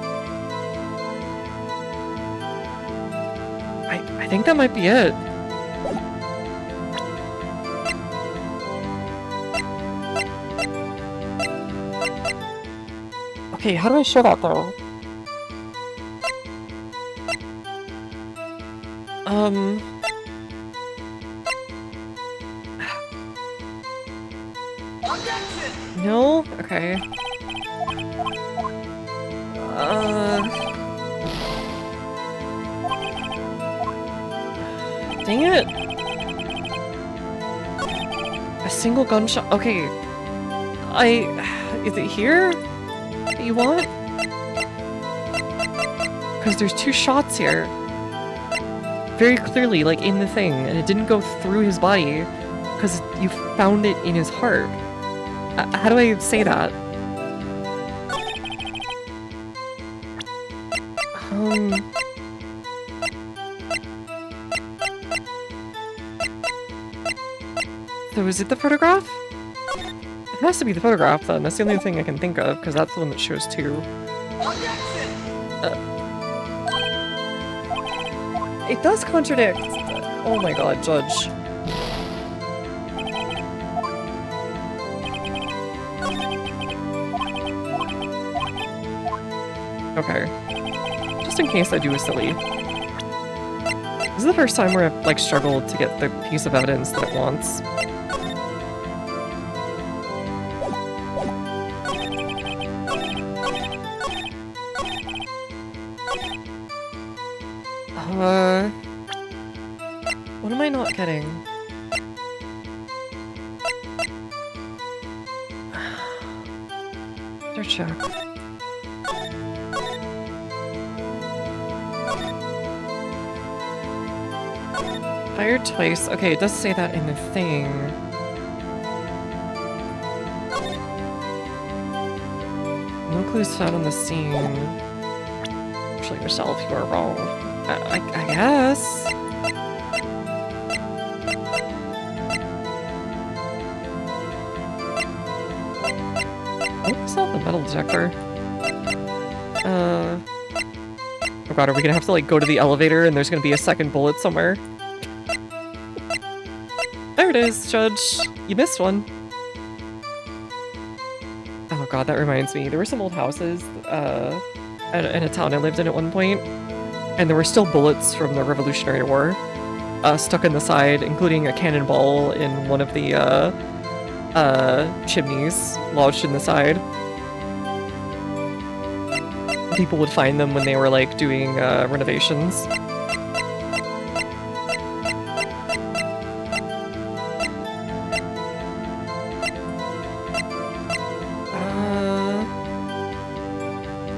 A: I think that might be it. Okay, how do I show that though? No? Okay. Dang it! A single gunshot. Okay. Is it here that you want? Because there's 2 shots here. Very clearly, like in the thing, and it didn't go through his body because you found it in his heart. How do I say that? So is it the photograph? It has to be the photograph then. That's the only thing I can think of, because that's the one that shows 2. It does contradict! Oh my god, Judge. Okay. Just in case I do a silly. This is the first time where I've, like, struggled to get the piece of evidence that it wants. What am I not getting? Search check. Fired twice. Okay, it does say that in the thing. No clues found on the scene. Actually, yourself, you are wrong. I guess. What's up the metal detector? Oh god, are we gonna have to like go to the elevator and there's gonna be a second bullet somewhere? There it is, Judge. You missed one. Oh god, that reminds me. There were some old houses in a town I lived in at one point, and there were still bullets from the Revolutionary War stuck in the side, including a cannonball in one of the chimneys lodged in the side. People would find them when they were like doing renovations.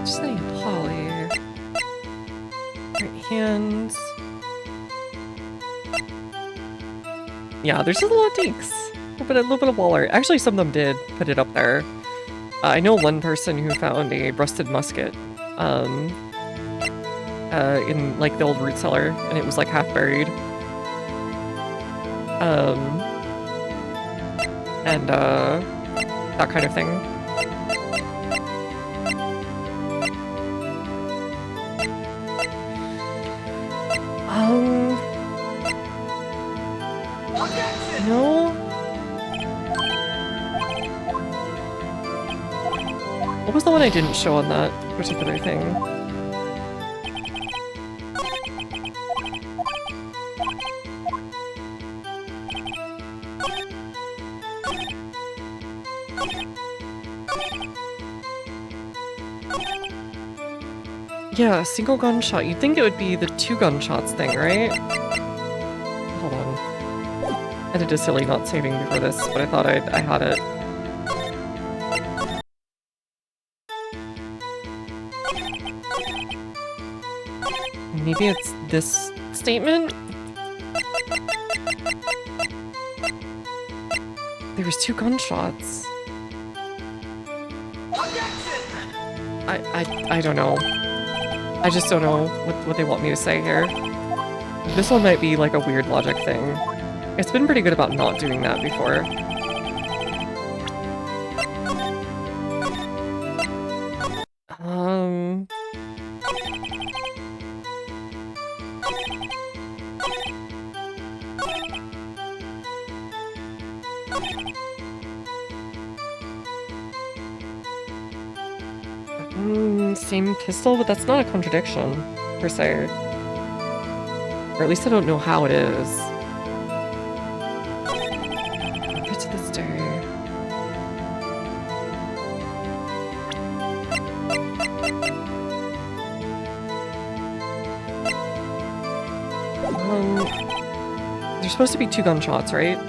A: Just saying Polly. Right hand. Yeah, there's just a lot of dinks. A little bit of wall art. Actually, some of them did put it up there. I know one person who found a rusted musket in like the old root cellar, and it was like half buried. Um, and, that kind of thing. No? What was the one I didn't show on that particular thing? Yeah, single gunshot. You'd think it would be the 2 gunshots thing, right? Hold on. I did a silly not saving before this, but I thought I had it. Maybe it's this statement? There was 2 gunshots. I don't know. I just don't know what they want me to say here. This one might be like a weird logic thing. It's been pretty good about not doing that before. Same pistol, but that's not a contradiction, per se. Or at least I don't know how it is. Get to this day. There's supposed to be 2 gunshots, right?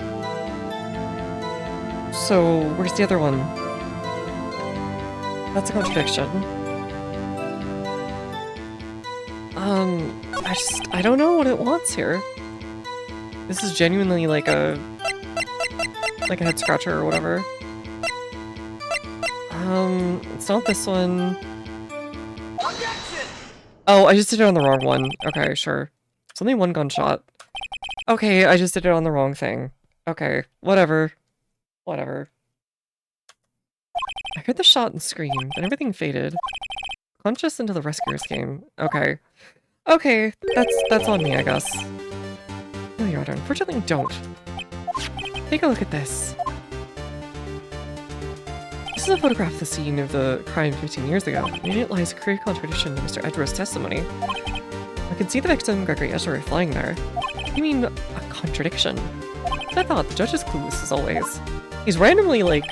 A: So, where's the other one? That's a contradiction. I don't know what it wants here. This is genuinely like a head scratcher or whatever. It's not this one. Oh, I just did it on the wrong one. Okay, sure. It's only 1 gunshot. Okay, I just did it on the wrong thing. Okay, whatever. Whatever. I heard the shot and scream, then everything faded. Plunge us into the rescuers game. Okay. Okay, that's on me, I guess. No, Your Honor, unfortunately don't. Take a look at this. This is a photograph of the scene of the crime 15 years ago. In it lies a clear contradiction to Mr. Edgeworth's testimony. I can see the victim, Gregory Edgeworth, lying there. You mean a contradiction? I thought the judge is clueless as always. He's randomly, like,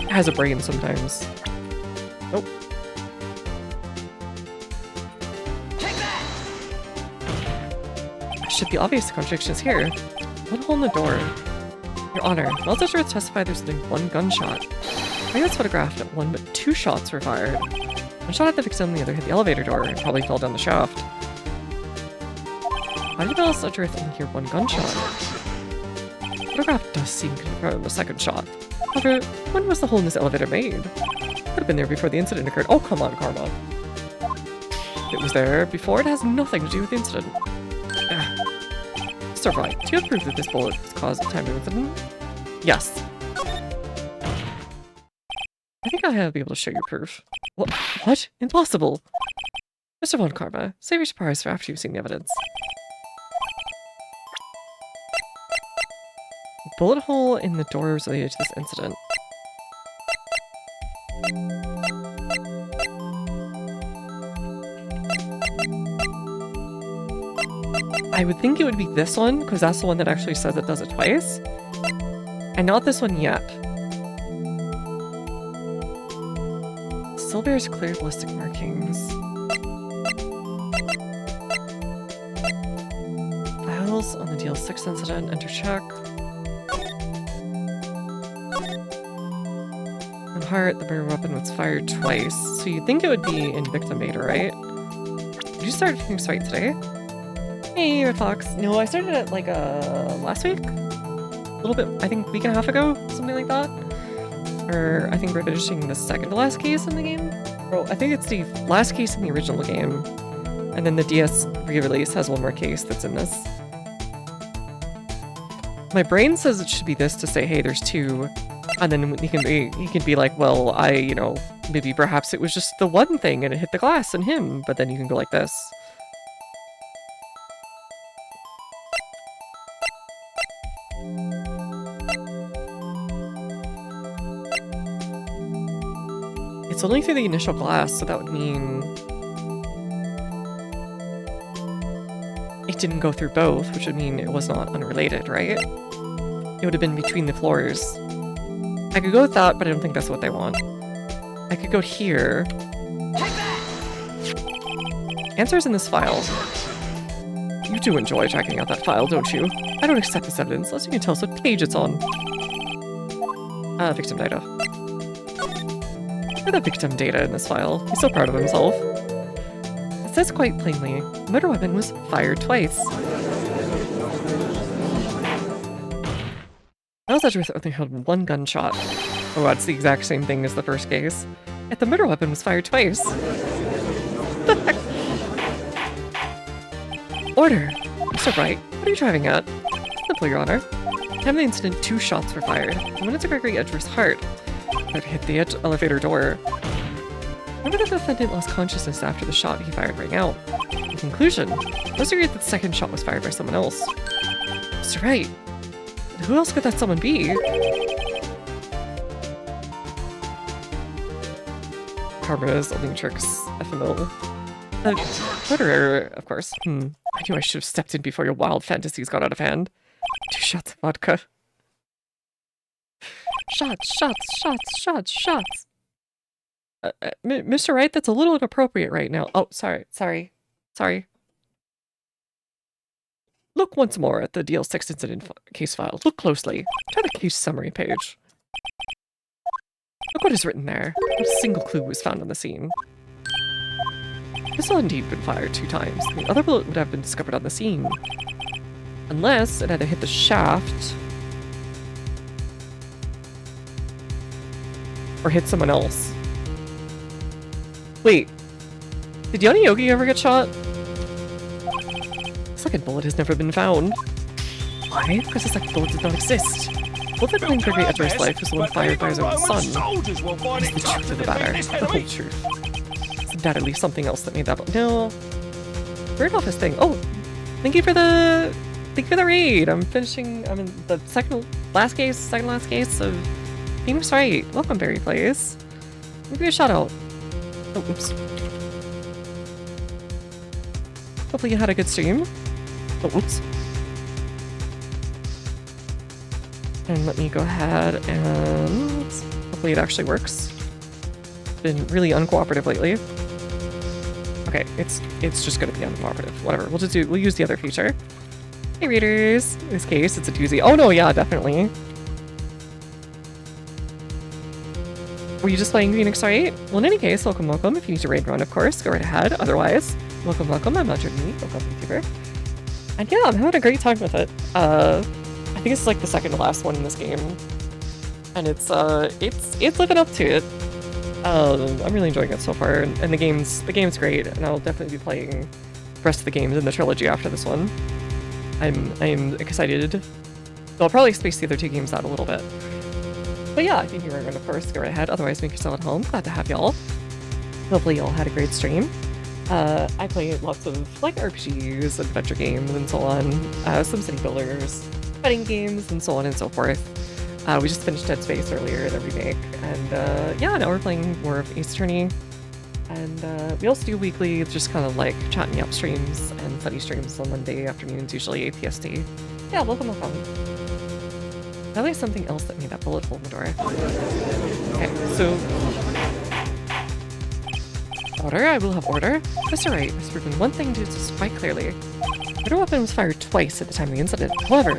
A: has a brain sometimes. Nope. It should be obvious the contradiction is here. One hole in the door. Your Honor, Wells Edgeworth testified there's only 1 gunshot. I was photographed at 1, but 2 shots were fired. 1 shot at the victim, the other hit the elevator door and probably fell down the shaft. Why did Wells Edgeworth only hear 1 gunshot? The photograph does seem to confirm the 2nd shot. However, when was the hole in this elevator made? Could have been there before the incident occurred. Oh, come on, Karma. It was there before. It has nothing to do with the incident. Mr. Wright, do you have proof that this bullet was caused at the time of the incident? Yes. I think I'll be able to show you proof. What? Impossible! Mr. Von Karma, save your surprise for after you've seen the evidence. Bullet hole in the door was related to this incident. I would think it would be this one, because that's the one that actually says it does it twice. And not this one yet. Still bears clear ballistic markings. Files on the DL6 incident, enter check. On heart, the murder weapon was fired twice. So you'd think it would be in victim data, right? Did you start Phoenix Wright today? Hey, Red Fox. No, I started it like last week? A little bit, I think a week and a half ago, something like that. Or I think we're finishing the 2nd to last case in the game. Oh, I think it's the last case in the original game. And then the DS re-release has 1 more case that's in this. My brain says it should be this to say, hey, there's two. And then he can be like, well, you know, maybe perhaps it was just the one thing and it hit the glass and him. But then you can go like this. It's only through the initial glass, so that would mean it didn't go through both, which would mean it was not unrelated, right? It would have been between the floors. I could go with that, but I don't think that's what they want. I could go here. Answers in this file. You do enjoy checking out that file, don't you? I don't accept this evidence unless you can tell us what page it's on. Victim data. Look at the victim data in this file. He's so proud of himself. It says quite plainly, the murder weapon was fired twice. Miles Edgeworth only heard one gunshot. Oh, that's the exact same thing as the first case. Yet the murder weapon was fired twice. The heck? Order! Mr. Bright, what are you driving at? Simple, Your Honor. At the time of the incident, 2 shots were fired. One into Gregory Edgeworth's heart. That hit the elevator door. Remember that the defendant lost consciousness after the shot he fired rang out. In conclusion, most agree that the second shot was fired by someone else. Mr. Wright, who else could that someone be? Karma's only tricks, FML. The murderer, of course. I knew I should have stepped in before your wild fantasies got out of hand. 2 shots of vodka. Shots, shots, shots, shots, shots. Mr. Wright, that's a little inappropriate right now. Oh, sorry. Look once more at the DL6 incident case file. Look closely. Try the case summary page. Look what is written there. Not a single clue was found on the scene. This had indeed been fired 2 times. The other bullet would have been discovered on the scene. Unless it either hit the shaft or hit someone else. Wait, did Yoni Yogi ever get shot? The second bullet has never been found. Why? Because the second bullet did not exist. Both that claimed Gregory Edgeworth's life was the one fired by his own son. It's the truth of the matter. The whole truth. It's undoubtedly something else that made that bullet. No. Bird office thing. Oh, thank you for the raid. I'm in the second last case of Phoenix Wright. Welcome, Barry Plays. Give me a shout out. Oh, oops. Hopefully you had a good stream. Oh, oops. And let me go ahead and hopefully it actually works. It's been really uncooperative lately. Okay, it's just gonna be uncooperative. Whatever. We'll use the other feature. Hey readers! In this case, it's a doozy. Oh no, yeah, definitely. Were you just playing Phoenix Wright? Well, in any case, welcome. If you need to raid run, of course, go right ahead. Otherwise, welcome. I'm not your me. Welcome, YouTuber. And yeah, I'm having a great time with it. I think it's like the second to last one in this game, and it's living up to it. I'm really enjoying it so far, and the game's great, and I'll definitely be playing the rest of the games in the trilogy after this one. I'm excited. I'll probably space the other 2 games out a little bit. But yeah, I think you're going to first go right ahead. Otherwise, make yourself at home. Glad to have y'all. Hopefully y'all had a great stream. I play lots of like RPGs, adventure games, and so on. Some city builders, fighting games, and so on and so forth. We just finished Dead Space earlier, the remake. And yeah, now we're playing more of Ace Attorney. And we also do weekly, just kind of like chat me up streams and funny streams on Monday afternoons, usually APST. Yeah, welcome. Probably something else that made that bullet hole in the door. Okay, so... Order, I will have order. Mr. Wright has proven one thing to us quite clearly. The murder weapon was fired twice at the time of the incident. However,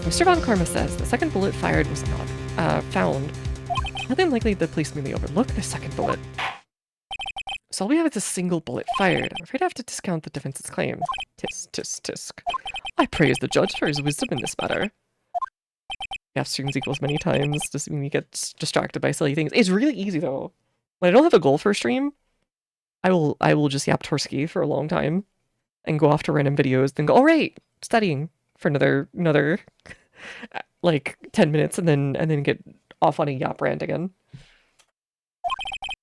A: Mr. Von Karma says the second bullet fired was not found. Nothing likely the police merely overlooked the second bullet. So all we have is a single bullet fired. I'm afraid I have to discount the defense's claim. Tisk, tisk, tisk. I praise the judge for his wisdom in this matter. Yaps streams equals many times doesn't mean you get distracted by silly things. It's really easy though. When I don't have a goal for a stream, I will just yap Torski for a long time and go off to random videos, then go, all right, studying for another like 10 minutes and then get off on a yap rant again.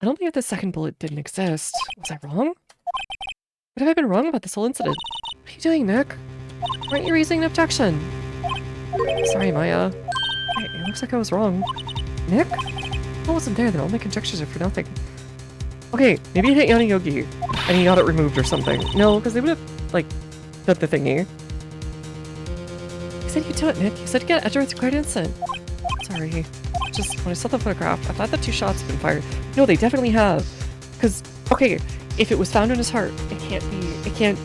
A: I don't believe the second bullet didn't exist. Was I wrong? What have I been wrong about this whole incident? What are you doing, Nick? Why aren't you raising an objection? Sorry, Maya. It looks like I was wrong. Nick? I wasn't there, then all my conjectures are for nothing. Okay, maybe you hit Yana Yogi, and he got it removed or something. No, because they would have, like, done the thingy. You said you'd do it, Nick. You said you'd get Edgeworth's great instant. Sorry. Just, when I saw the photograph, I thought the 2 shots had been fired. No, they definitely have. Because, okay, if it was found in his heart, it can't,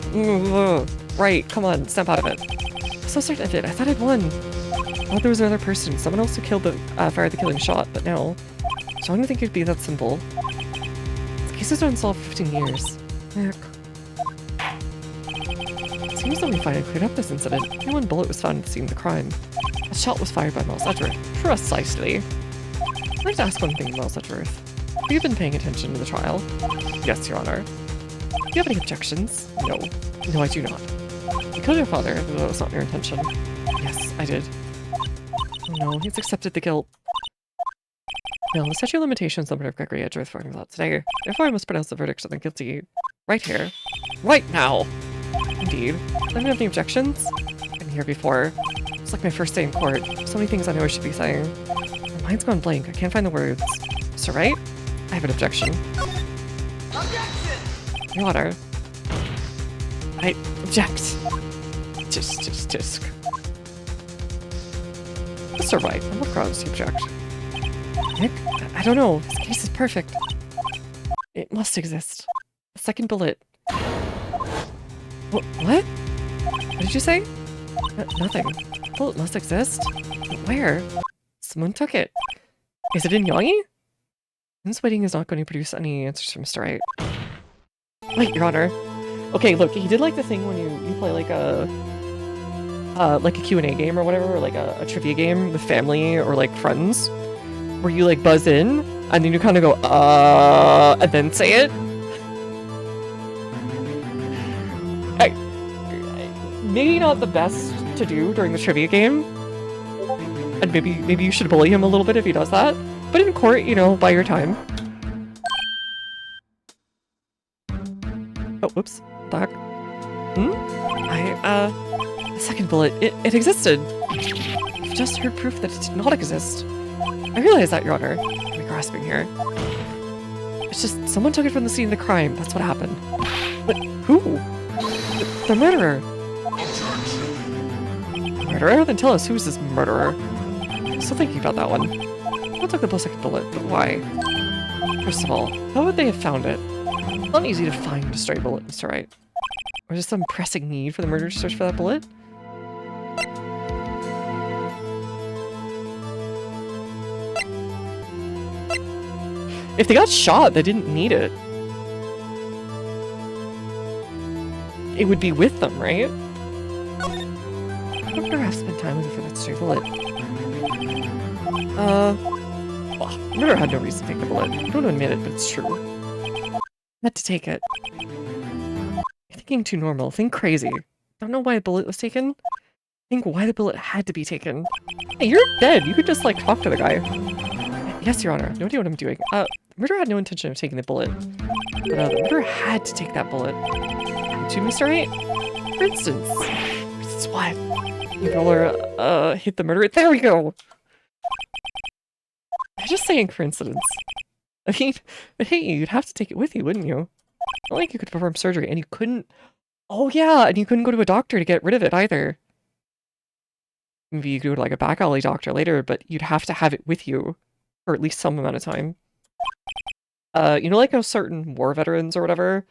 A: right, come on, snap out of it. I'm so certain of it. I thought I'd won. I thought there was another person, someone else who killed the, fired the killing shot, but no. So I don't think it'd be that simple. This case has been unsolved for 15 years. Nick. It seems that we finally cleared up this incident. Only one bullet was found at the scene of the crime. A shot was fired by Miles Edgeworth. Precisely. I'd like to ask one thing, Miles Edgeworth. Have you been paying attention to the trial? Yes, Your Honor. Do you have any objections? No. No, I do not. You killed your father, though that was not your intention. Yes, I did. Oh no, he's accepted the guilt. No, the statute of limitations on the murder of Gregory Edgeworth runs out today. Therefore, I must pronounce the verdict of the guilty right here. Right now! Indeed. Anyone have any objections? Been here before. It's like my first day in court. So many things I know I should be saying. My mind's gone blank. I can't find the words. Mr. Wright? I have an objection. Objection! Your Honor. I object. Just. Mr. Wright, on what grounds do you object? Nick? I don't know. This case is perfect. It must exist. A second bullet. What? What did you say? Nothing. Bullet must exist? Where? Someone took it. Is it in Yangi? This waiting is not going to produce any answers from Mr. Wright. Wait, Your Honor. Okay, look, he did like the thing when you play like a Q&A game or whatever, or like a trivia game with family or like friends, where you like buzz in and then you kind of go, and then say it. Maybe not the best to do during the trivia game, and maybe you should bully him a little bit if he does that. But in court, you know, buy your time. Oh, whoops. Back. The second bullet, it existed. I've just heard proof that it did not exist. I realize that, Your Honor. I'm grasping here. It's just, someone took it from the scene of the crime. That's what happened. But who? The murderer. Murderer? Then tell us, who's this murderer? I'm still thinking about that one. I took the second bullet, but why? First of all, how would they have found it? It's not easy to find a stray bullet, Mr. Wright. Or is there some pressing need for the murderer to search for that bullet? If they got shot, they didn't need it. It would be with them, right? I wonder if I've spent time with it for that stray bullet. Well, murderer had no reason to take the bullet. I don't want to admit it, but it's true. Had to take it. You're thinking too normal. Think crazy. Don't know why a bullet was taken? Think why the bullet had to be taken. Hey, you're dead. You could just, like, talk to the guy. Yes, Your Honor. No idea what I'm doing. The murderer had no intention of taking the bullet. But, the murderer had to take that bullet. To Mr. Wright? For instance. For instance what? You roller, hit the murderer. There we go! I'm just saying coincidence. I mean, but hey, you'd have to take it with you, wouldn't you? Not like you could perform surgery and you couldn't... Oh yeah, and you couldn't go to a doctor to get rid of it either. Maybe you could go to like a back alley doctor later, but you'd have to have it with you for at least some amount of time. You know like how certain war veterans or whatever,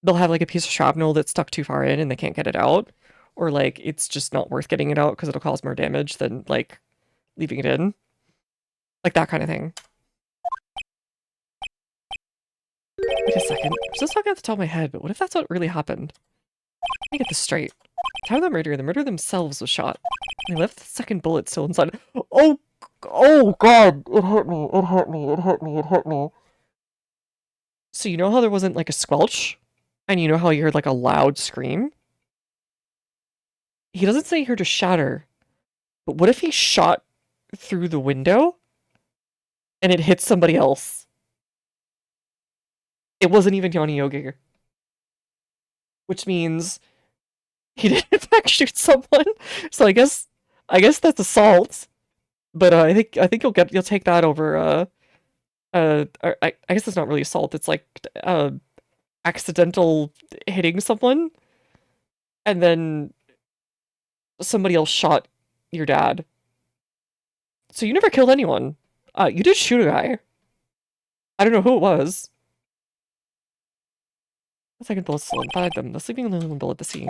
A: they'll have like a piece of shrapnel that's stuck too far in and they can't get it out? Or like, it's just not worth getting it out because it'll cause more damage than like leaving it in. Like that kind of thing. Wait a second. I'm just talking off the top of my head, but what if that's what really happened? Let me get this straight. Time of the murder themselves was shot. They left the second bullet still inside. Oh god! It hurt me, it hurt me, it hurt me, it hurt me. So you know how there wasn't like a squelch? And you know how you heard like a loud scream? He doesn't say he heard a shatter. But what if he shot through the window and it hit somebody else? It wasn't even Johnny Yogi. Which means he didn't in fact shoot someone. So I guess that's assault. But I think you'll take that over I guess it's not really assault, it's like accidental hitting someone and then somebody else shot your dad. So you never killed anyone. You did shoot a guy. I don't know who it was. The second bullet still inside them. The sleeping alone bullet at the scene.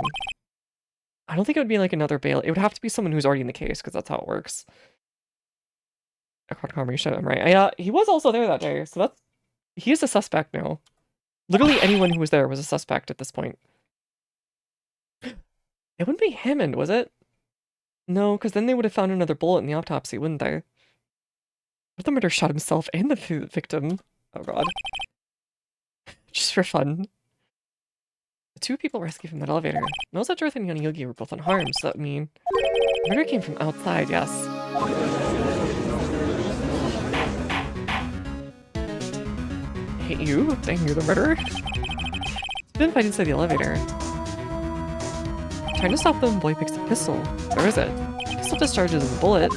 A: I don't think it would be like another bail. It would have to be someone who's already in the case, because that's how it works. I'm right. He was also there that day, so he is a suspect now. Literally anyone who was there was a suspect at this point. It wouldn't be Hammond, was it? No, because then they would have found another bullet in the autopsy, wouldn't they? What if the murderer shot himself and the victim? Oh god. Just for fun. The two people rescued from that elevator. Knows that Dorothy and Yogi Yogi were both unharmed, so that would mean the murder came from outside, yes. Hate you? Dang, you're the murderer? Didn't fight inside the elevator. Trying to stop them, boy picks a pistol. Where is it? Pistol discharges a bullet.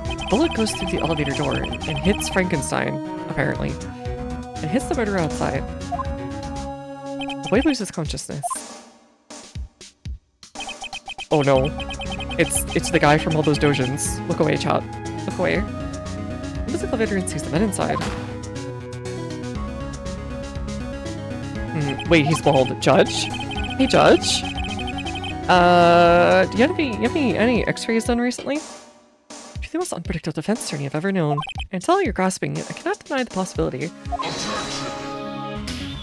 A: The bullet goes through the elevator door and hits Frankenstein, apparently. And hits the murderer outside. The boy loses consciousness. Oh no. It's the guy from all those dojins. Look away, chat. Look away. He opens the elevator and sees the men inside. Wait, he's bald. Judge? Hey, Judge? Do you have any x-rays done recently? You're the most unpredictable defense attorney I've ever known. And until you're grasping it, I cannot deny the possibility.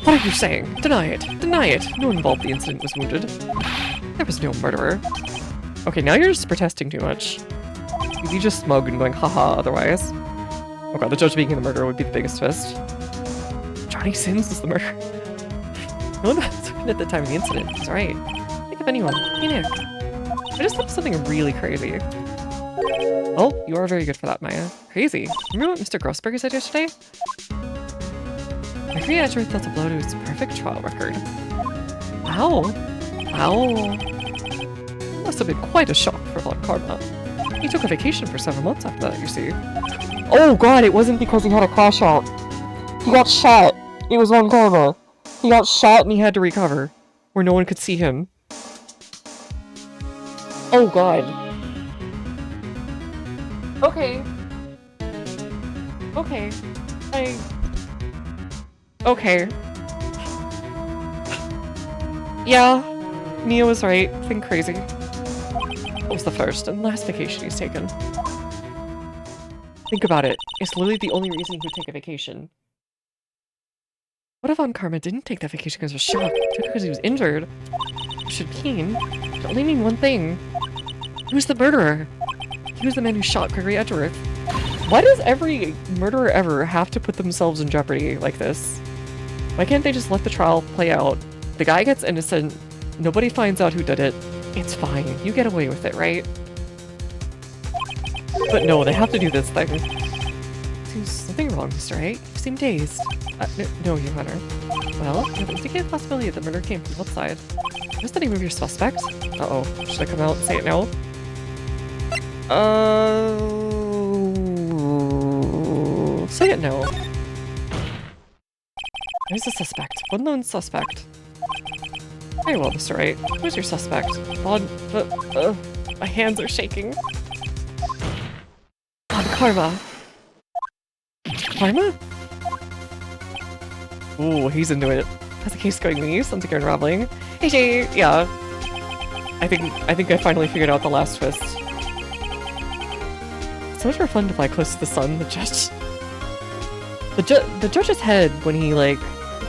A: What are you saying? Deny it! Deny it! No one involved in the incident was wounded. There was no murderer. Okay, now you're just protesting too much. You'd be just smug and going haha otherwise. Oh god, the judge being the murderer would be the biggest twist. Johnny Sins was the murderer. No one was at the time of the incident. He's right. Think of anyone. Hey, Nick. I just thought of something really crazy. Oh, you are very good for that, Maya. Crazy. Remember what Mr. Grossberger said yesterday? My free Edgeworth felt a blow to his perfect trial record. Wow. Wow. Must have been quite a shock for Von Karma. He took a vacation for several months after that, you see. Oh god, it wasn't because he had a crash out. He got shot. It was Von Karma. He got shot and he had to recover, where no one could see him. Oh god. Okay. Okay. Okay. Yeah, Mia was right. Think crazy. What was the first and last vacation he's taken? Think about it. It's literally the only reason he would take a vacation. What if Von Karma didn't take that vacation because of shock? He took it because he was injured. It should mean... It only mean one thing. Who's the murderer? He was the man who shot Gregory Edgeworth. Why does every murderer ever have to put themselves in jeopardy like this? Why can't they just let the trial play out? The guy gets innocent, nobody finds out who did it, it's fine, you get away with it, right? But no, they have to do this thing. Seems something wrong, Mr. A. You seem dazed. No, Your Honor. Well, you have an indicated possibility that the murder came from outside. What's the name of your suspect? Uh-oh, should I come out and say it now? Say it now. There's a suspect. One lone suspect. Very well, Mr. Wright. Who's your suspect? My hands are shaking. On Karma. Karma? Ooh, he's into it. How's the case going, Lee? Sounds like you're unraveling. Hey, Jay! Yeah. I think I finally figured out the last twist. It's so much more fun to fly close to the sun, the judge. The judge's head, when he, like,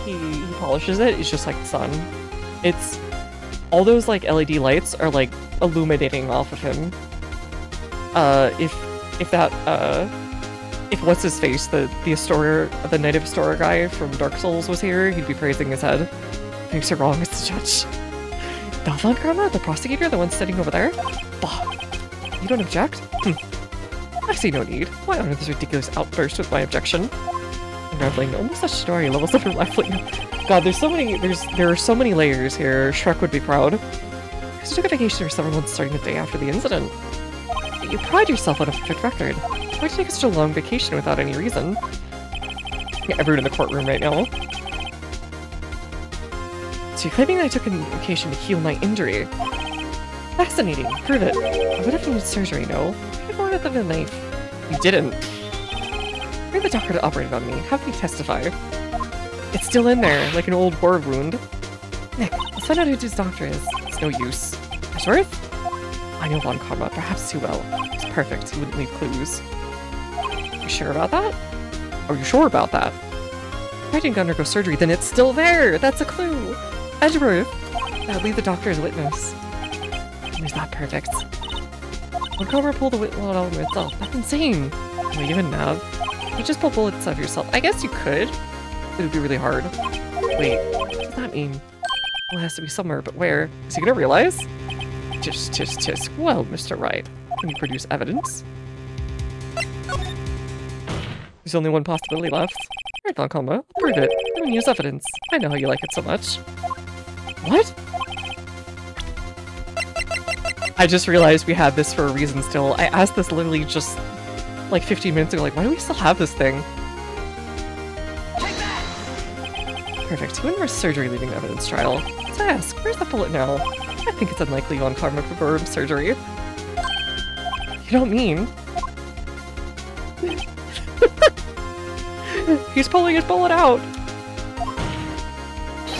A: he polishes it, is just like the sun. It's... all those, like, LED lights are, like, illuminating off of him. If what's-his-face, the Astoria, the Knight of Astoria guy from Dark Souls was here, he'd be praising his head. If you're wrong, it's the judge. The Von Karma? The prosecutor? The one sitting over there? Bah. You don't object? I see no need. Why honor this ridiculous outburst with my objection? Unraveling almost such story levels of unraveling. God, there are so many layers here. Shrek would be proud. I took a vacation for several months starting the day after the incident. You pride yourself on a perfect record. Why'd you take such a long vacation without any reason? Yeah, everyone in the courtroom right now. So you're claiming that I took a vacation to heal my injury? Fascinating. Prove it. I would have needed surgery, no? I wanted with a knife. You didn't. Bring the doctor to operate on me. Have me testify. It's still in there, like an old war wound. Nick, let's find out who this doctor is. It's no use. Ashworth? I know Von Karma, perhaps too well. It's perfect. He wouldn't leave clues. You sure about that? Are you sure about that? If I didn't undergo surgery, then it's still there! That's a clue! Edgeworth! Leave the doctor as a witness. Is that perfect? Von Karma pulled the witness out of itself. That's insane! Well, you wouldn't have. You just pull bullets out of yourself. I guess you could. It would be really hard. Wait, what does that mean? Well, it has to be somewhere, but where? Is he gonna realize? Tisk. Well, Mr. Wright, can you produce evidence? There's only one possibility left. Right, Von Karma, prove it. I'm gonna use evidence. I know how you like it so much. What? I just realized we had this for a reason still. I asked this literally just like 15 minutes ago, like, why do we still have this thing? Perfect. You wouldn't risk surgery leaving the evidence trial. So I ask, where's the bullet now? I think it's unlikely Von Karma performed surgery. You don't mean? He's pulling his bullet out!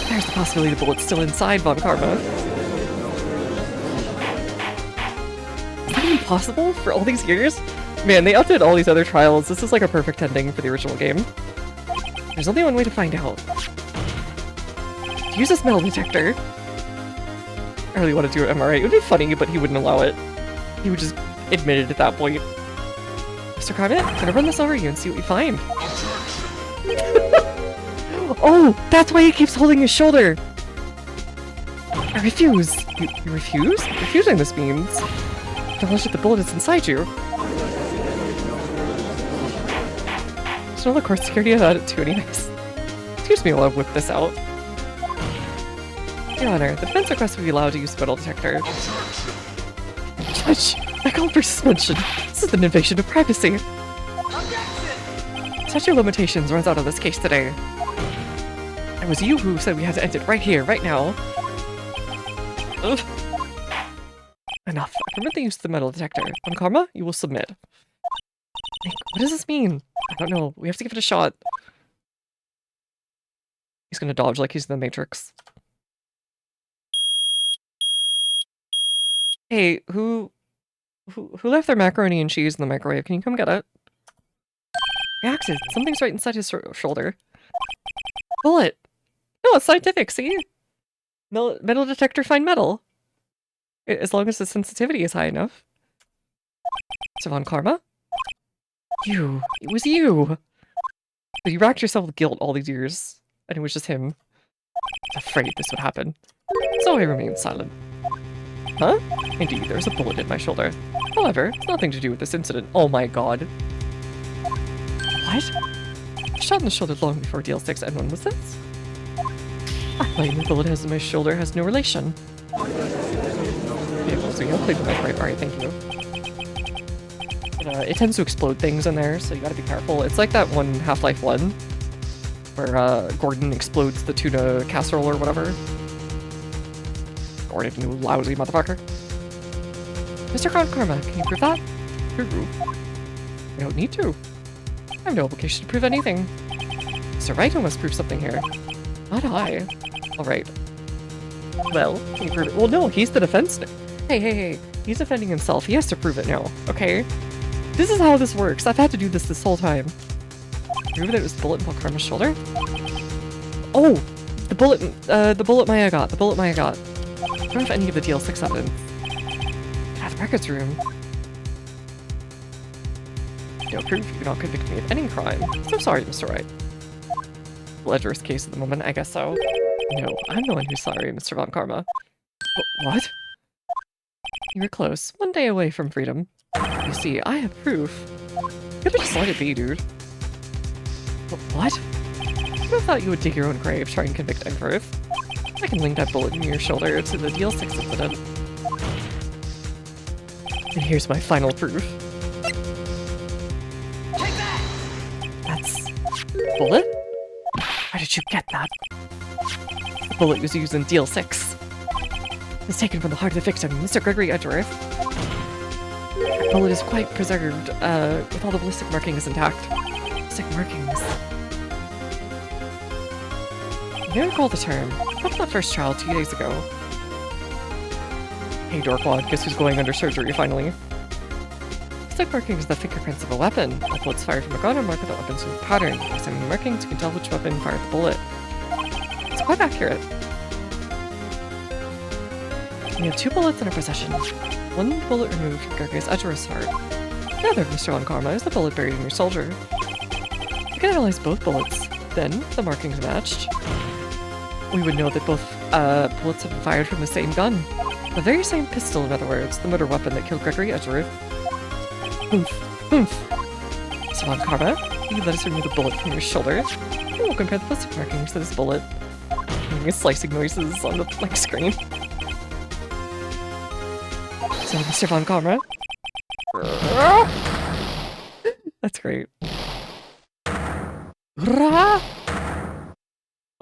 A: There's the possibility the bullet's still inside Von Karma. Is that even possible for all these years? Man, they updated all these other trials. This is like a perfect ending for the original game. There's only one way to find out. Use this metal detector. I really want to do an MRI. It would be funny, but he wouldn't allow it. He would just admit it at that point. Mr. Carmet, I'm gonna run this over you and see what you find. Oh, that's why he keeps holding his shoulder. I refuse. You refuse? Refusing this means acknowledge that the bullet is inside you. There's no court security about it too, anyways. Excuse me while I whip this out. Your Honor, the defense request would be allowed to use the metal detector. Judge, I call for suspension. This is an invasion of privacy. Statute of limitations runs out of this case today. It was you who said we had to end it right here, right now. Ugh. Enough. I permit the use of the metal detector. On Karma, you will submit. Nick, what does this mean? I don't know. We have to give it a shot. He's gonna dodge like he's in the Matrix. Hey, who left their macaroni and cheese in the microwave? Can you come get it? Reacted. Something's right inside his shoulder. Bullet. No, it's scientific, see? Metal detector find metal. As long as the sensitivity is high enough. So Von Karma? You. It was you! But you racked yourself with guilt all these years, and it was just him. I was afraid this would happen. So I remained silent. Huh? Indeed, there's a bullet in my shoulder. However, it's nothing to do with this incident. Oh my god. What? Shot in the shoulder long before DL6, and when was this? I blame the bullet has in my shoulder has no relation. Yeah, so you gotta play the knife right. Alright, thank you. But, it tends to explode things in there, so you gotta be careful. It's like that one Half-Life 1, where Gordon explodes the tuna casserole or whatever. Gordon, you lousy motherfucker. Mr. Karma, can you prove that? Prove? I don't need to. I have no obligation to prove anything. Mr. Wright must prove something here. Not I. Alright. Well, can you prove it? Well, no, he's the defense. Hey. He's defending himself. He has to prove it now, okay? This is how this works. I've had to do this whole time. Prove that it was the bullet in Von Karma's shoulder? Oh! The bullet Maya got. The bullet Maya got. I don't have any of the DL6 evidence. Get out of the records room. No proof you cannot convict me of any crime. So sorry, Mr. Wright. Ledger's case at the moment, I guess so. No, I'm the one who's sorry, Mr. Von Karma. What? You were close. One day away from freedom. You see, I have proof. You could've just let it be, dude. What? I thought you would dig your own grave, try and convict Edgeworth. I can link that bullet in your shoulder to the deal 6 incident. And here's my final proof.
C: Take that!
A: That's... bullet? Where did you get that? The bullet was used in deal 6. It was taken from the heart of the victim, Mr. Gregory Edgeworth. The bullet is quite preserved, with all the ballistic markings intact. Ballistic markings. You may recall the term. What about the first trial 2 days ago? Hey, Dorkwad, guess who's going under surgery finally? Ballistic markings are the fingerprints of a weapon. The bullets fired from a gun are marked with the weapon's unique pattern. By examining markings, you can tell which weapon fired the bullet. It's quite accurate. We have 2 bullets in our possession. One bullet removed from Gregory's Edgeworth's heart. The other, Mr. Von Karma, is the bullet buried in your shoulder. You can analyze both bullets. Then, the markings matched. We would know that both bullets have been fired from the same gun. The very same pistol, in other words, the murder weapon that killed Gregory Edgeworth. Oomph, oomph. Mr. Von Karma, you let us remove the bullet from your shoulder. And we'll compare the ballistic markings to this bullet. Making slicing noises on the screen. So, Mr. Von Karma. That's great.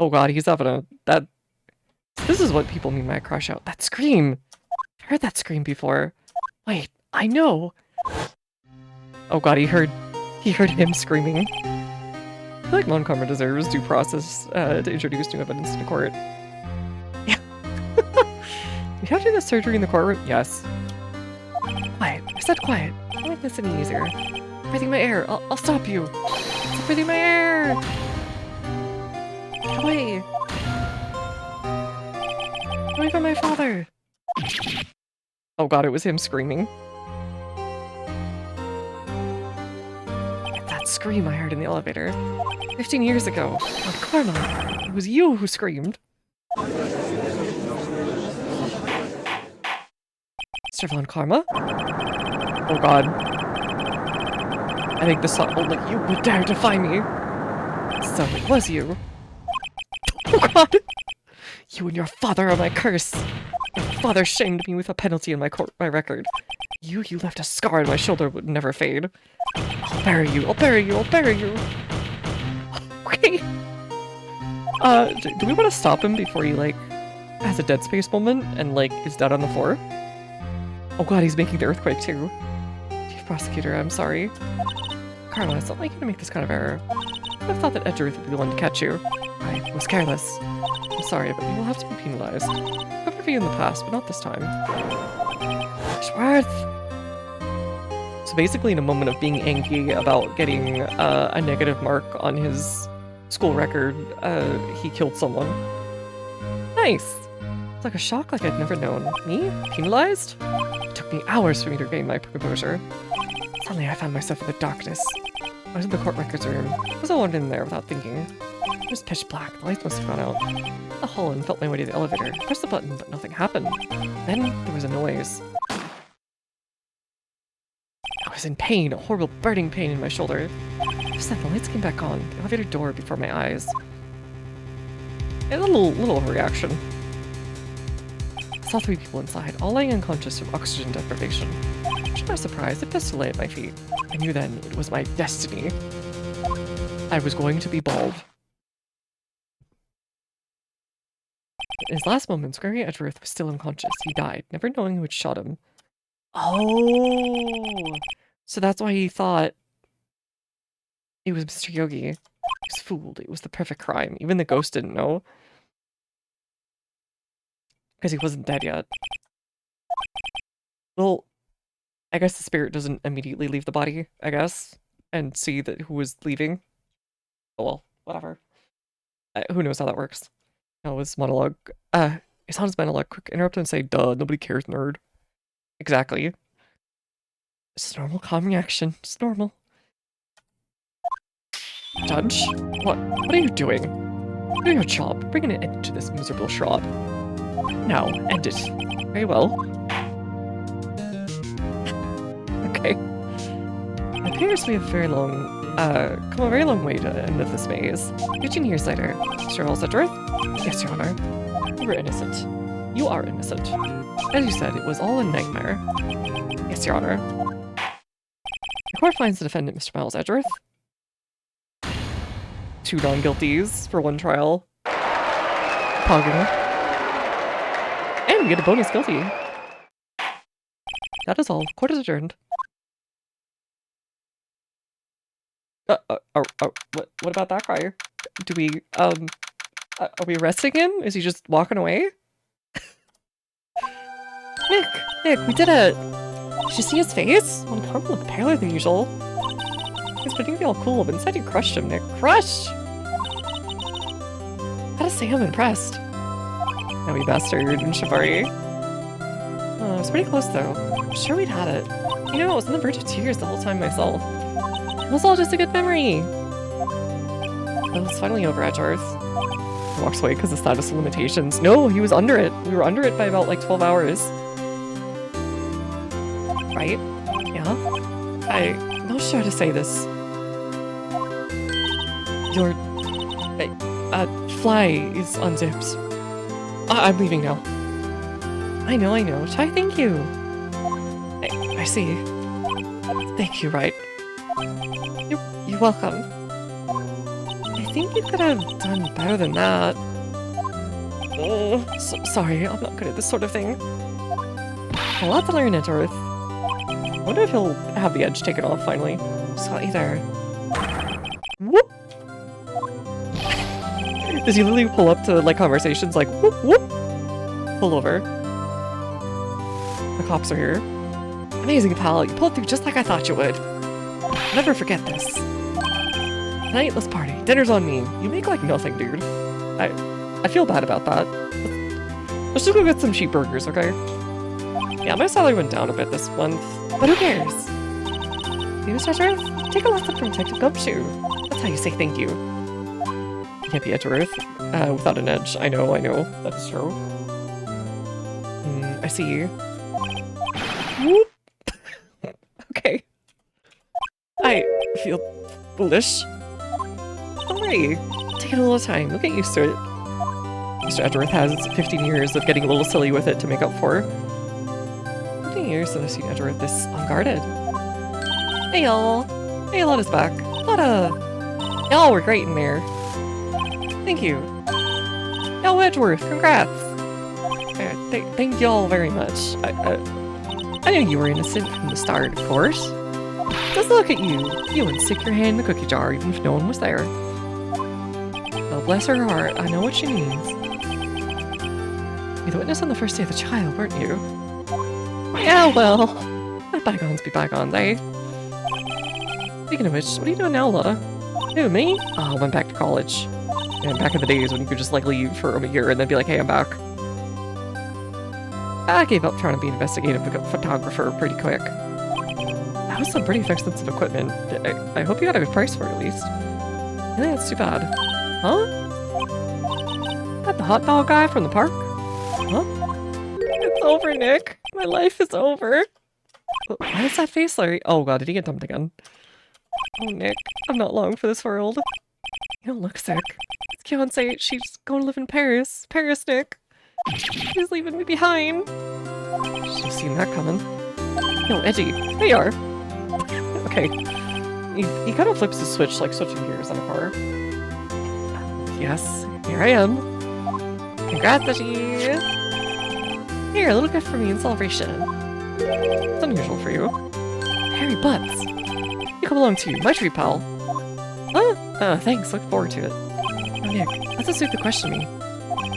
A: Oh god, he's having a... This is what people mean by a crush out. That scream! I've heard that scream before. Wait, I know! Oh god, he heard him screaming. I feel like Von Karma deserves due process to introduce new evidence to court. Yeah. We have to do the surgery in the courtroom? Yes. Quiet. I said quiet. I'll make this any easier. Breathing my air. I'll stop you. Stop breathing my air! Get away! Get away from my father! Oh god, it was him screaming. That scream I heard in the elevator. 15 years ago. Von Karma. It was you who screamed. Mr. Von Karma? Oh god. I think this thought only you would dare defy me. So it was you. Oh god! You and your father are my curse. Your father shamed me with a penalty in my record. You left a scar on my shoulder that would never fade. I'll bury you, I'll bury you, I'll bury you. Okay. Do we want to stop him before he, has a Dead Space moment and, is dead on the floor? Oh god, he's making the earthquake too. Chief Prosecutor, I'm sorry. Karma, it's not like you to make this kind of error. I thought that Edgeworth would be the one to catch you. I was careless. I'm sorry, but you will have to be penalized. I've forgiven you in the past, but not this time. Edgeworth! So basically, in a moment of being angry about getting a negative mark on his school record, he killed someone. Nice! It's like a shock like I'd never known. Me? Penalized? It took me hours for me to regain my composure. Suddenly I found myself in the darkness. I was in the court records room. I was alone in there without thinking. It was pitch black. The lights must have gone out. I hall and felt my way to the elevator. I pressed the button, but nothing happened. Then there was a noise. I was in pain, a horrible burning pain in my shoulder. Just then the lights came back on. The elevator door before my eyes. A little overreaction. I saw 3 people inside, all lying unconscious from oxygen deprivation. To my surprise, a pistol lay at my feet. I knew then it was my destiny. I was going to be bald. In his last moments, Gregory Edgeworth was still unconscious. He died, never knowing who had shot him. Oh! So that's why he thought it was Mr. Yogi. He was fooled. It was the perfect crime. Even the ghost didn't know. Because he wasn't dead yet. Well, I guess the spirit doesn't immediately leave the body, I guess, and see that who was leaving. Oh well, whatever. Who knows how that works. No, his monologue. It's on his monologue. Quick, interrupt and say, duh, nobody cares, nerd. Exactly. It's a normal, calm reaction. It's normal. Judge? What are you doing? Do your job. Bring an end to this miserable shop. Now, end it. Very well. Okay. It appears we have come a very long way to end of this maze. Kitchen here, Cider. Mr. Allsworth? Yes, Your Honor. You were innocent. You are innocent. As you said, it was all a nightmare. Yes, Your Honor. The court finds the defendant, Mr. Miles Edgeworth. 2 non-guilties for 1 trial. Pogging. And we get a bonus guilty. That is all. Court is adjourned. What about that guy? Do we, are we arresting him? Is he just walking away? Nick, we did it! Did you see his face? Well, he can't look paler than usual. He's pretty to be all cool, but inside you crushed him, Nick. Crushed! Gotta say I'm impressed. No, you bastard, and Shivari. Oh, it was pretty close though. I'm sure we'd had it. You know, I was on the verge of tears the whole time myself. It was all just a good memory. It was finally over, Edgeworth. He walks away because of status of limitations. No, he was under it. We were under it by about like 12 hours. Right? Yeah? I'm not sure how to say this. Your fly is unzipped. I'm leaving now. I know. Chai, thank you. I see. Thank you, right? You're welcome. I think you could have done better than that. Sorry, I'm not good at this sort of thing. A lot to learn, Edgeworth. I wonder if he'll have the edge taken off finally. Just got you there. Whoop! Does he literally pull up to like conversations like whoop whoop? Pull over. The cops are here. Amazing, pal. You pulled through just like I thought you would. I'll never forget this. Tonight, let's party. Dinner's on me. You make like nothing, dude. I feel bad about that. Let's just go get some cheap burgers, okay? Yeah, my salary went down a bit this month, but who cares? You, Mr. Edgeworth? Take a lesson from Detective Gumshoe. That's how you say thank you. Can't be Edgeworth without an edge. I know, that is true. I see you. Whoop. Okay. I feel foolish. Don't worry. Take it a little time. You'll get used to it. Mr. Edgeworth has 15 years of getting a little silly with it to make up for. 15 years since I've seen Edgeworth this unguarded. Hey y'all. Hey, Lotta's back. Lotta! Y'all were great in there. Thank you. Yo, Edgeworth, congrats! Thank y'all very much. I knew you were innocent from the start, of course. Just look at you. You wouldn't stick your hand in the cookie jar even if no one was there. Well, bless her heart, I know what she means. You were the witness on the first day of the trial, weren't you? Yeah, well, let bygones be bygones, eh? Speaking of which, what are you doing now, Lotta? Who, me? Oh, I went back to college. And back in the days when you could just like leave for a year and then be like, hey, I'm back. I gave up trying to be an investigative photographer pretty quick. That was some pretty expensive equipment. I hope you got a good price for it at least. I think that's too bad. Huh? That the hot dog guy from the park? Huh? It's over, Nick. My life is over. Why is that face, Larry? Oh god, did he get dumped again? Oh, Nick. I'm not long for this world. You don't look sick. It's Fiance, she's going to live in Paris. Paris, Nick. She's leaving me behind. Should've seen that coming. No, Edgy, there you are. Okay. He kind of flips his switch, like switching gears on a car. Yes, here I am. Congrats, Edgy. Here, a little gift for me in celebration. It's unusual for you. Hairy butts. You come along too, my treat, pal. Huh? Thanks, look forward to it. Oh, Nick, that's a stupid question to me.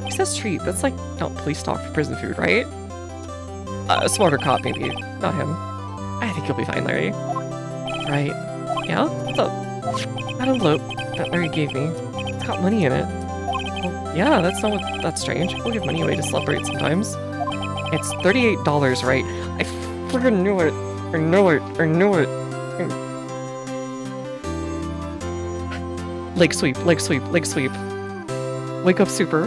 A: He says treat, that's like not police talk for prison food, right? A smarter cop, maybe. Not him. I think you'll be fine, Larry. Right. Yeah? What's up? That envelope that Larry gave me, it's got money in it. Well, yeah, that's not what... That's strange. We'll give money away to celebrate sometimes. It's $38, right? I friggin' knew it. I knew it. Leg sweep. Wake up, super.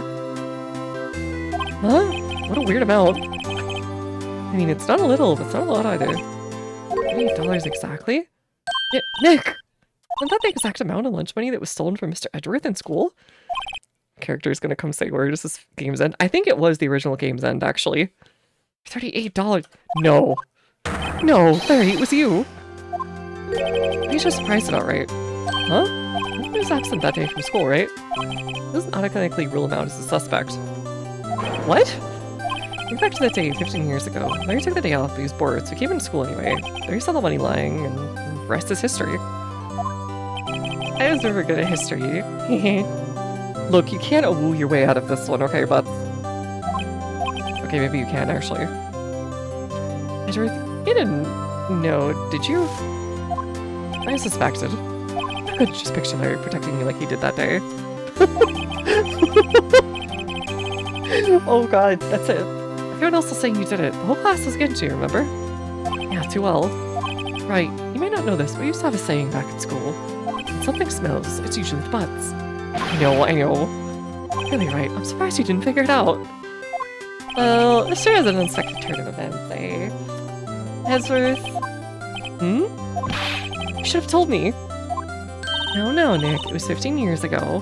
A: Huh? What a weird amount. I mean, it's not a little, but it's not a lot either. $8 exactly? Yeah, Nick! Isn't that the exact amount of lunch money that was stolen from Mr. Edgeworth in school? Character is gonna come say, where does this Game's End? I think it was the original Game's End, actually. $38. No. No, Larry, it was you. He's just priced it outright. Huh? He was absent that day from school, right? Doesn't automatically rule him out as a suspect. What? Think back to that day 15 years ago. Larry took the day off, but he was bored, so he came into school anyway. Larry saw the money lying, and the rest is history. I was never good at history. Look, you can't woo your way out of this one, okay, but... Okay, maybe you can, actually. Edgeworth, you didn't know, did you? I suspected. I could just picture Larry protecting me like he did that day. Oh god, that's it. Everyone else was saying you did it. The whole class was against you, remember? Yeah, too well. Right, you may not know this, but we used to have a saying back in school. When something smells, it's usually the butts. I know. Really right, I'm surprised you didn't figure it out. Well, this sure is an unexpected turn of events, eh? Edgeworth? Hmm? You should have told me. No, Nick, it was 15 years ago.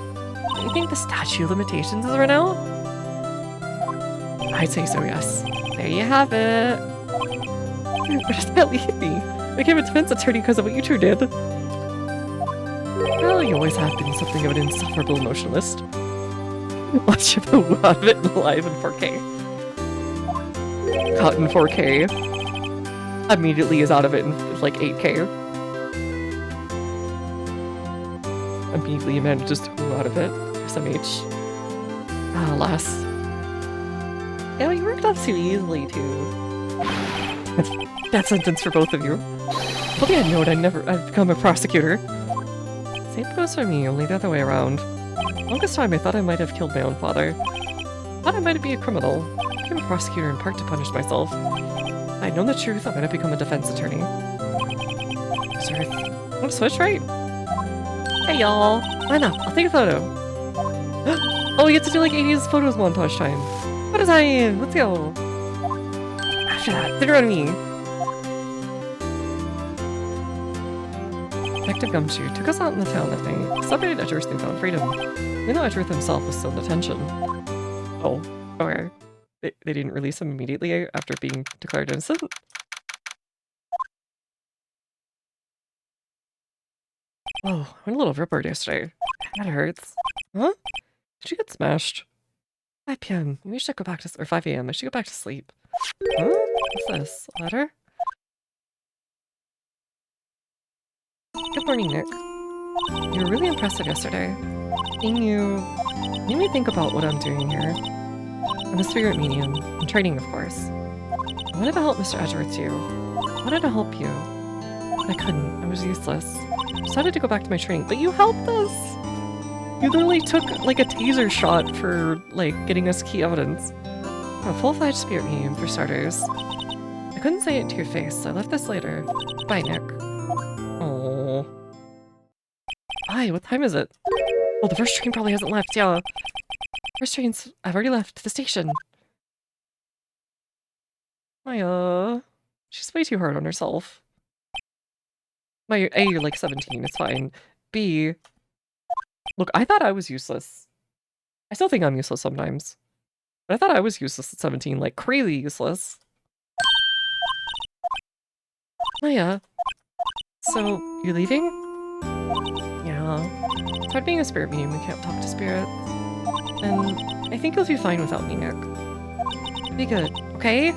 A: Do you think the statute of limitations has run out? I'd say so, yes. There you have it. Where does that leave me? I became a defense attorney because of what you two did. Well, you always have been something of an insufferable emotionalist. Watch you go out of it live in 4K. Caught in 4K. Immediately is out of it in like 8K. Immediately manages to go out of it. SMH. Ah, alas. Yeah, you worked up too easily, too. That sentence for both of you. If only I'd known I'd become a prosecutor. Same goes for me, only the other way around. Longest time I thought I might have killed my own father. Thought I might be a criminal. I became a prosecutor in part to punish myself. If I'd known the truth, I might have become a defense attorney. Sorry. Want to switch, right? Hey, y'all. Why not? I'll take a photo. Oh, we get to do like 80s photos montage time. Photo time! Let's go! After that, dinner on me! Detective Gumshoe took us out in the town that night, celebrated Edgeworth's newfound freedom, even though Edgeworth himself was still in detention. Oh, okay. They didn't release him immediately after being declared innocent? Oh, I went a little ripper yesterday. That hurts. Huh? Did you get smashed? 5 p.m. Maybe I should go back to... or 5 a.m. I should go back to sleep. Huh? What's this? A letter? Good morning, Nick. You were really impressive yesterday. Seeing you made me think about what I'm doing here. I'm a spirit medium. I'm training, of course. I wanted to help Mr. Edgeworth too. I wanted to help you. But I couldn't. I was useless. I decided to go back to my training, but you helped us! You literally took, like, a taser shot for, like, getting us key evidence. I'm a full-fledged spirit medium, for starters. I couldn't say it to your face, so I left this later. Bye, Nick. Oh. Hi, what time is it? Oh, the first train probably hasn't left, yeah. First train's... I've already left the station. Maya... She's way too hard on herself. Maya, A, you're like 17, it's fine. B... Look, I thought I was useless. I still think I'm useless sometimes. But I thought I was useless at 17, like crazy useless. Maya. So, you're leaving? Yeah. It's hard being a spirit medium, we can't talk to spirits. And I think you'll be fine without me, Nick. Be good, okay?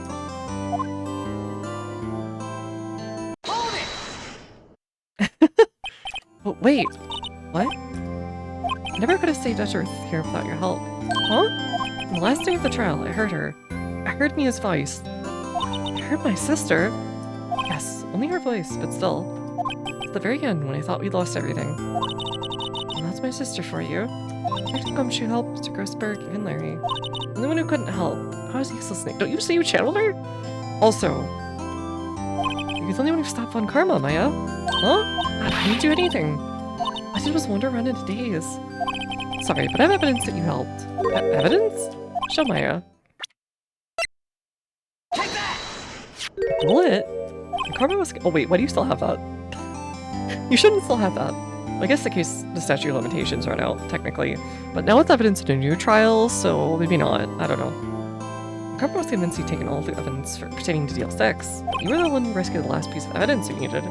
C: Hold it!
A: Oh, wait. What? I never could have saved Edgeworth here without your help. Huh? On the last day of the trial, I heard her. I heard Mia's voice. I heard my sister. Yes, only her voice, but still. At the very end, when I thought we'd lost everything. And that's my sister for you. Detective Gumshoe helped Mr. Grossberg, even Larry. The only one who couldn't help. I was useless, Nick. Don't you say you channeled her? Also, you're the only one who stopped Von Karma, Maya. Huh? I didn't do anything. I did was wander around in a daze. Sorry, but I have evidence that you helped. Evidence? Show Maya. bullet? Karma was. Oh wait, why do you still have that? You shouldn't still have that. I guess the case the statute of limitations run out technically, but now it's evidence in a new trial, so maybe not. I don't know. Karma was convinced he'd taken all the evidence pertaining to Deal 6. But you were the one who rescued the last piece of evidence you needed.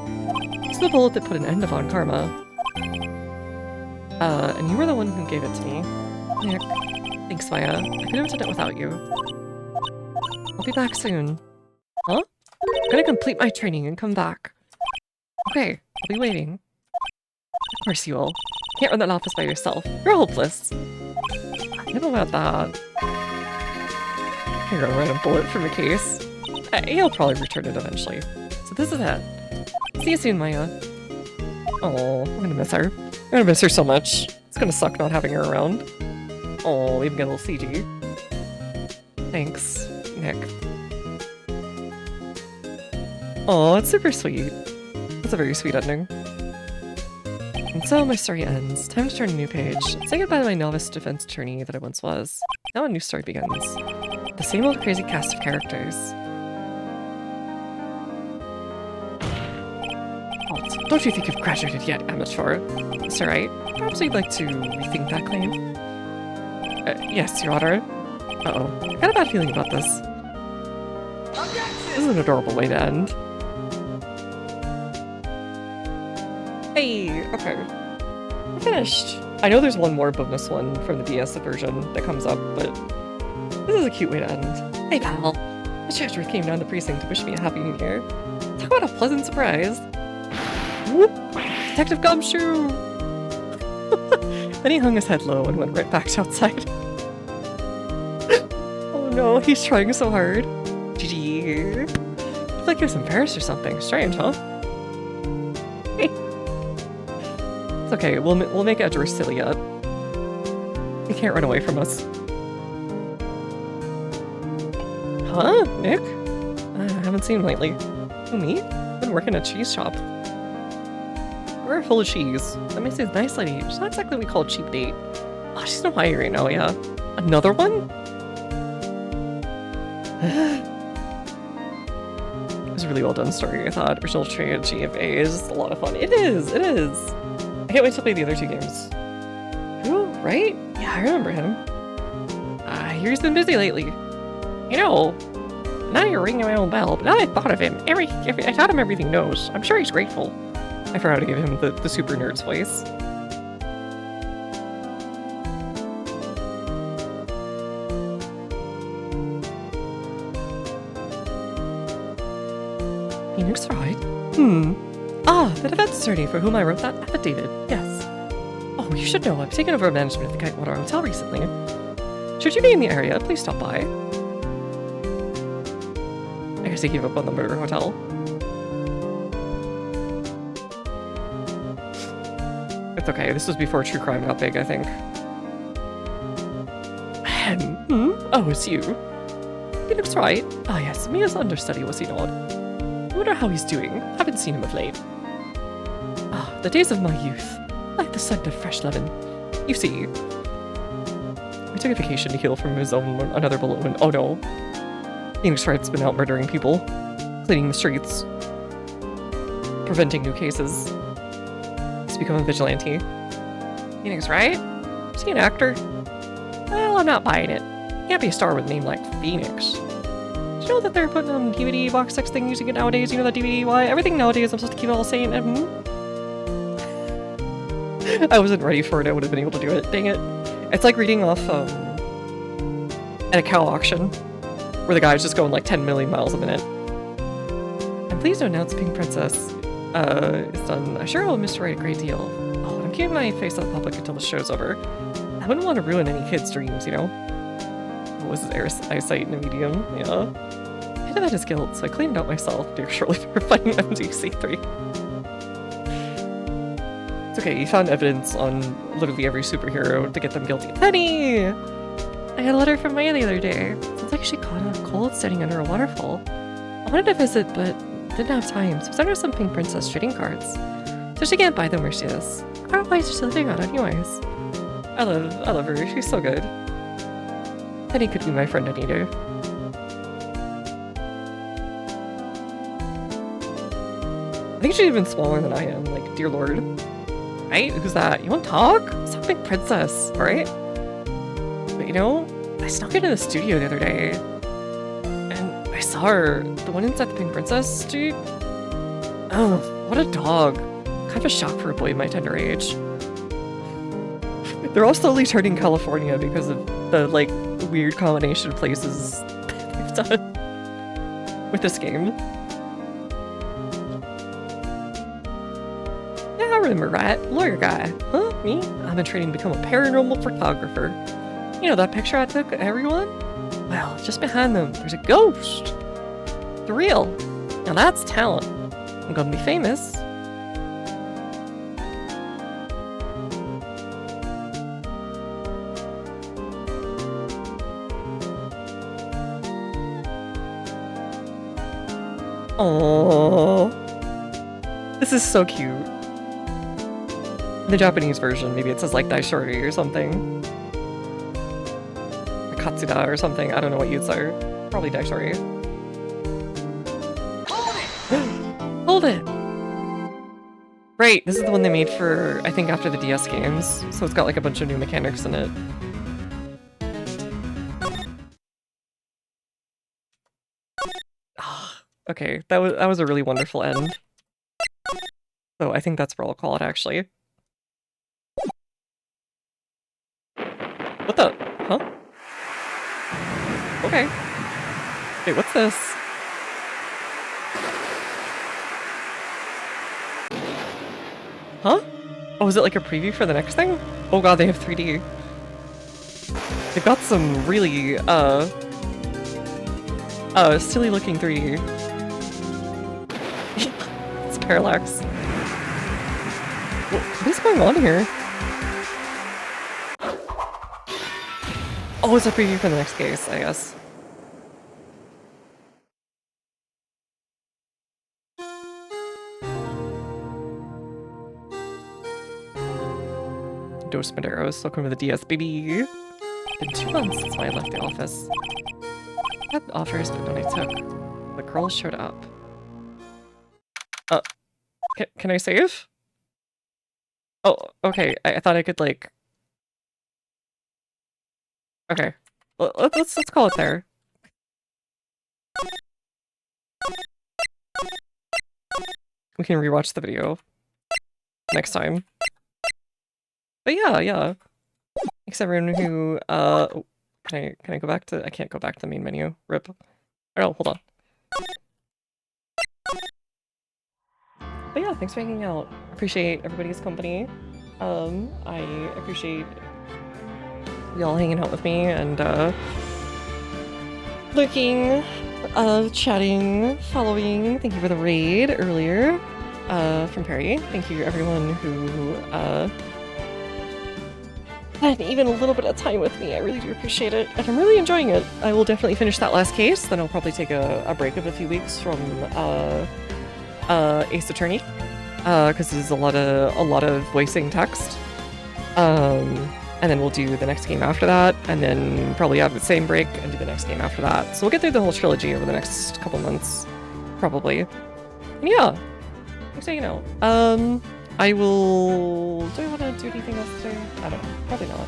A: It's the bullet that put an end to Von Karma. And you were the one who gave it to me. Nick. Thanks, Maya. I couldn't have done it without you. I'll be back soon. Huh? I'm gonna complete my training and come back. Okay, I'll be waiting. Of course you will. Can't run that office by yourself. You're hopeless. I don't know about that. You're gonna write a bullet from a case. He'll probably return it eventually. So this is it. See you soon, Maya. Oh, I'm gonna miss her. I'm gonna miss her so much. It's gonna suck not having her around. Oh, we even get a little CG. Thanks, Nick. Oh, it's super sweet. It's a very sweet ending. And so my story ends. Time to turn a new page. Say goodbye to my novice defense attorney that I once was. Now a new story begins. The same old crazy cast of characters. Halt. Don't you think you've graduated yet, amateur? That's alright. Perhaps you'd like to rethink that claim? Yes, Your Honor. Uh-oh. I got a bad feeling about this. This is an adorable way to end. Hey, okay. We're finished. I know there's one more bonus one from the DS version that comes up, but this is a cute way to end. Hey, pal. The Chatsworth came down the precinct to wish me a happy new year. Talk about a pleasant surprise. Whoop! Detective Gumshoe! Then he hung his head low and went right back outside. Oh no, he's trying so hard. GG. I feel like he was embarrassed or something. Strange, huh? Hey. It's okay, we'll make Edgeworth silly yet. He can't run away from us. Huh? Nick? I haven't seen him lately. Who, me? Been working at a cheese shop. We're full of cheese. That makes a nice lady. She's not exactly what we call a cheap date. Oh, she's in Hawaii right now, yeah. Another one? It was a really well done story, I thought. Original Trilogy of A is just a lot of fun. It is, it is. I can't wait to play the other two games. Who? Right? Yeah, I remember him. I hear he's been busy lately. You know, now you're ringing my own bell, but now I thought of him. I taught him everything knows. I'm sure he's grateful. I forgot to give him the super nerd's voice. Phoenix Wright? Ah, the defense attorney for whom I wrote that affidavit. Yes. Oh, you should know I've taken over management of the Kitewater Hotel recently. Should you be in the area, please stop by. I guess he gave up on the murder hotel. It's okay, this was before true crime got big, I think. Oh, it's you. He looks right. Ah yes, Mia's understudy, was he not? I wonder how he's doing. Haven't seen him of late. Ah, the days of my youth. Like the scent of fresh lemon. You see. We took a vacation to heal from his own another bullet wound. Oh no. Phoenix Wright's been out murdering people. Cleaning the streets. Preventing new cases. He's become a vigilante. Phoenix Wright? Is he an actor? Well, I'm not buying it. Can't be a star with a name like Phoenix. Do you know that they're putting on DVD box sets thing using it nowadays? You know that DVD? Why? Everything nowadays I'm supposed to keep it all sane. I wasn't ready for it. I would have been able to do it. Dang it. It's like reading off at a cow auction where the guy's just going like 10 million miles a minute. I'm pleased to announce Pink Princess is done. I sure will miss Wright a great deal. Oh, I'm keeping my face on the public until the show's over. I wouldn't want to ruin any kid's dreams, you know? What was his eyesight in a medium? Yeah. I had his guilt, so I cleaned out myself, dear shortly for finding MDC3. It's okay, you found evidence on literally every superhero to get them guilty. Penny! I got a letter from Maya the other day. Sounds like she caught a cold standing under a waterfall. I wanted to visit, but didn't have time, so I sent her some Pink Princess trading cards. So she can't buy them where she is. I don't know why she's living on anyways. I love her, she's so good. Penny could be my friend Anita. think she's even smaller than I am, like, dear lord. Right? Who's that? You want to talk? It's a big princess, alright? But you know, I snuck into the studio the other day, and I saw her, the one inside the Pink Princess, dude. Oh, what a dog. Kind of a shock for a boy my tender age. They're all slowly turning California because of the, like, weird combination of places they've done with this game. Yeah, I remember, right? Lawyer guy. Huh? Me? I've been training to become a paranormal photographer. You know that picture I took of everyone? Well, just behind them, there's a ghost. The real. Now that's talent. I'm gonna be famous. Oh, this is so cute. The Japanese version, maybe it says like Daishori or something. Or Katsuda or something. I don't know what you'd say. Probably Daishori. Hold it! Right, this is the one they made for, I think, after the DS games. So it's got like a bunch of new mechanics in it. Okay, that was a really wonderful end. So I think that's what I'll call it, actually. What the? Huh? Okay. Wait, what's this? Huh? Oh, is it like a preview for the next thing? Oh god, they have 3D. They've got some really, silly looking 3D. It's Parallax. What is going on here? Oh, it's a preview for the next case, I guess. Dos Maderos, welcome to the DS, baby. It's been 2 months since I left the office. I had offers, but none I took. The girl showed up. Can I save? Oh, okay. I thought I could, like... Okay. Let's call it there. We can rewatch the video next time. But yeah. Thanks everyone who, oh, can I go back to... I can't go back to the main menu. Rip. Oh, hold on. But yeah, thanks for hanging out. Appreciate everybody's company. I appreciate y'all hanging out with me and, lurking, chatting, following. Thank you for the raid earlier, from Perry. Thank you everyone who, had even a little bit of time with me. I really do appreciate it, and I'm really enjoying it. I will definitely finish that last case, then I'll probably take a break of a few weeks from, Ace Attorney, because there's a lot of voicing text. And then we'll do the next game after that, and then probably have the same break and do the next game after that. So we'll get through the whole trilogy over the next couple months, probably. And yeah, thanks for hanging out. I will... Do I want to do anything else today? I don't know. Probably not.